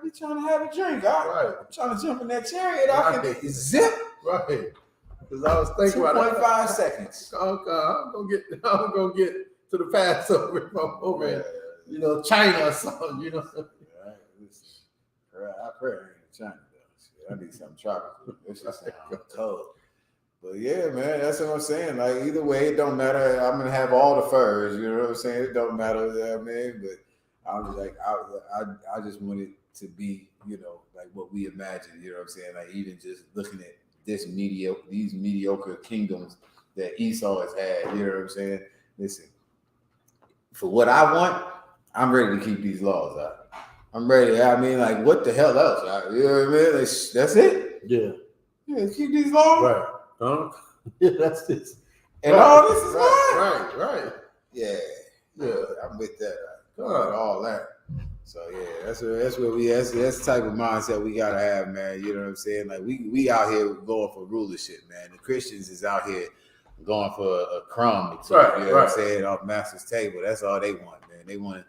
We trying to have a drink, right? I'm trying to jump in that chariot. I can zip. Right. Because I was thinking 2.5 seconds. I'm gonna get to the Passover from over, you know, China or something, you know. I pray I ain't in China though. I need something tropical. This just sounds cold. But yeah, man, that's what I'm saying. Like either way, it don't matter. I'm gonna have all the furs. You know what I'm saying? It don't matter. You know what I mean? But I was like, I just wanted to be, you know, like what we imagine. You know what I'm saying? Like even just looking at these mediocre kingdoms that Esau has had. You know what I'm saying? Listen, for what I want, I'm ready to keep these laws out. I'm ready. I mean, like, what the hell else? You know what I mean? Like, that's it. Yeah. Keep these laws. Right. Yeah, that's this. And all this is right. Yeah. I'm with that. All that. So yeah, that's the type of mindset we gotta have, man. You know what I'm saying? Like we out here going for rulership, man. The Christians is out here going for a crumb or two. You know what I'm saying? Off master's table. That's all they want, man. They want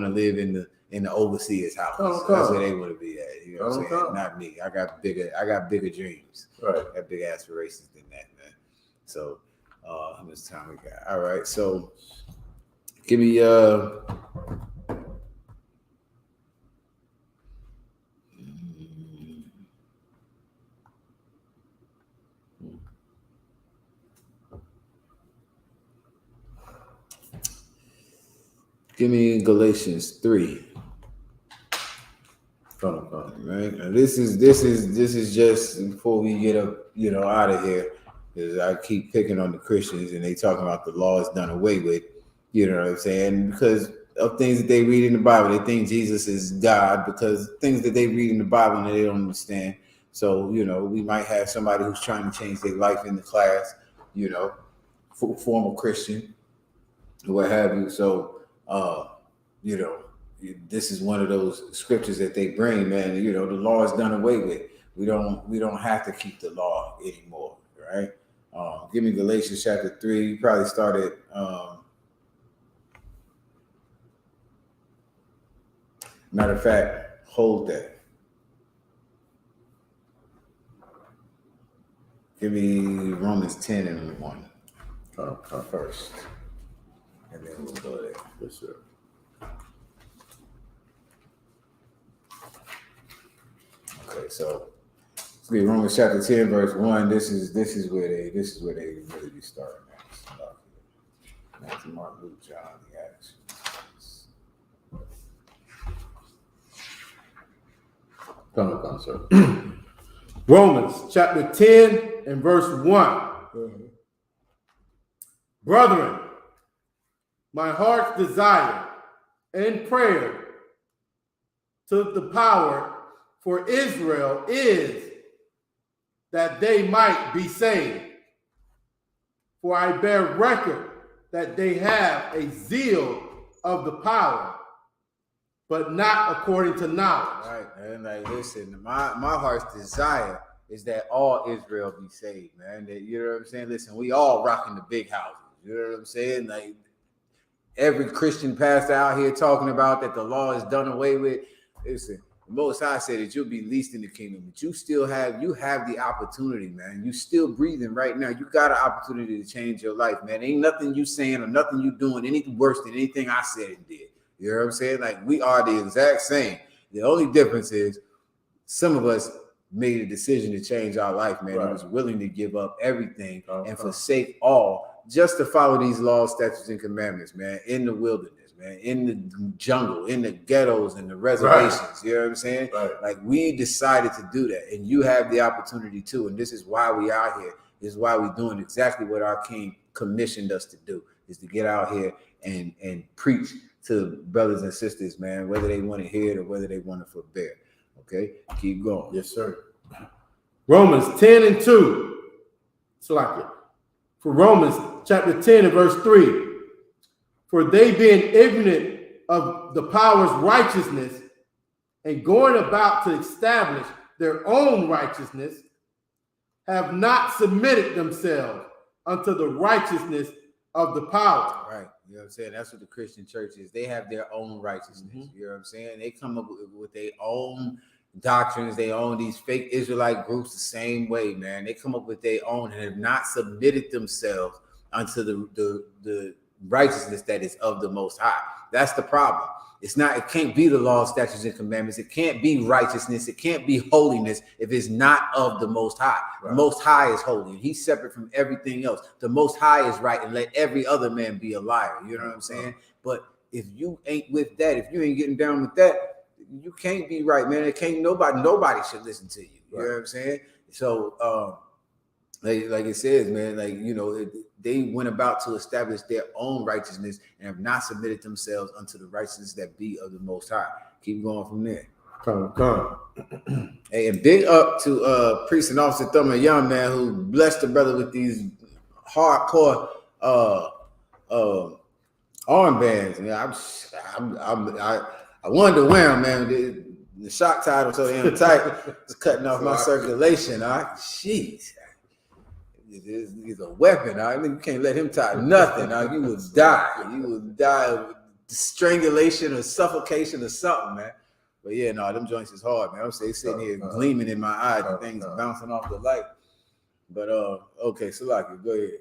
to live in the overseer's house. That's where they want to be at. You know what I'm saying? Not me. I got bigger dreams. Right. I got big aspirations than that, man. So how much time we got? All right. So give me give me Galatians 3. Right. Now this is just before we get up, you know, out of here, because I keep picking on the Christians and they talking about the law is done away with. You know what I'm saying? Because of things that they read in the Bible, they think Jesus is God because things that they read in the Bible and they don't understand. So, you know, we might have somebody who's trying to change their life in the class, you know, former Christian, what have you. So, you know, this is one of those scriptures that they bring, man. You know, the law is done away with. We don't have to keep the law anymore, right? Give me Galatians chapter 3. You probably started. Matter of fact, hold that. Give me Romans 10 and 1 first, and then we'll go there. Yes, sir. Okay, so let's read Romans chapter 10, verse 1. This is where they really be starting at. Matthew, Mark, Luke, John, the Acts. Come, sir. Romans chapter 10 and verse 1. Mm-hmm. Brethren, my heart's desire and prayer to the power for Israel is that they might be saved. For I bear record that they have a zeal of the power, but not according to knowledge. Right, man. Like, listen, my heart's desire is that all Israel be saved, man. That, you know what I'm saying? Listen, we all rocking the big houses. You know what I'm saying? Like, every Christian pastor out here talking about that the law is done away with. Listen, the Most High said that you'll be least in the kingdom, but you have the opportunity, man. You still breathing right now. You got an opportunity to change your life, man. Ain't nothing you saying or nothing you doing anything worse than anything I said and did. You know what I'm saying? Like, we are the exact same. The only difference is some of us made a decision to change our life, man. Right. I was willing to give up everything and forsake all just to follow these laws, statutes, and commandments, man, in the wilderness, man, in the jungle, in the ghettos, and the reservations. Right. You know what I'm saying? Right. Like, we decided to do that, and you have the opportunity too. And this is why we out here. This is why we're doing exactly what our King commissioned us to do, is to get out here and preach to brothers and sisters, man, whether they want to hear it or whether they want to forbear. Okay, keep going. Yes, sir. Romans 10:2. It's like it. For Romans chapter 10 and verse 3. For they being ignorant of the power's righteousness and going about to establish their own righteousness, have not submitted themselves unto the righteousness of the power. Right. You know what I'm saying? That's what the Christian church is. They have their own righteousness. Mm-hmm. You know what I'm saying? They come up with their own doctrines. They own these fake Israelite groups the same way, man. They come up with their own and have not submitted themselves unto the righteousness that is of the Most High. That's the problem. It's not, it can't be the law, statutes, and commandments. It can't be righteousness. It can't be holiness if it's not of the Most High. Right. The Most High is holy, and he's separate from everything else. The Most High is right, and let every other man be a liar. You know what I'm saying? But if you ain't with that, if you ain't getting down with that, you can't be right, man. It can't, nobody should listen to you. You know what I'm saying? So, like it says, man, like, you know, they went about to establish their own righteousness and have not submitted themselves unto the righteousness that be of the Most High. Keep going from there. Come. Hey, and big up to Priest and Officer Thumber Young, man, who blessed the brother with these hardcore armbands. I wanted to wear them, man. The shock title so damn tight. It's cutting off my circulation. All right, jeez. He's a weapon. I mean, you can't let him tie nothing. You will die. You will die of strangulation or suffocation or something, man. But yeah, no, them joints is hard, man. I'm sitting here gleaming in my eyes and things bouncing off the light. But okay, Salaki, go ahead.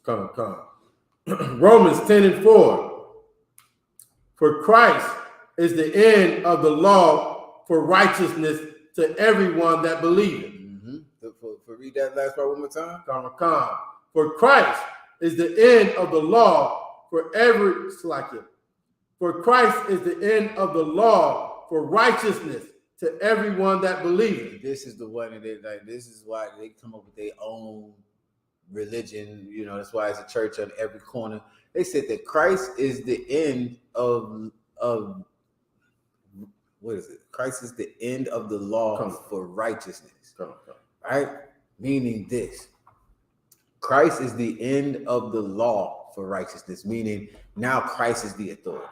Come. Romans 10:4. For Christ is the end of the law for righteousness to everyone that believeth. Read that last part one more time. For Christ is the end of the law for every For Christ is the end of the law for righteousness to everyone that believes. This is the one that they like. This is why they come up with their own religion. You know, that's why it's a church on every corner. They said that Christ is the end of what is it? Christ is the end of the law for righteousness. Right? Meaning this. Christ is the end of the law for righteousness, meaning now Christ is the authority.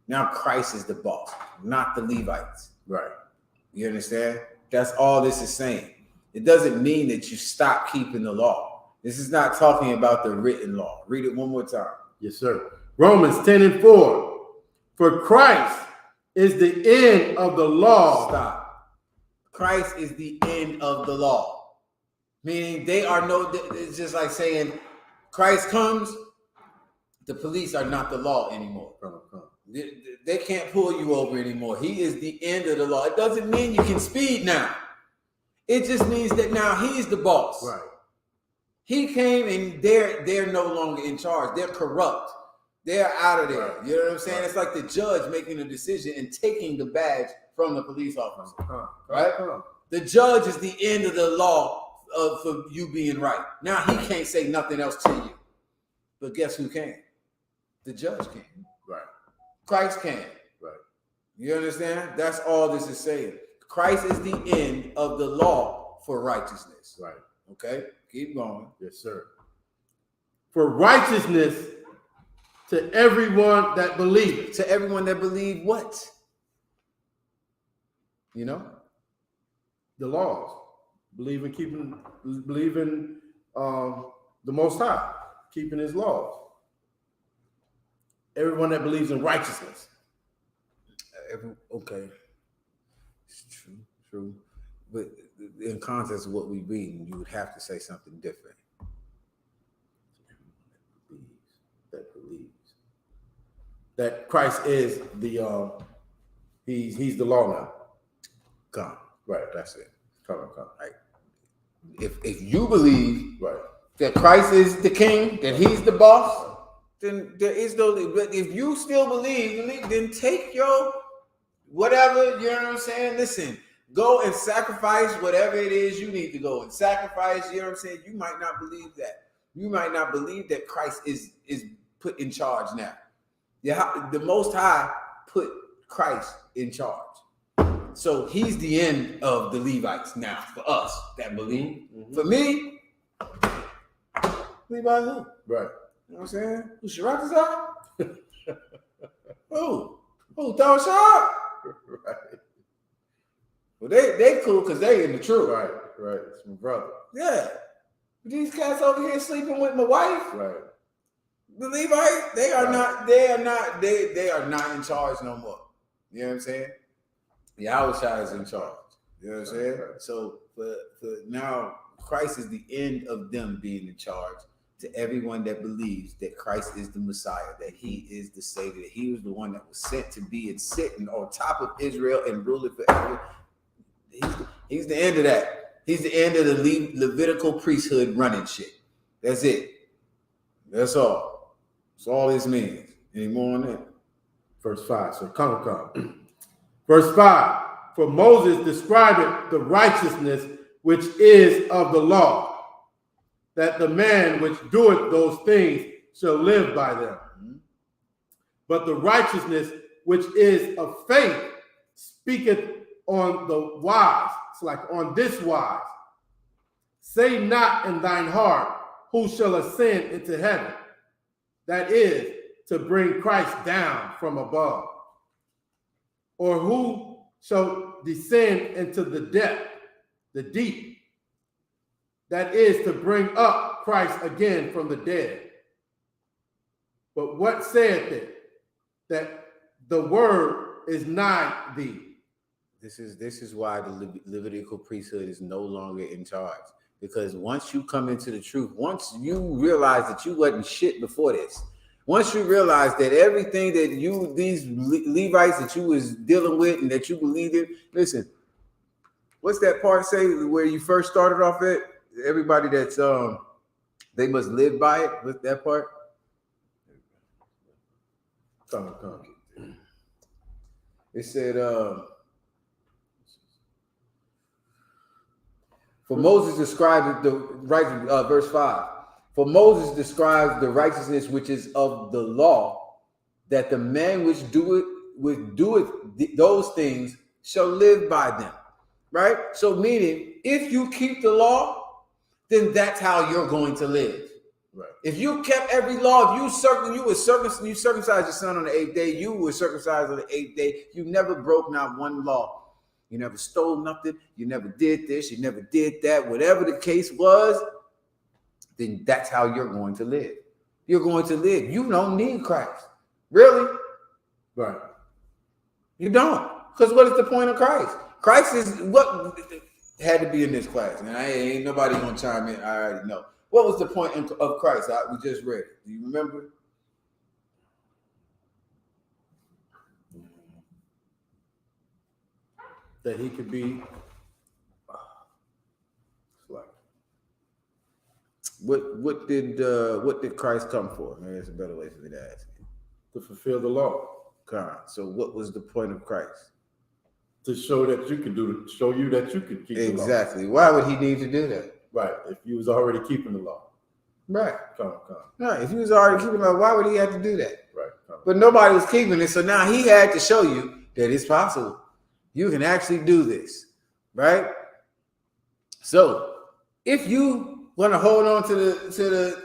Now Christ is the boss, not the Levites. Right. You understand? That's all this is saying. It doesn't mean that you stop keeping the law. This is not talking about the written law. Read it one more time. Yes, sir. Romans 10:4. For Christ is the end of the law. Stop. Christ is the end of the law. Meaning it's just like saying Christ comes, the police are not the law anymore. They can't pull you over anymore. He is the end of the law. It doesn't mean you can speed now. It just means that now he's the boss. Right. He came and they're no longer in charge. They're corrupt. They're out of there. Right. You know what I'm saying? It's like the judge making a decision and taking the badge from the police officer. Right? The judge is the end of the law for you being right. Now he can't say nothing else to you. But guess who can? The judge can. Right. Christ can. Right. You understand? That's all this is saying. Christ is the end of the law for righteousness. Right. Okay? Keep going. Yes, sir. For righteousness to everyone that believes. To everyone that believe what? You know? The laws. Believe in the Most High, keeping his laws. Everyone that believes in righteousness. Okay. It's true. But in context of what we read, you would have to say something different. That believes. That Christ is the he's the law now. Come. Right, that's it. Come. Right. If you believe right that Christ is the king, that he's the boss, then there is no. But if you still believe, then take your whatever. You know what I'm saying? Listen, Go and sacrifice whatever it is you need to go and sacrifice. You know what I'm saying? You might not believe that. You might not believe that Christ is put in charge now. Yeah, the Most High put Christ in charge. So he's the end of the Levites now for us that believe. Mm-hmm. For me, Levi who? Right. You know what I'm saying? Who Sharaf is out? Who? Throw shot? Right. Well, they cool because they in the truth. Right. It's my brother. Yeah. These cats over here sleeping with my wife. Right. The Levites, they are not in charge no more. You know what I'm saying? Yahweh is in charge. You know what I'm saying? Right. So for now, Christ is the end of them being in charge. To everyone that believes that Christ is the Messiah, that he is the Savior, that he was the one that was sent to be and sitting on top of Israel and rule it forever. He's the end of that. He's the end of the Levitical priesthood running shit. That's it. That's all. That's all this means. Any more on that? Verse 5. So come. Verse 5. For Moses described the righteousness which is of the law, that the man which doeth those things shall live by them. But the righteousness which is of faith speaketh on the wise. It's like on this wise. Say not in thine heart, who shall ascend into heaven? That is, to bring Christ down from above. Or who shall descend into the depth, the deep? That is, to bring up Christ again from the dead. But what saith it? That the word is nigh thee. This is why the Levitical priesthood is no longer in charge. Because once you come into the truth, once you realize that you wasn't shit before this, once you realize that everything that these Levites that you was dealing with and that you believed in, listen, what's that part say where you first started off at? Everybody that's they must live by it. What's that part? Come. It said for Moses described the right verse 5. For Moses describes the righteousness which is of the law, that the man which doeth those things shall live by them. Right? So meaning, if you keep the law, then that's how you're going to live. Right. If you kept every law, if you circumcised your son on the 8th day, you were circumcised on the 8th day. You never broke not one law. You never stole nothing. You never did this. You never did that. Whatever the case was, then that's how you're going to live. You're going to live. You don't need Christ. Really? Right. You don't. Because what is the point of Christ? Christ is what had to be in this class. And ain't nobody going to chime in. I already know. What was the point of Christ? We just read it. Do you remember? That he could be what did Christ come for? Maybe that's a better way for me to ask you. To fulfill the law. God. So what was the point of Christ? To show that you can show you that you can keep exactly. the law. Why would he need to do that? Right. If you was already keeping the law. Right. Come. Right. If he was already keeping the law, why would he have to do that? Right. But nobody was keeping it, so now he had to show you that it's possible. You can actually do this, right? So if you want to hold on to the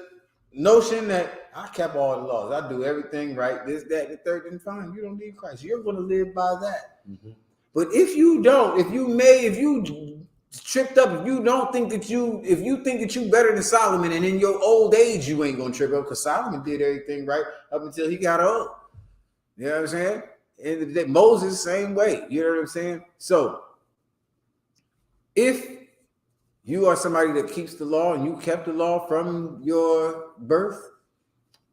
notion that I kept all the laws, I do everything right, this, that, the third, then fine. You don't need Christ. You're going to live by that. Mm-hmm. But if you don't, if you tripped up, if you think that you better than Solomon, and in your old age you ain't gonna trip up, because Solomon did everything right up until he got old. You know what I'm saying? And Moses, same way. You know what I'm saying? So if you are somebody that keeps the law and you kept the law from your birth,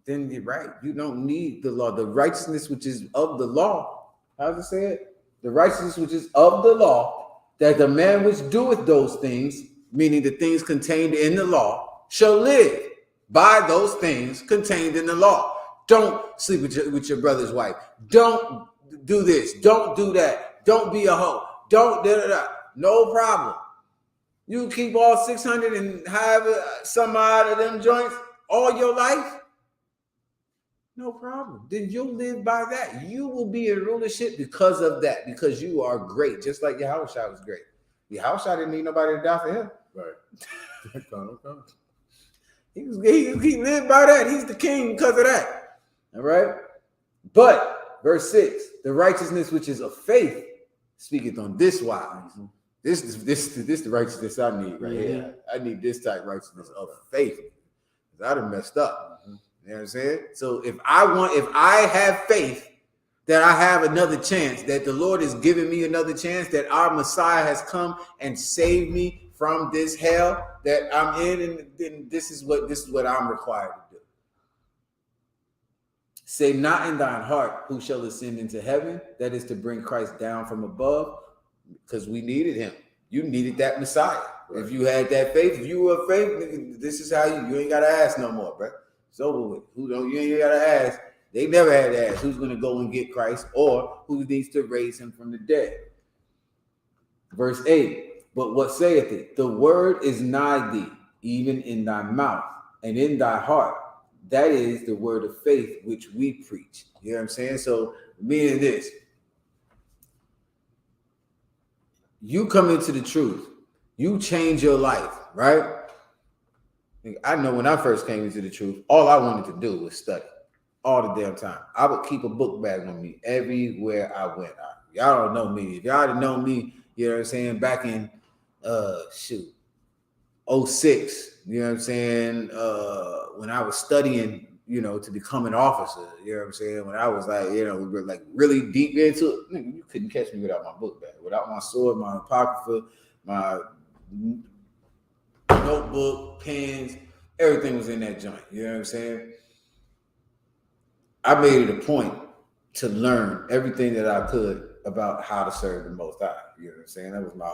then you're right. You don't need the law. The righteousness which is of the law. How's it say it? The righteousness which is of the law, that the man which doeth those things, meaning the things contained in the law, shall live by those things contained in the law. Don't sleep with your brother's wife. Don't do this. Don't do that. Don't be a hoe. Don't da da da. No problem. You keep all 600 and however some odd of them joints all your life. No problem. Then you'll live by that. You will be in rulership because of that, because you are great. Just like Yahushua was great. Yahushua didn't need nobody to die for him. Right. He lived by that. He's the king because of that. All right. But verse 6, the righteousness which is of faith speaketh on this wise. This the righteousness I need right here. I need this type of righteousness of faith. I'd have messed up. You know what I'm saying? So if I have faith that I have another chance, that the Lord is giving me another chance, that our Messiah has come and saved me from this hell that I'm in, and then this is what I'm required to do. Say not in thine heart, who shall ascend into heaven? That is to bring Christ down from above, because we needed him. You needed that Messiah. Right. If you had that faith, if you were faith, this is how you ain't gotta ask no more, bro. It's over with. You ain't gotta ask. They never had to ask who's gonna go and get Christ or who needs to raise him from the dead. Verse 8, but what saith it? The word is nigh thee, even in thy mouth and in thy heart. That is the word of faith which we preach. You know what I'm saying? So meaning this, you come into the truth, you change your life, right? I know when I first came into the truth, all I wanted to do was study all the damn time. I would keep a book bag on me everywhere I went. Y'all don't know me. If y'all didn't know me, you know what I'm saying, back in 06, you know what I'm saying, when I was studying, you know, to become an officer, you know what I'm saying, when I was like, you know, we were like really deep into it, you couldn't catch me without my book bag, without my sword, my apocrypha, my notebook, pens, everything was in that joint. You know what I'm saying? I made it a point to learn everything that I could about how to serve the Most High. You know what I'm saying? That was my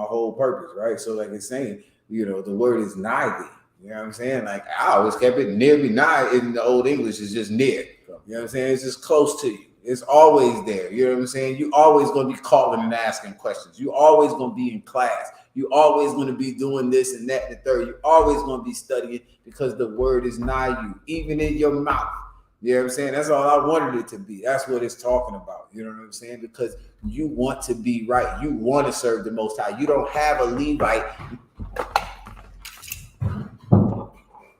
whole purpose, right? So like it's saying, you know, the word is nigh thee. You know what I'm saying? Like I always kept it near me. Nigh in the old English is just near. You know what I'm saying? It's just close to you. It's always there. You know what I'm saying? You always going to be calling and asking questions. You always going to be in class. You always going to be doing this and that and the third. You always going to be studying because the word is nigh you, even in your mouth. You know what I'm saying? That's all I wanted it to be. That's what it's talking about. You know what I'm saying? Because you want to be right. You want to serve the Most High. You don't have a Levite.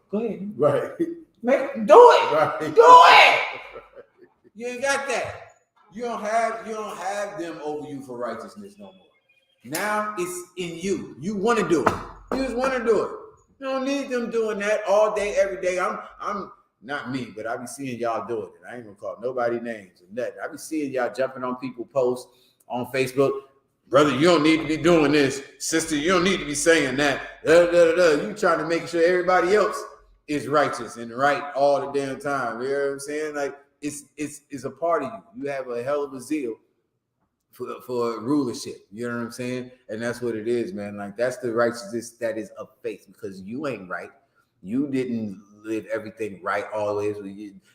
Go ahead. Right. Do it. Right. Do it. You ain't got that. You don't have them over you for righteousness no more. Now it's in you. You want to do it. You just want to do it. You don't need them doing that all day, every day. I'm not me, but I be seeing y'all doing it. I ain't gonna call nobody names or nothing. I be seeing y'all jumping on people posts on Facebook. Brother, you don't need to be doing this. Sister, you don't need to be saying that. You trying to make sure everybody else is righteous and right all the damn time. You know what I'm saying? Like it's a part of you. You have a hell of a zeal for rulership. You know what I'm saying? And that's what it is, man. Like that's the righteousness that is of faith, because you ain't right. You didn't live everything right always,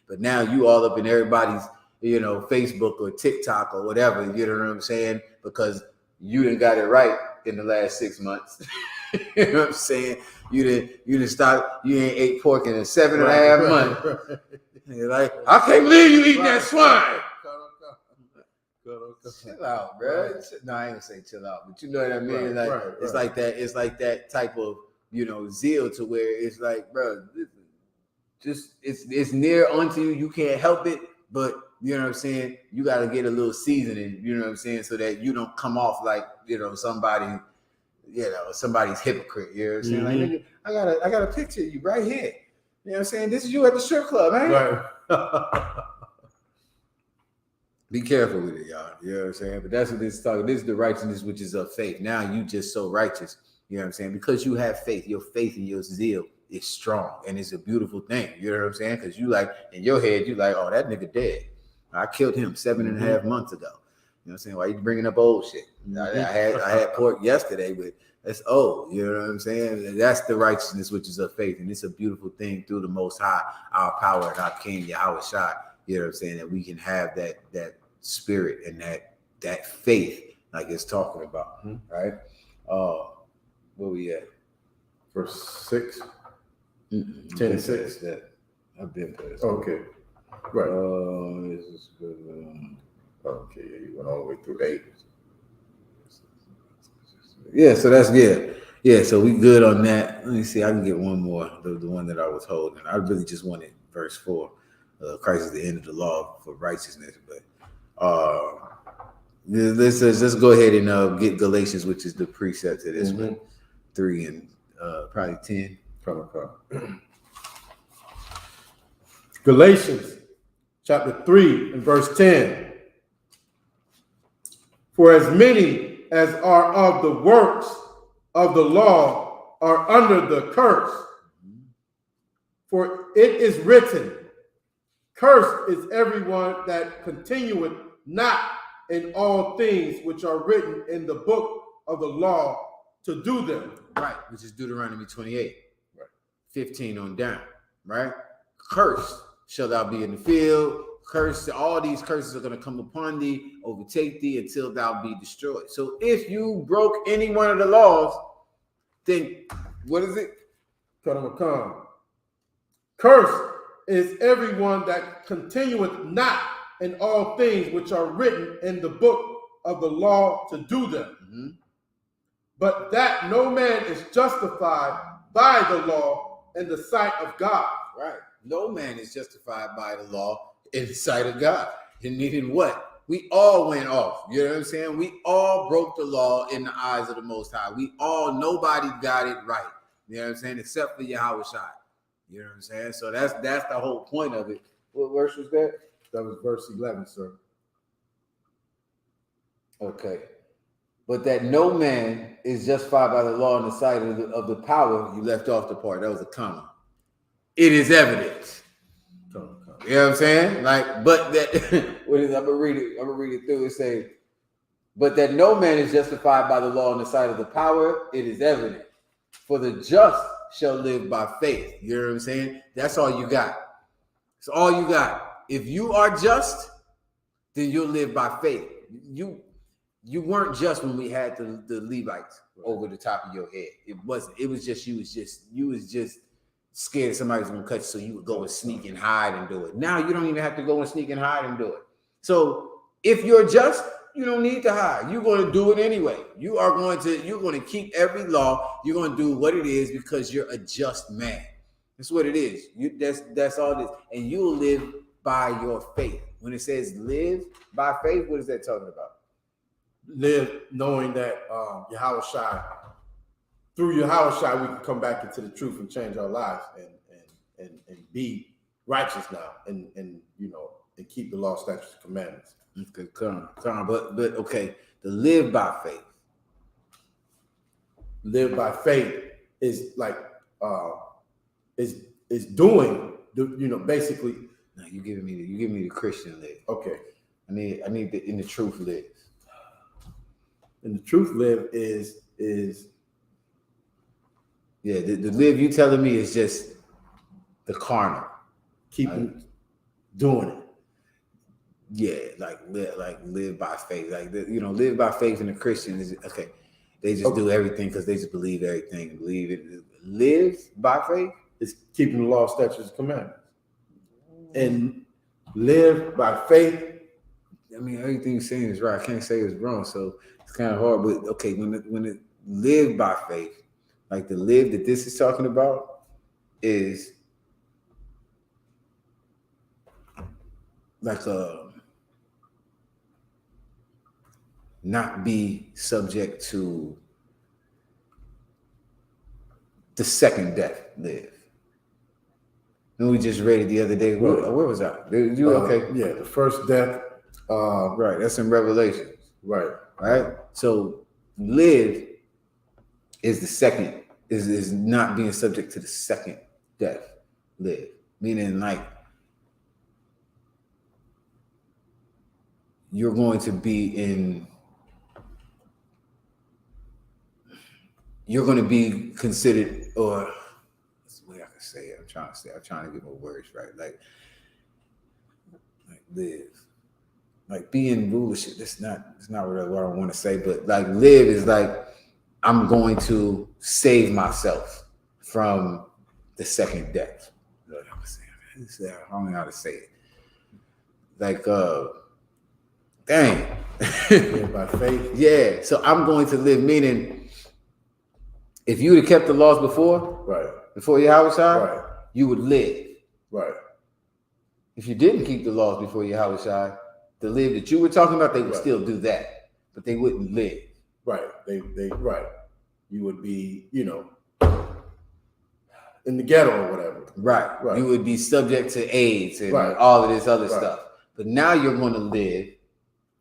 but now you all up in everybody's, you know, Facebook or TikTok or whatever. You know what I'm saying? Because you didn't got it right in the last 6 months. You know what I'm saying? You didn't stop. You ain't ate pork in 7.5 months. Right. You're like, I can't believe you eating that swine. Chill out, bro. No, I ain't gonna say chill out, but you know what I mean. It's like that. It's like that type of, you know, zeal to where it's like, bro, just it's near unto you. You can't help it, but you know what I'm saying. You got to get a little seasoning. You know what I'm saying, so that you don't come off like, you know, somebody's hypocrite. You know what I'm saying? Mm-hmm. Like, nigga, I got a picture of you right here. You know what I'm saying? This is you at the strip club, man. Right. Be careful with it, y'all. You know what I'm saying? But that's what this is talking. This is the righteousness which is of faith. Now you just so righteous. You know what I'm saying? Because you have faith. Your faith and your zeal is strong, and it's a beautiful thing. You know what I'm saying? Because you like, in your head, you like, oh, that nigga dead. I killed him 7.5 months ago. You know what I'm saying? Why you bringing up old shit? I had pork yesterday, but that's old. You know what I'm saying? That's the righteousness which is of faith, and it's a beautiful thing through the Most High, our power and our King Yahushua. You know what I'm saying? That we can have that spirit and that faith like it's talking about, right? Where we at? Verse 6. 10 and 6. That I've been past. Okay. Right. This is good. Okay, you went all the way through 8. Yeah, so that's yeah. So we good on that. Let me see. I can get one more. The one that I was holding. I really just wanted verse 4. Christ is the end of the law for righteousness. But let's go ahead and get Galatians, which is the precept to this one. 3 and probably 10. Galatians chapter 3 and verse 10. For as many as are of the works of the law are under the curse. For it is written, cursed is everyone that continueth not in all things which are written in the book of the law to do them. Right, which is Deuteronomy 28, right, 15 on down, right? Cursed shall thou be in the field. Cursed, all these curses are going to come upon thee, overtake thee until thou be destroyed. So if you broke any one of the laws, then what is it? Cursed is everyone that continueth not in all things which are written in the book of the law to do them. But that no man is justified by the law in the sight of God. Right. No man is justified by the law in the sight of God. And needing what? We all went off. You know what I'm saying? We all broke the law in the eyes of the Most High. Nobody got it right. You know what I'm saying? Except for Yahweh Shai. You know what I'm saying? So that's the whole point of it. What verse was that? That was verse 11, sir. Okay. But that no man is justified by the law in the sight of the power. You left off the part. That was a comma. It is evident. You know what I'm saying? Like, but that what is? I'm gonna read it through. It say, but that no man is justified by the law in the sight of the power. It is evident. For the just shall live by faith. You know what I'm saying? That's all you got. It's all you got. If you are just, then you'll live by faith. You weren't just when we had the Levites over the top of your head. It wasn't. It was just you was just scared somebody was gonna cut you, so you would go and sneak and hide and do it. Now you don't even have to go and sneak and hide and do it. So if you're just, you don't need to hide. You're going to do it anyway. You're going to keep every law. You're going to do what it is because you're a just man. That's what it is. That's all it is. And you'll live by your faith. When it says live by faith, what is that talking about? Live knowing that Yahweh Shai, through Yahweh Shai, we can come back into the truth and change our lives and be righteous now and keep the law, statutes, and commandments. Okay, come on. But okay, to live by faith. Live by faith is like is doing basically. No, you giving me the Christian live. Okay. I need the in the truth live. And the truth live is yeah, the live you telling me is just the carnal. Keeping doing it. Yeah, like live by faith. Live by faith in the Christian is okay. They just do everything because they just believe everything. Believe it. Live by faith is keeping the law, statutes, and commandments. And live by faith. I mean, everything you're saying is right. I can't say it's wrong, so it's kind of hard. But okay, when it live by faith, like the live that this is talking about is like not be subject to the second death. Live. And we just read it the other day. Where was that? You okay? Yeah, the first death. Right. That's in Revelation. Right. So live is the second. Is not being subject to the second death. Live, meaning like you're going to be you're going to be considered, or that's the way I can say it. I'm trying to get my words right. Like live. like being rulership. That's not what I want to say, but like live is like I'm going to save myself from the second death. I don't know how to say it. Like, dang. By faith. Yeah. So I'm going to live, meaning if you would have kept the laws before, right, before Yahweh Shai, right, you would live. Right. If you didn't keep the laws before Yahweh Shai, the live that you were talking about, they would right. still do that, but they wouldn't live. Right. They right. You would be, you know, in the ghetto or whatever. Right. Right. You would be subject to AIDS and right. all of this other right. stuff. But now you're going to live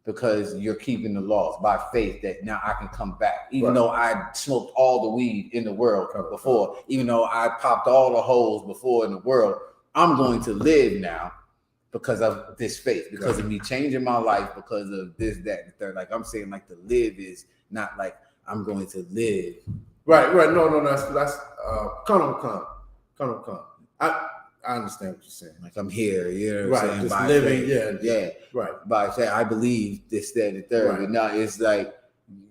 because you're keeping the laws by faith that now I can come back. Even right. though I smoked all the weed in the world before, even though I popped all the holes before in the world, I'm going to live now because of this faith, because of me changing my life, because of this, that, and the third. Like I'm saying, like the live is not like I'm going to live. Right. No. That's come. I understand what you're saying. Like I'm here, you know what I'm saying? Just by living, faith. Yeah. Right. By saying I believe this, that, and the third. Right. And now it's like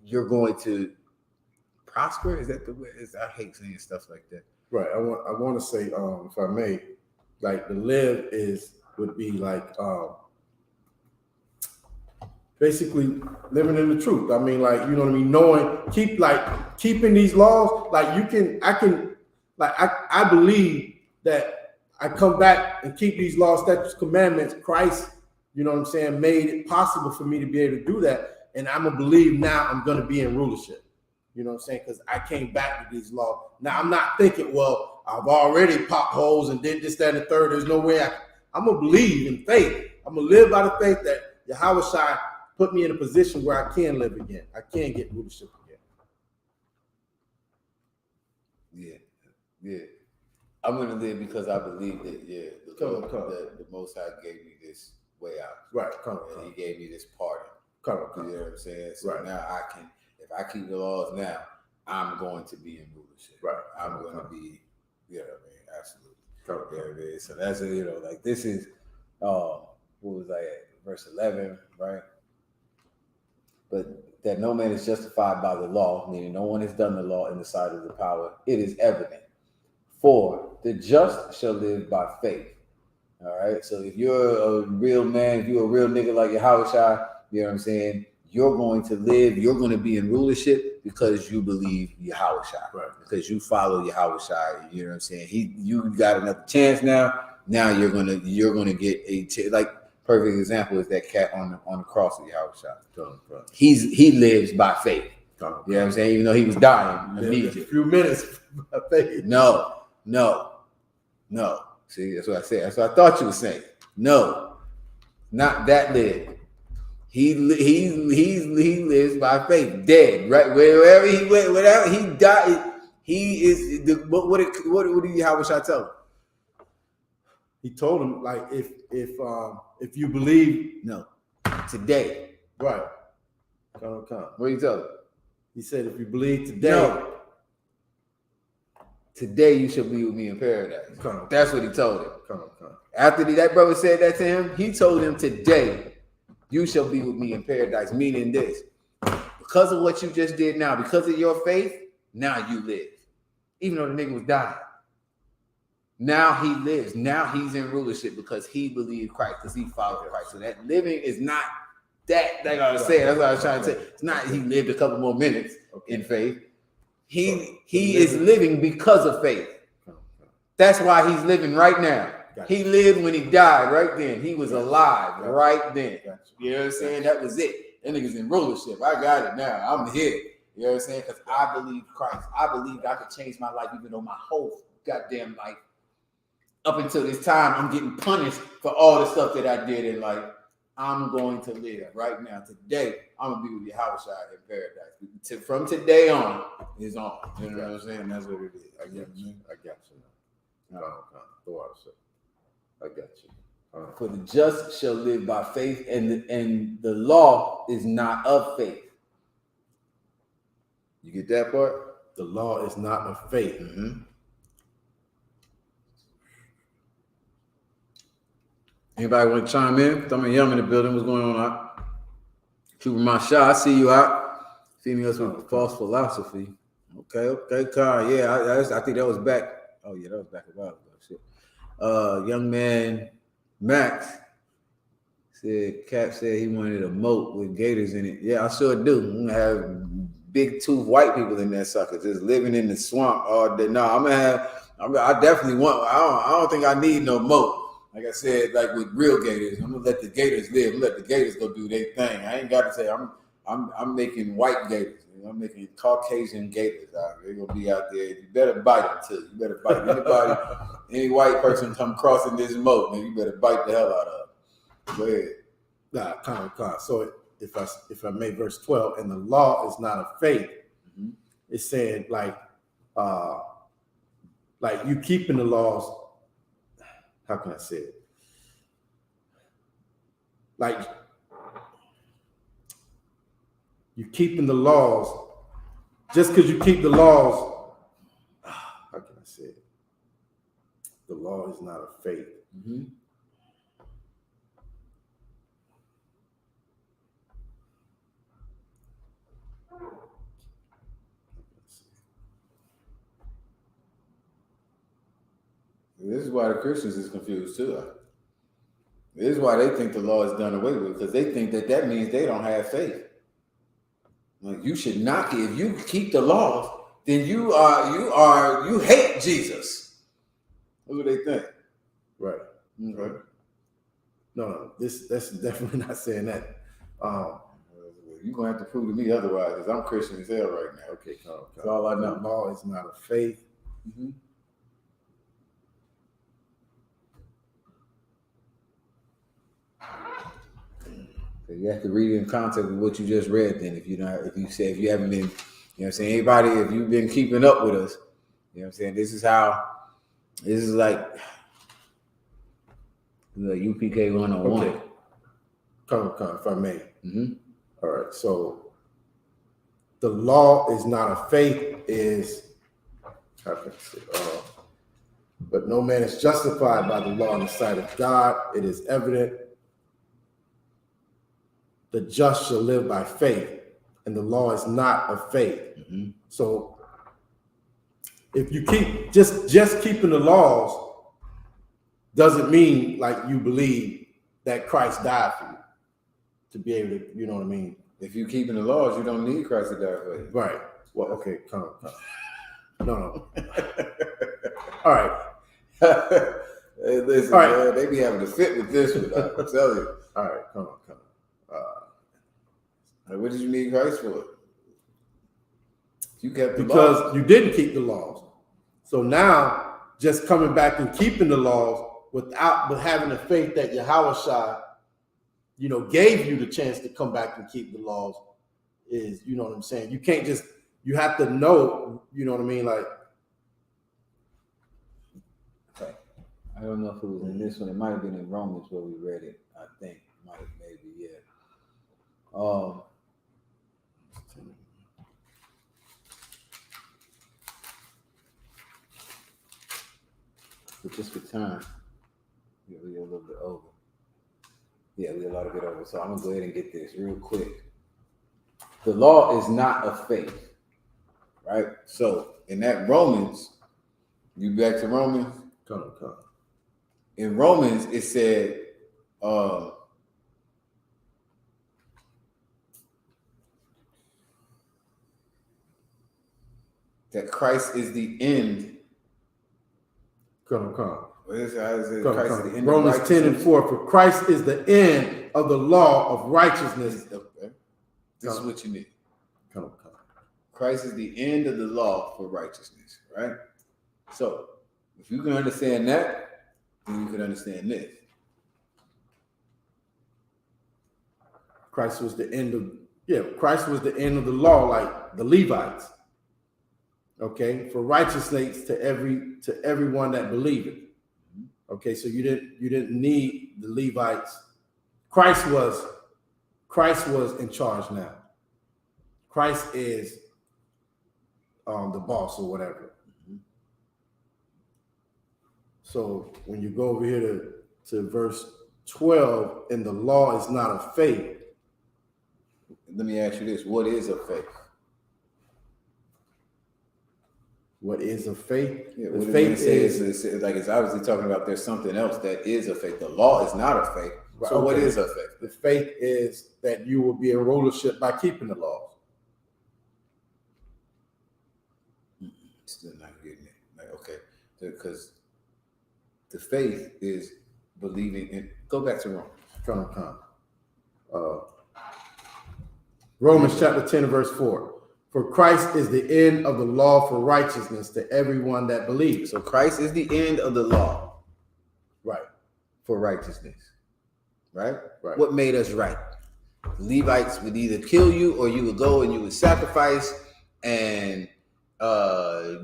you're going to prosper. Is that the way? I hate saying stuff like that. Right. I want to say, if I may, like the live would be like basically living in the truth. I mean, like, you know what I mean? Keeping these laws, like I believe that I come back and keep these laws, statutes, commandments. Christ, you know what I'm saying, made it possible for me to be able to do that. And I'm going to believe now I'm going to be in rulership. You know what I'm saying? Because I came back to these laws. Now, I'm not thinking, well, I've already popped holes and did this, that, and the third. There's no way I'm going to believe in faith. I'm going to live by the faith that Yahweh Shai put me in a position where I can live again. I can get rulership again. Yeah. I'm going to live because I believe that, the Most High gave me this way out. Right. And he gave me this pardon. You know what I'm saying? So right. now I can, if I keep the laws now, I'm going to be in rulership. Right. I'm going to be, you know what I mean? Absolutely. You know what I mean? So that's, you know, like this is, what was I at? Verse 11, right? But that no man is justified by the law, meaning no one has done the law in the sight of the power. It is evident. For the just shall live by faith. All right. So if you're a real man, if you're a real nigga like Yahweh Shai, you know what I'm saying? You're going to live, you're going to be in rulership because you believe Yahweh Shai. Right. Because you follow Yahweh Shai. You know what I'm saying? You got another chance now. Now you're gonna get like perfect example is that cat on the cross of Yahweh Shai. He lives by faith. You know what I'm saying? Even though he was dying immediately. A few minutes by faith. No. See, that's what I said. That's what I thought you were saying. No, not that live. He lives by faith. Dead, right? Wherever he went, whatever he died, he is. What did Yahweh Shai tell him? He told him, like, if you believe, no, today, right? Come. What did he tell him? He said, if you believe today. No. Today you shall be with me in paradise. That's what he told him. Come. After that brother said that to him, he told him, today you shall be with me in paradise. Meaning this, because of what you just did now, because of your faith, now you live. Even though the nigga was dying. Now he lives. Now he's in rulership because he believed Christ, because he followed Christ. So that living is not that thing I was saying. That's what I was trying to say. It's not he lived a couple more minutes in faith. He is living because of faith. That's why he's living right now. He lived when he died right then. He was alive right then. You know what I'm saying? That was it. That nigga's in rulership. I got it now. I'm here. You know what I'm saying? Because I believe Christ. I believed I could change my life, even though my whole goddamn life, up until this time, I'm getting punished for all the stuff that I did in life. I'm going to live right now. Today, I'm going to be with Yahweh Shai in paradise. From today on, is on. You know what I'm saying? That's what it is. I got you. I got you. For the just shall live by faith, and the law is not of faith. You get that part? The law is not of faith. Mm-hmm. Anybody want to chime in? Thumb and Yum in the building. What's going on? Superman Shah, I see you out. Females with false philosophy. Okay, Kyle. Yeah, I think that was back. Oh yeah, that was back a while ago. Shit. Young man Max said Cap said he wanted a moat with gators in it. Yeah, I sure do. I'm gonna have big tooth white people in that sucker just living in the swamp all day. No, I definitely want. I don't think I need no moat. Like I said, like with real gators, I'm gonna let the gators live. I'm gonna let the gators go do their thing. I ain't got to say I'm making white gators. You know, I'm making Caucasian gators out. They're gonna be out there. You better bite them too. You better bite anybody, any white person come crossing this moat, man. You better bite the hell out of them. Go ahead. Nah, come on. So if I make verse 12, and the law is not of faith, it's saying like you keeping the laws. How can I say it? Like you keeping the laws, just because you keep the laws. How can I say it? The law is not of faith. Mm-hmm. This is why the Christians is confused too. This is why they think the law is done away with, because they think that means they don't have faith. Like you should knock it. If you keep the laws, then you hate Jesus. That's what they think. Right. Okay. No, that's definitely not saying that. You're gonna have to prove to me otherwise, because I'm Christian as hell right now. Okay, that's all I know. The law is not of faith. Mm-hmm. So you have to read it in context with what you just read. Then, if you haven't been, you know what I'm saying, anybody, if you've been keeping up with us, you know what I'm saying, this is like UPK 101. Okay. Come, if I may. Mm-hmm. All right. So the law is not of faith is, how can I say, but no man is justified by the law in the sight of God. It is evident the just shall live by faith, and the law is not of faith. Mm-hmm. So if you keep just keeping the laws doesn't mean like you believe that Christ died for you to be able to, you know what I mean? If you keeping the laws, you don't need Christ to die for you. Right. Well, okay, come on. No. All right. Hey, listen, all right. Man, they be having to fit with this one. I'm telling you. All right, come on. What did you need Christ for? You kept the because laws. You didn't keep the laws. So now, just coming back and keeping the laws but having the faith that Yahushua, gave you the chance to come back and keep the laws is, you know what I'm saying? You can't just, you have to know, you know what I mean? Like, okay. I don't know if it was in this one. It might have been in Romans where we read it. I think maybe, yeah. But just for time, we're a little bit over. Yeah, we're a little bit over. So I'm gonna go ahead and get this real quick. The law is not of faith, right? So in that Romans, you back to Romans? Come. In Romans, it said, that Christ is the end. Come. What is it? How is it? Christ is the end. Romans 10:4. For Christ is the end of the law of righteousness. Okay. This is what you need. Come. Christ is the end of the law for righteousness, right? So if you can understand that, then you can understand this. Christ was the end of the law, like the Levites. Okay, for righteousness to everyone that believeth. Okay, so you didn't need the Levites. Christ was in charge now. Christ is the boss or whatever. So when you go over here to verse 12, and the law is not of faith. let me ask you this: what is a faith? What is a faith? Yeah, the faith is like it's obviously talking about there's something else that is a faith. The law is not a faith. So okay. What is a faith? The faith is that you will be in rulership by keeping the laws. Still not getting it. Like, okay, because the faith is believing in. Go back to Rome. Romans chapter 10 verse 4. For Christ is the end of the law for righteousness to everyone that believes. So Christ is the end of the law. Right. For righteousness. Right? Right. What made us right? The Levites would either kill you or you would go and you would sacrifice and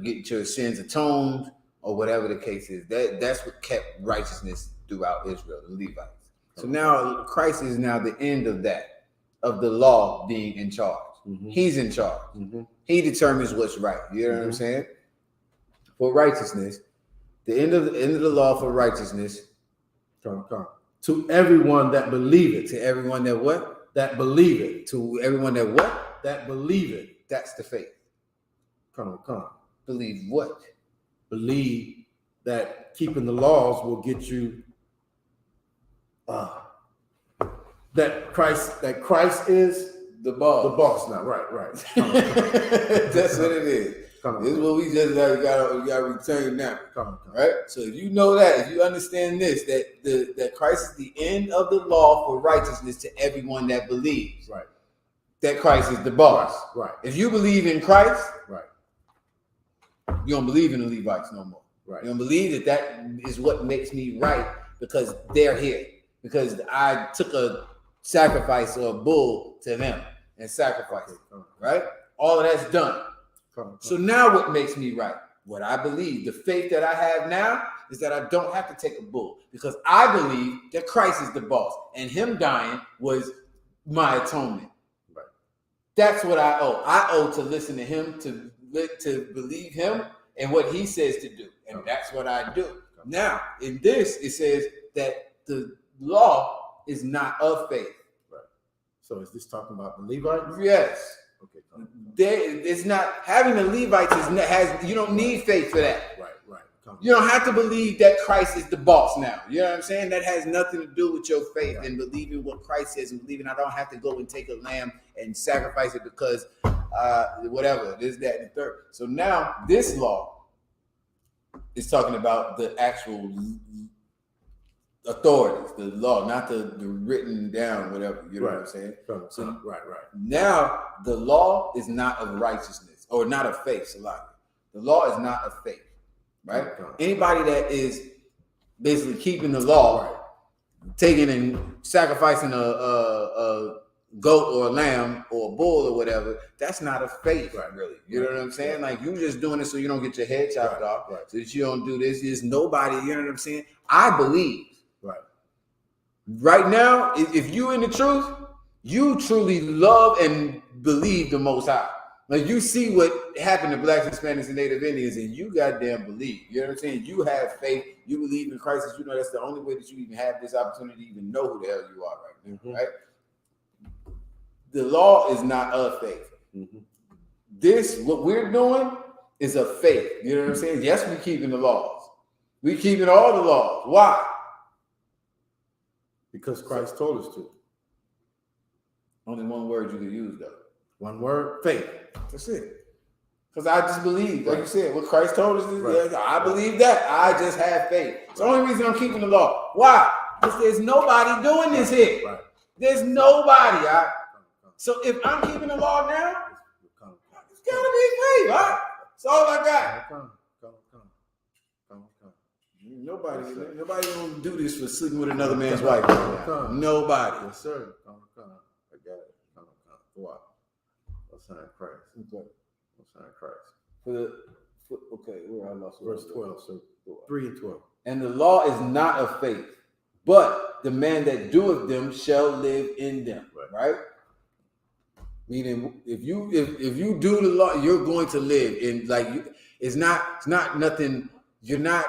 get your sins atoned or whatever the case is. That's what kept righteousness throughout Israel, the Levites. So now Christ is now the end of that, of the law being in charge. Mm-hmm. He's in charge. Mm-hmm. He determines what's right. You know what I'm saying? For righteousness, the end of the law for righteousness. To everyone that believe it. To everyone that what? That believe it. To everyone that what? That believe it. That's the faith. Come. Believe what? Believe that keeping the laws will get you that Christ is the boss. The boss now, right. That's what it is. This is what we just gotta return now. Right? So if you know that, if you understand this, that Christ is the end of the law for righteousness to everyone that believes. Right. That Christ is the boss. Right. If you believe in Christ, right, you don't believe in the Levites no more. Right. You don't believe that is what makes me right because they're here. Because I took a sacrifice or a bull to them and sacrificed it. Right? All of that's done. So now what makes me right? What I believe, the faith that I have now is that I don't have to take a bull because I believe that Christ is the boss and him dying was my atonement. Right. That's what I owe. I owe to listen to him, to believe him and what he says to do. And that's what I do. Now, in this, it says that the law is not of faith. Right. So is this talking about the Levites? Yes. Okay. It's not having the Levites you don't need faith for that. Right. You don't have to believe that Christ is the boss now. You know what I'm saying? That has nothing to do with your faith and believing what Christ says and believing I don't have to go and take a lamb and sacrifice it because whatever, this, that, and the third. So now this law is talking about the actual authorities, the law, not the written down, whatever. You know what I'm saying? So, right. Now the law is not of righteousness or not of faith. The law is not of faith, right? Anybody that is basically keeping the law, taking and sacrificing a goat or a lamb or a bull or whatever, that's not a faith, really. You know what I'm saying? Like you just doing it so you don't get your head chopped off, so that you don't do this. There's nobody. You know what I'm saying? I believe. Right now, if you in the truth, you truly love and believe the Most High. Like you see what happened to Blacks, Hispanics, and Native Indians, and you goddamn believe. You know what I'm saying? You have faith. You believe in Christ. You know that's the only way that you even have this opportunity to even know who the hell you are right now. Right? The law is not of faith. This, what we're doing, is of faith. You know what I'm saying? Yes, we're keeping the laws. We're keeping all the laws. Why? Because Christ told us to. Only one word you could use, though. One word, faith. That's it. Because I just believe, like you said, what Christ told us is, I believe that. I just have faith. It's the only reason I'm keeping the law. Why? Because there's nobody doing this here. Right. There's nobody. So if I'm keeping the law now, it's gotta be faith. Right? That's all I got. Come. Nobody gonna do this for sleeping with another man's wife. Nobody. Yes, sir. Come. I got it. Come. What? What's sign Christ? What's sign Christ? Okay, where I lost verse 12. So 3 and 12. And the law is not of faith, but the man that doeth them shall live in them. Right? Meaning, if you do the law, you're going to live in it's not nothing. You're not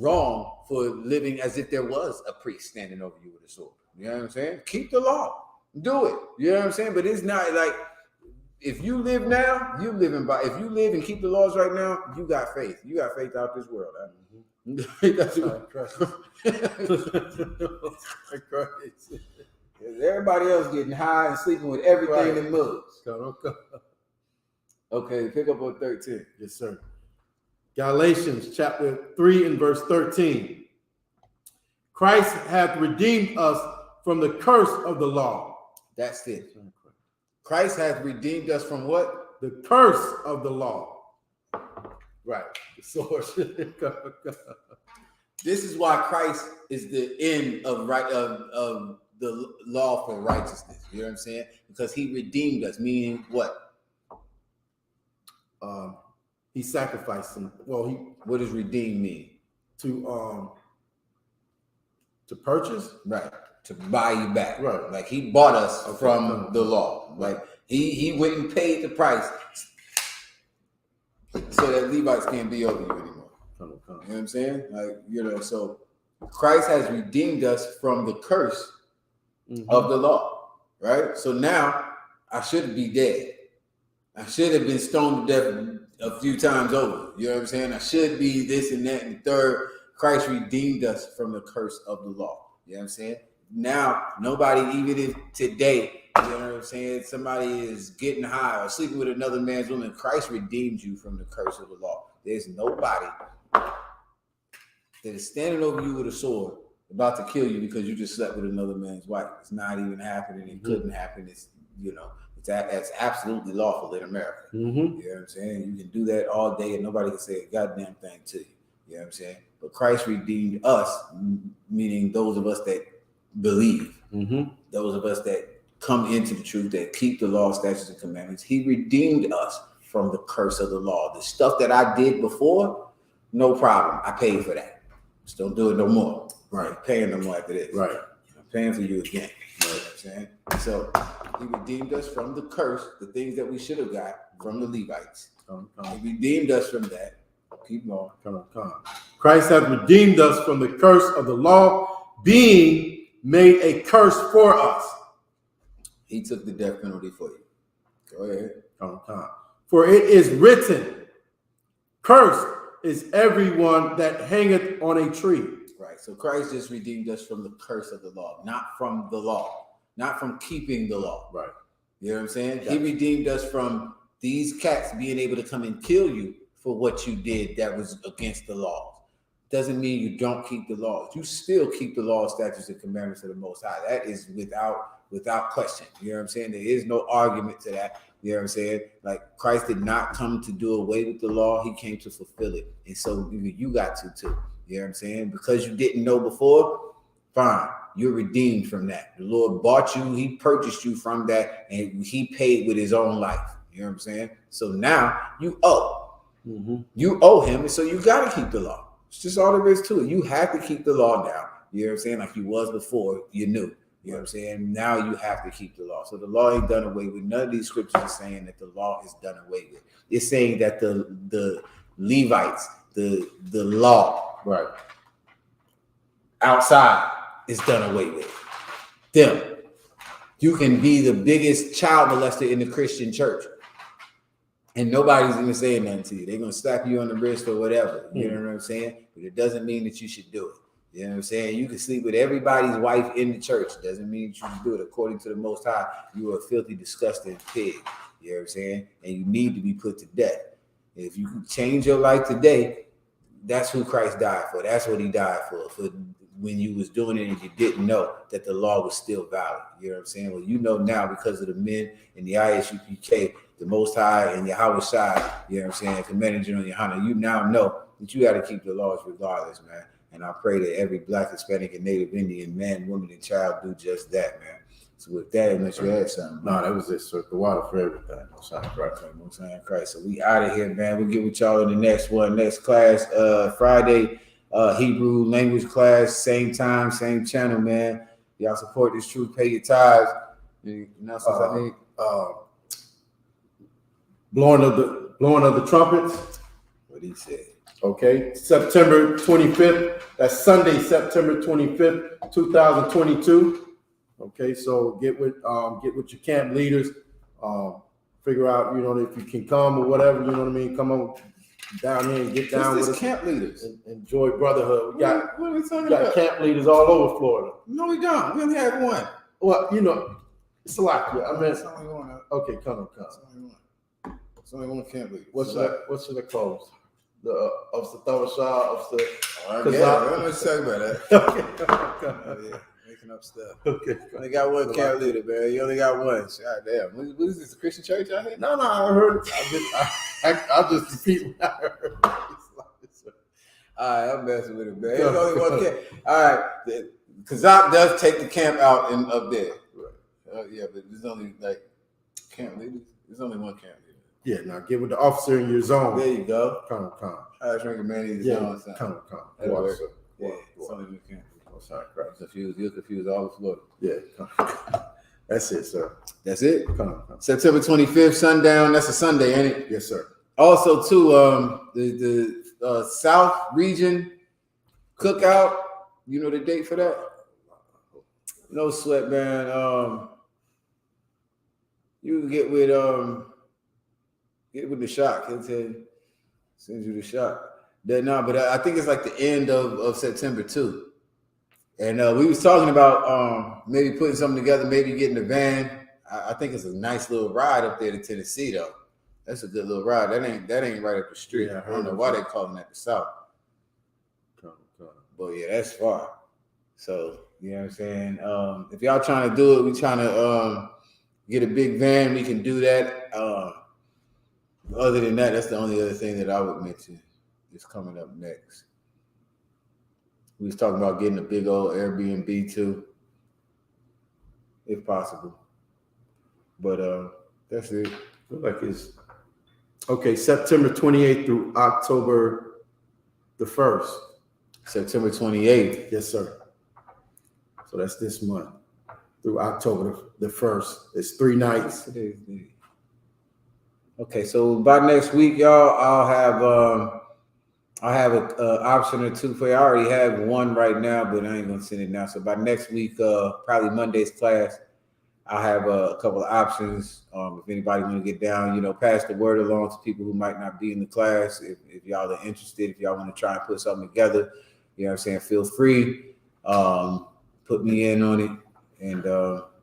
wrong for living as if there was a priest standing over you with a sword. You know what I'm saying? Keep the law. Do it. You know what I'm saying? But it's not like if you live now, you living by. If you live and keep the laws right now, you got faith. You got faith out this world. That's crazy. Everybody else getting high and sleeping with everything in mugs. Okay, pick up on 13. Yes, sir. Galatians chapter 3 and verse 13. Christ hath redeemed us from the curse of the law. That's it. Christ hath redeemed us from what? The curse of the law. Right. The source. This is why Christ is the end of the law for righteousness. You know what I'm saying? Because he redeemed us, meaning what? He sacrificed him. Well, what does redeem mean? To purchase? Right. To buy you back. Right. Like he bought us from the law. Like he went and paid the price so that Levites can't be over you anymore. You know what I'm saying? Like, so Christ has redeemed us from the curse of the law. Right? So now I should be dead. I should have been stoned to death a few times over. You know what I'm saying? I should be this and that and the third. Christ redeemed us from the curse of the law. You know what I'm saying? Now, nobody, even if today, you know what I'm saying, somebody is getting high or sleeping with another man's woman, Christ redeemed you from the curse of the law. There's nobody that is standing over you with a sword about to kill you because you just slept with another man's wife. It's not even happening. It couldn't happen. It's, it's absolutely lawful in America. You know what I'm saying? You can do that all day and nobody can say a goddamn thing to you. You know what I'm saying? But Christ redeemed us, meaning those of us that believe, those of us that come into the truth, that keep the law, statutes, and commandments. He redeemed us from the curse of the law. The stuff that I did before, no problem. I paid for that. Just don't do it no more. Right. I'm paying no more after this. Right. I'm paying for you again. You know what I'm saying? So he redeemed us from the curse, the things that we should have got from the Levites. He redeemed us from that. Keep going. Come on. Christ hath redeemed us from the curse of the law, being made a curse for us. He took the death penalty for you. Go ahead. Come on. For it is written, cursed is everyone that hangeth on a tree. Right. So Christ just redeemed us from the curse of the law, not from the law, not from keeping the law. Right. You know what I'm saying? He redeemed us from these cats being able to come and kill you for what you did that was against the law. Doesn't mean you don't keep the laws. You still keep the law, statutes, and commandments of the Most High. That is without question. You know what I'm saying? There is no argument to that. You know what I'm saying? Like Christ did not come to do away with the law. He came to fulfill it. And so you got to too. You know what I'm saying? Because you didn't know before, fine. You're redeemed from that. The Lord bought you. He purchased you from that. And he paid with his own life. You know what I'm saying? So now you owe. You owe him. And so you got to keep the law. It's just all there is to it. You have to keep the law now. You know what I'm saying? Like you was before, you knew. You know what I'm saying? Now you have to keep the law. So the law ain't done away with. None of these scriptures are saying that the law is done away with. It's saying that the Levites, the law, right, outside is done away with. Them. You can be the biggest child molester in the Christian church. And nobody's even saying nothing to you. They're going to slap you on the wrist or whatever. You know what I'm saying? But it doesn't mean that you should do it. You know what I'm saying? You can sleep with everybody's wife in the church. Doesn't mean that you should do it. According to the Most High, you are a filthy, disgusting pig. You know what I'm saying? And you need to be put to death. And if you can change your life today, that's who Christ died for. That's what he died for when you was doing it and you didn't know that the law was still valid. You know what I'm saying? Well, you know now because of the men in the Isupk, the Most High and Yahweh Shai, you know what I'm saying, commended you on Yohana, you now know that you got to keep the laws regardless, man. And I pray that every Black, Hispanic, and Native Indian man, woman, and child do just that, man. So with that, unless you had something. No, that was it, sir. The water for everything. Most High Christ. So we out of here, man. We'll get with y'all in the next one, next class, Friday, Hebrew language class, same time, same channel, man. Y'all support this truth, pay your tithes. Blowing of the trumpets. What he said. Okay, September 25th. That's Sunday, September 25th, 2022. Okay, so get with your camp leaders. Figure out, if you can come or whatever. You know what I mean. Come on down here and get down with us. Camp leaders. And enjoy brotherhood. We got what are we talking about? camp leaders all over Florida. No, we don't. We only have one. Well, it's a lot. I mean, It's only one. okay, come. It's only one camp leader. What should I call them? The Officer Thawashah, Officer. Let's talk about that. Okay. Yeah, making up stuff. Okay. Only got one camp leader, man. You only got one. God damn. What is this? A Christian church out here? No, I heard. I'll just repeat what I heard. All right, I'm messing with it, man. There's only one camp. All right, Kazak does take the camp out and up there. Right. Yeah, but there's only camp leaders. There's only one camp leader. Yeah, now get with the officer in your zone. There you go. Come. I was drinking man Come. It's only one camp. Oh, sorry, right. You'll confuse all of Florida. Yeah, come. That's it, sir. That's it. Come. September 25th, sundown. That's a Sunday, ain't it? Yes, sir. Also, too, the South region cookout. You know the date for that? No sweat, man. You can get with the shot. He'll send you the shot. But I think it's like the end of September too. And we was talking about maybe putting something together, maybe getting a van. I think it's a nice little ride up there to Tennessee though. That's a good little ride. That ain't right up the street. Yeah, I don't know why they calling that the South. But yeah, that's far. So you know what I'm saying. If y'all trying to do it, we trying to get a big van. We can do that. Other than that, that's the only other thing that I would mention is coming up next. We was talking about getting a big old Airbnb too, if possible. But that's it. Look like it's okay. September 28th through October the 1st. September 28th. Yes, sir. So that's this month through October the 1st. It's 3 nights. Okay, so by next week, y'all, I'll have an option or two for you. I already have one right now, but I ain't gonna send it now. So by next week, probably Monday's class, I'll have a couple of options. If anybody want to get down, pass the word along to people who might not be in the class. If y'all are interested, if y'all want to try and put something together, you know what I'm saying, feel free. Put me in on it, and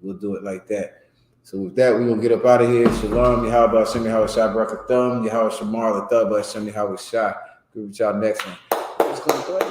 we'll do it like that. So with that, we're going to get up out of here. Shalom, Yahweh Hashem, Yahweh Shai, Barakathum, Yahweh Shamar, Lathab, Hashem, Yahweh Shai. Good with y'all next one. Who's going to play?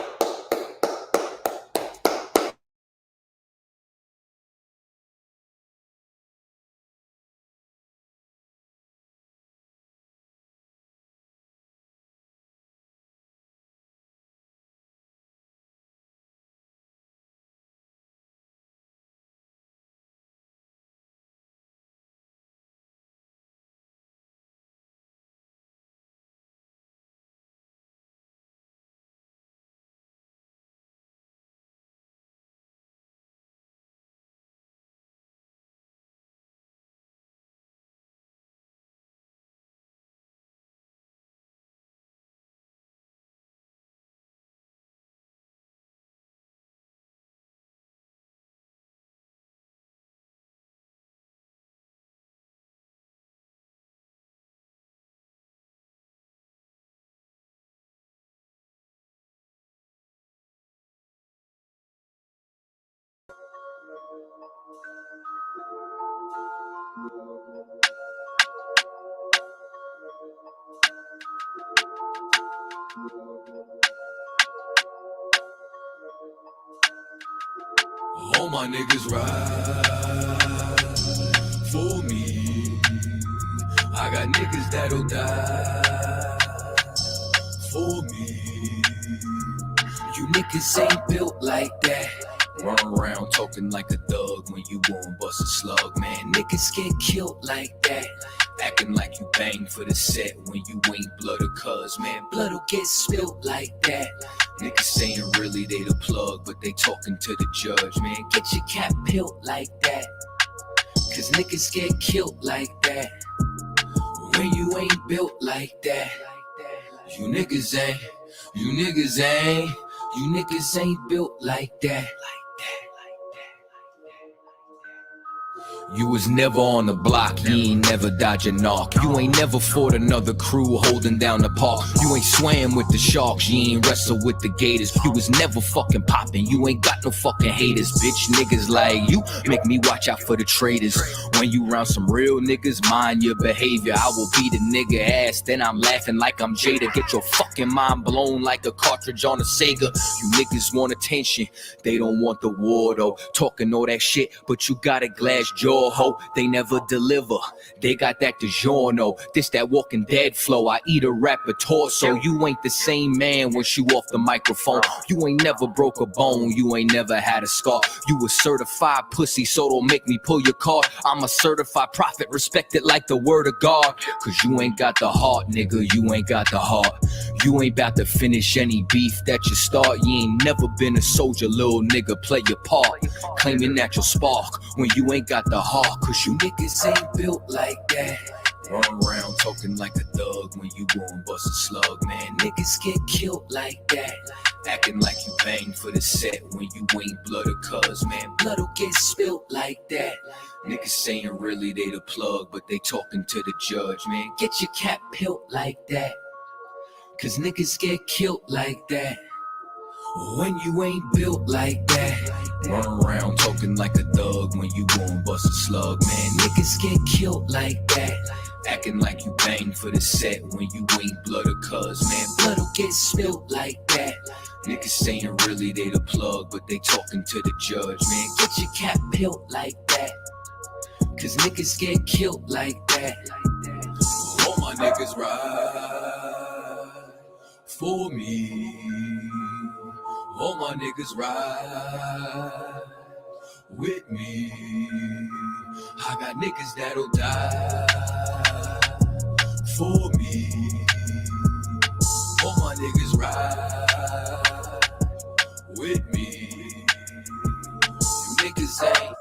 All my niggas ride for me. I got niggas that'll die for me. You niggas ain't built like that. Run around talking like a thug when you won't bust a slug, man. Niggas get killed like that. Acting like you bang for the set when you ain't blood or cuz, man. Blood'll get spilled like that. Niggas saying really they the plug, but they talking to the judge, man. Get your cap peeled like that, cause niggas get killed like that. When you ain't built like that, you niggas ain't built like that. You was never on the block, you ain't never dodge a knock. You ain't never fought another crew holding down the park. You ain't swam with the sharks, you ain't wrestled with the gators. You was never fucking popping, you ain't got no fucking haters. Bitch, niggas like you make me watch out for the traitors. When you round some real niggas, mind your behavior. I will beat a nigga ass, then I'm laughing like I'm Jada. Get your fucking mind blown like a cartridge on a Sega. You niggas want attention, they don't want the war though. Talking all that shit, but you got a glass jaw. Ho, they never deliver. They got that DiGiorno. This that Walking Dead flow. I eat a rapper torso. You ain't the same man once you off the microphone. You ain't never broke a bone. You ain't never had a scar. You a certified pussy, so don't make me pull your card. I'm a certified prophet, respected like the word of God. Cause you ain't got the heart, nigga. You ain't got the heart. You ain't about to finish any beef that you start. You ain't never been a soldier, little nigga. Play your part. Claiming that you'll spark when you ain't got the heart. Cause you niggas ain't built like that. Run around talking like a thug when you go and bust a slug, man. Niggas get killed like that. Acting like you bang for the set when you ain't blood or cuz, man. Blood'll get spilt like that. Niggas saying really they the plug, but they talking to the judge, man. Get your cap peeled like that. Cause niggas get killed like that. When you ain't built like that. Run around talking like a thug when you go and bust a slug, man. Niggas get killed like that. Acting like you bang for the set when you ain't blood or cuz, man. Blood'll get spilled like that. Niggas saying really they the plug, but they talking to the judge, man. Get your cap peeled like that. Cause niggas get killed like that. All my niggas ride for me. All my niggas ride with me. I got niggas that'll die for me. All my niggas ride with me. You niggas ain't.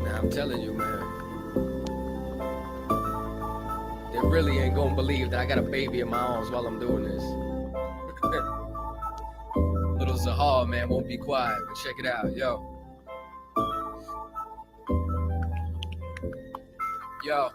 I'm telling you, man. They really ain't gonna believe that I got a baby in my arms while I'm doing this. Little Zahar, man, won't be quiet, but check it out, yo. Yo.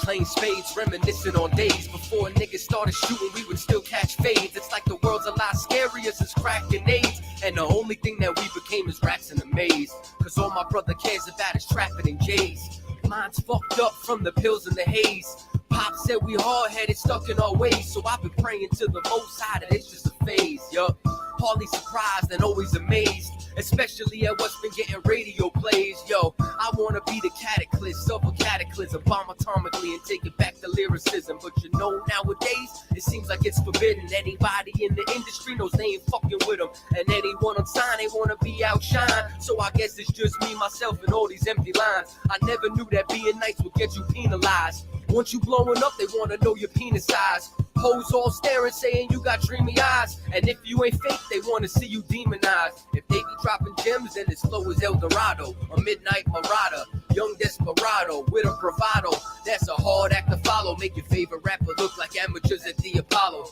Playing spades, reminiscing on days before niggas started shooting, we would still catch fades. It's like the world's a lot scarier since crack and AIDS, and the only thing that we became is rats in a maze. Cause all my brother cares about is trapping in J's. Mine's fucked up from the pills and the haze. Pop said we hard-headed, stuck in our ways, so I've been praying to the most high that it's just a phase, yup. Hardly surprised and always amazed, especially at what's been getting radio plays, yo. I wanna be the cataclysm of a cataclysm, bomb atomically and take it back to lyricism. But you know nowadays, it seems like it's forbidden. Anybody in the industry knows they ain't fucking with them, and anyone on sign, they wanna be outshined. So I guess it's just me, myself, and all these empty lines. I never knew that being nice would get you penalized. Once you blowing up, they wanna know your penis size. Hoes all staring, saying you got dreamy eyes. And if you ain't fake, they wanna see you demonized. If they be dropping gems, then it's slow as El Dorado. A midnight marauder, young desperado with a bravado. That's a hard act to follow. Make your favorite rapper look like amateurs at the Apollo.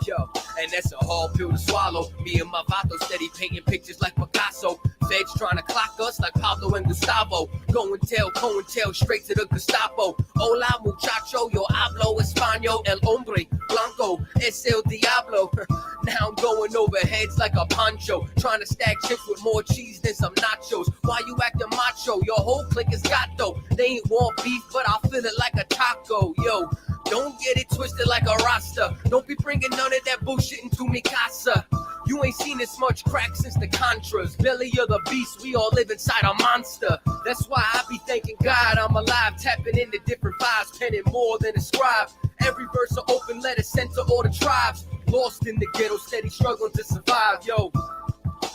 Yo, and that's a hard pill to swallow. Me and my vato steady painting pictures like Picasso. Feds trying to clock us like Pablo and Gustavo. Go and tell, straight to the Gestapo. Hola muchacho, yo hablo español. El hombre blanco es el diablo. Now I'm going over heads like a poncho. Trying to stack chips with more cheese than some nachos. Why you acting macho? Your whole clique is gato. They ain't want beef, but I feel it like a taco. Yo, don't get it twisted like a rasta. Don't be bringing none of that bullshit into mi casa. You ain't seen this much crack since the Contras. Belly of the beast, we all live inside a monster. That's why I be thanking God I'm alive, tapping into different vibes, penning more than a scribe. Every verse an open letter sent to all the tribes. Lost in the ghetto, steady struggling to survive. Yo,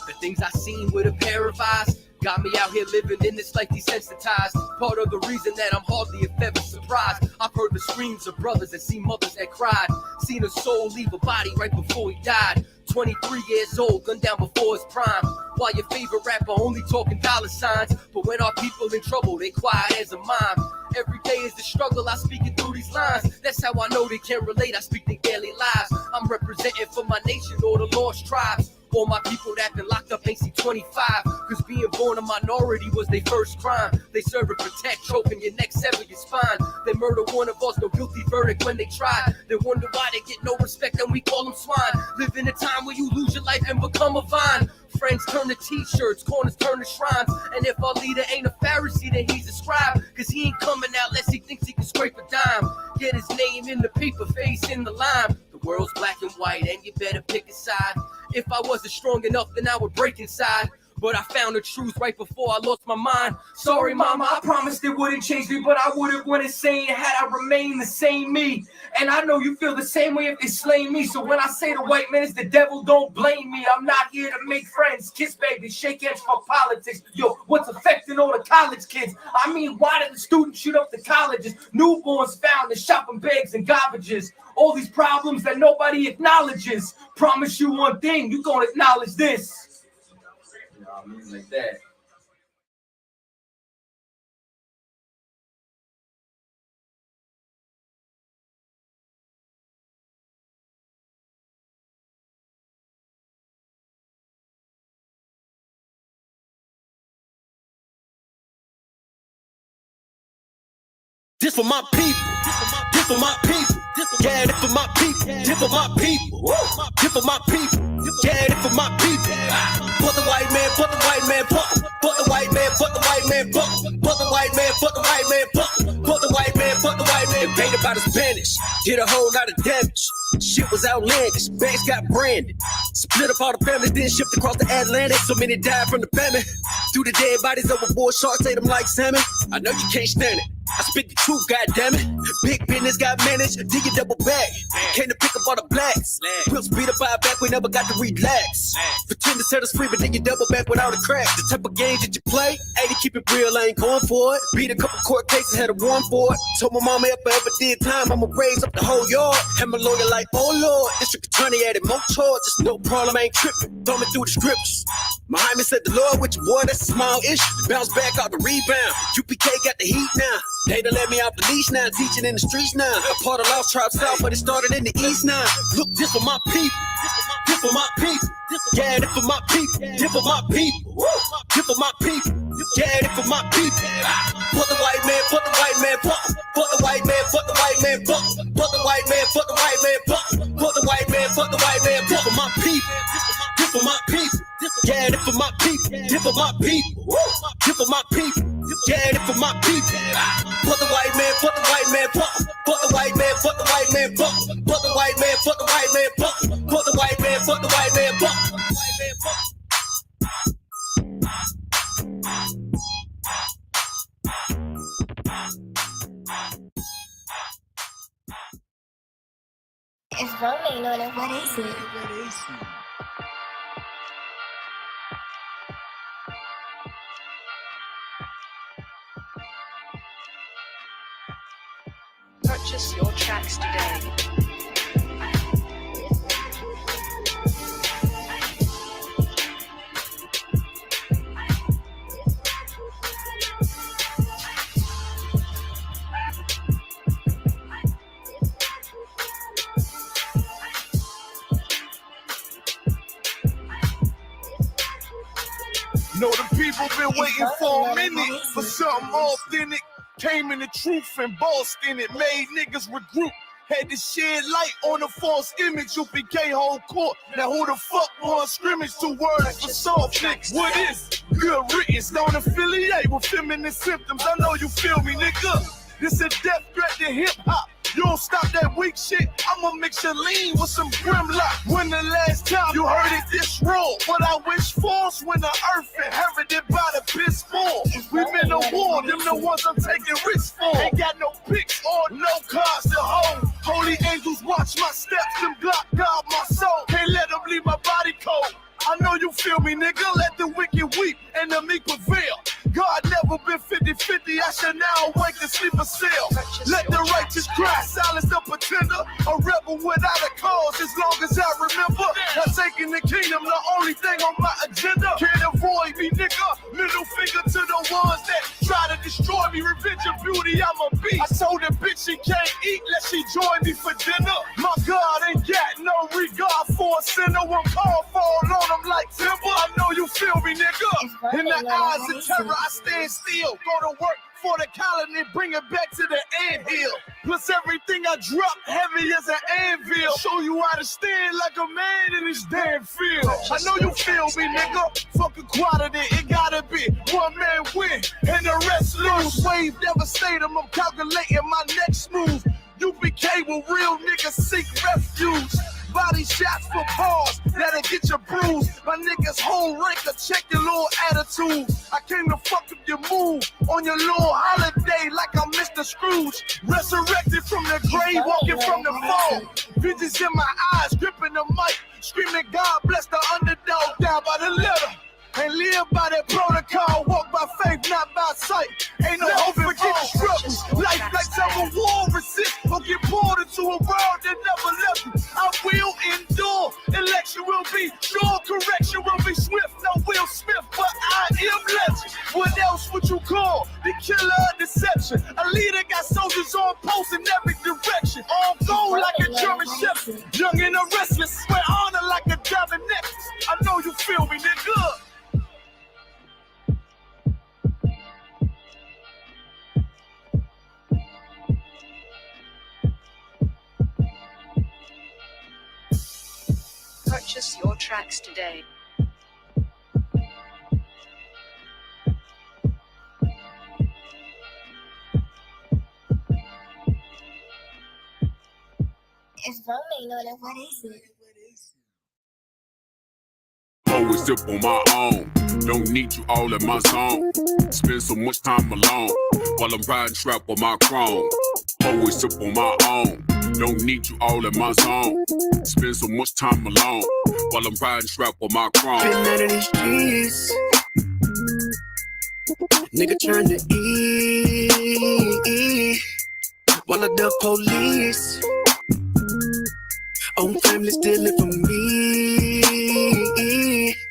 the things I seen with a pair of eyes got me out here living in this life desensitized. Part of the reason that I'm hardly if ever surprised. I've heard the screams of brothers and seen mothers that cried. Seen a soul leave a body right before he died. 23 years old, gunned down before his prime. While your favorite rapper only talking dollar signs. But when our people in trouble, they quiet as a mime. Every day is the struggle, I speak it through these lines. That's how I know they can relate. I speak their daily lives. I'm representing for my nation or the lost tribes. All my people that been locked up ain't seen 25. Cause being born a minority was their first crime. They serve and protect, choking your neck, sever your spine. They murder one of us, no guilty verdict when they try. They wonder why they get no respect and we call them swine. Live in a time where you lose your life and become a vine. Friends turn to t-shirts, corners turn to shrines. And if our leader ain't a Pharisee, then he's a scribe. Cause he ain't coming out unless he thinks he can scrape a dime. Get his name in the paper, face in the lime. The world's black and white and you better pick a side. If I wasn't strong enough, then I would break inside. But I found the truth right before I lost my mind. Sorry, mama, I promised it wouldn't change me, but I would've went insane had I remained the same me. And I know you feel the same way if they slay me. So when I say the white man is the devil, don't blame me. I'm not here to make friends, kiss babies, shake hands for politics. Yo, what's affecting all the college kids? I mean, why did the students shoot up the colleges? Newborns found in shopping bags and garbages. All these problems that nobody acknowledges. Promise you one thing, you gonna acknowledge this. Like that. This for my people. This for my people. Yeah, this for my people. This for my people. This for my people. Yeah, this for my people. Fuck the white man, fuck the white man, fuck the white man, fuck the white man, fuck the white man, fuck the white man, fuck the white man, fuck the white man. Painted by the Spanish, did a whole lot of damage. Shit was outlandish, banks got branded. Split up all the families, then shipped across the Atlantic. So many died from the famine. Threw the dead bodies overboard, sharks ate them like salmon. I know you can't stand it. I spit the truth, goddammit. Big business got managed, dig it double back. Came to pick up all the blacks. Whips beat up our back, we never got to relax. Pretend to set us free, but then you double back without a crack. The type of games that you play, 80 keep it real, I ain't going for it. Beat a couple court cases, had a warrant for it. Told my mama if I ever did time, I'ma raise up the whole yard. Had my lawyer like, oh Lord, district attorney added more charges. No problem, I ain't tripping, thumbing through the scriptures. Muhammad said the Lord with you, boy, that's a small issue. Bounce back out the rebound, UPK got the heat now. They done let me off the leash now, teaching in the streets now. A part of Lost Tribe South, but it started in the East now. Look, this for my people, this for my people. Yeah, this for my people, this for my people. This for my people, yeah, this for my people. Fuck the white man, fuck the white man, fuck the white man, fuck the white man, fuck the white man, fuck the white man, fuck the white man, fuck the white man. This for my people, this for my people. Yeah, this for my people, this for my people. This for my people, yeah, this for my people. Fuck the white man, fuck the white man, fuck the white man, fuck the white man, fuck the white man, fuck the white man, fuck the white man, fuck the white man, fuck. It's rolling on it. What is it? Purchase your tracks today. Know the people been waiting for a minute for something authentic. Came in the truth and bossed in it, made niggas regroup. Had to shed light on the false image. UPK whole court. Now who the fuck won scrimmage? 2 words for soft niggas. What is good riddance? Don't affiliate with feminine symptoms. I know you feel me, nigga. This a death threat to hip hop. You don't stop that weak shit, I'ma mix your lean with some Grimlock. When the last time you heard it this raw? What I wish for's when the earth inherited by the piss fall. We been to war, them the ones I'm taking risks for. Ain't got no pics or no cars to hold. Holy angels watch my steps, them Glock guard my soul. Can't let them leave my body cold. I know you feel me, nigga. Let the wicked weep and the meek prevail. God never been 50-50. I should now awake and sleep a cell. Let the righteous cry, silence the pretender. A rebel without a cause, as long as I remember. Not taking the kingdom, the only thing on my agenda. Can't avoid me, nigga. Middle finger to the ones that try to destroy me. Revenge of beauty, I'm a beast. I told that bitch she can't eat join me for dinner. My God ain't got no regard for a sinner. When Paul fall on him like timber, I know you feel me, nigga. In the eyes of terror, I stand still. Go to work for the colony, bring it back to the anthill. Plus everything I drop heavy as an anvil. Show you how to stand like a man in this damn field. I know you feel me, nigga. Fuck equality, it gotta be one man win and the rest lose. Wave devastator, I'm calculating my next move. UPK will real niggas seek refuge. Body shots for pause, that'll get you bruised. My niggas whole ranker, check your little attitude. I came to fuck up your mood on your little holiday like I'm Mr. Scrooge. Resurrected from the grave, walking from the fall. Visions in my eyes, gripping the mic, screaming God bless the underdog down by the letter. And live by that protocol, walk by faith, not by sight. Ain't no hope for getting struggles. Life like some war resist or get pulled into a world that never left you. I will endure. Election will be sure, correction will be swift. No Will Smith, but I am legend. What else would you call the killer of deception? A leader got soldiers on post in every direction. On go like a German shepherd, young and a restless. Wear honor like a diamond necklace. I know you feel me, nigga. Purchase your tracks today. It's roaming on it. What is it? Always sip on my own. Don't need you all in my zone. Spend so much time alone while I'm riding trap with my chrome. Always sip on my own. Don't need you all in my zone. Spend so much time alone while I'm riding trap with my chrome. Been out of these streets. Nigga trying to eat while I duck police. Own family stealing from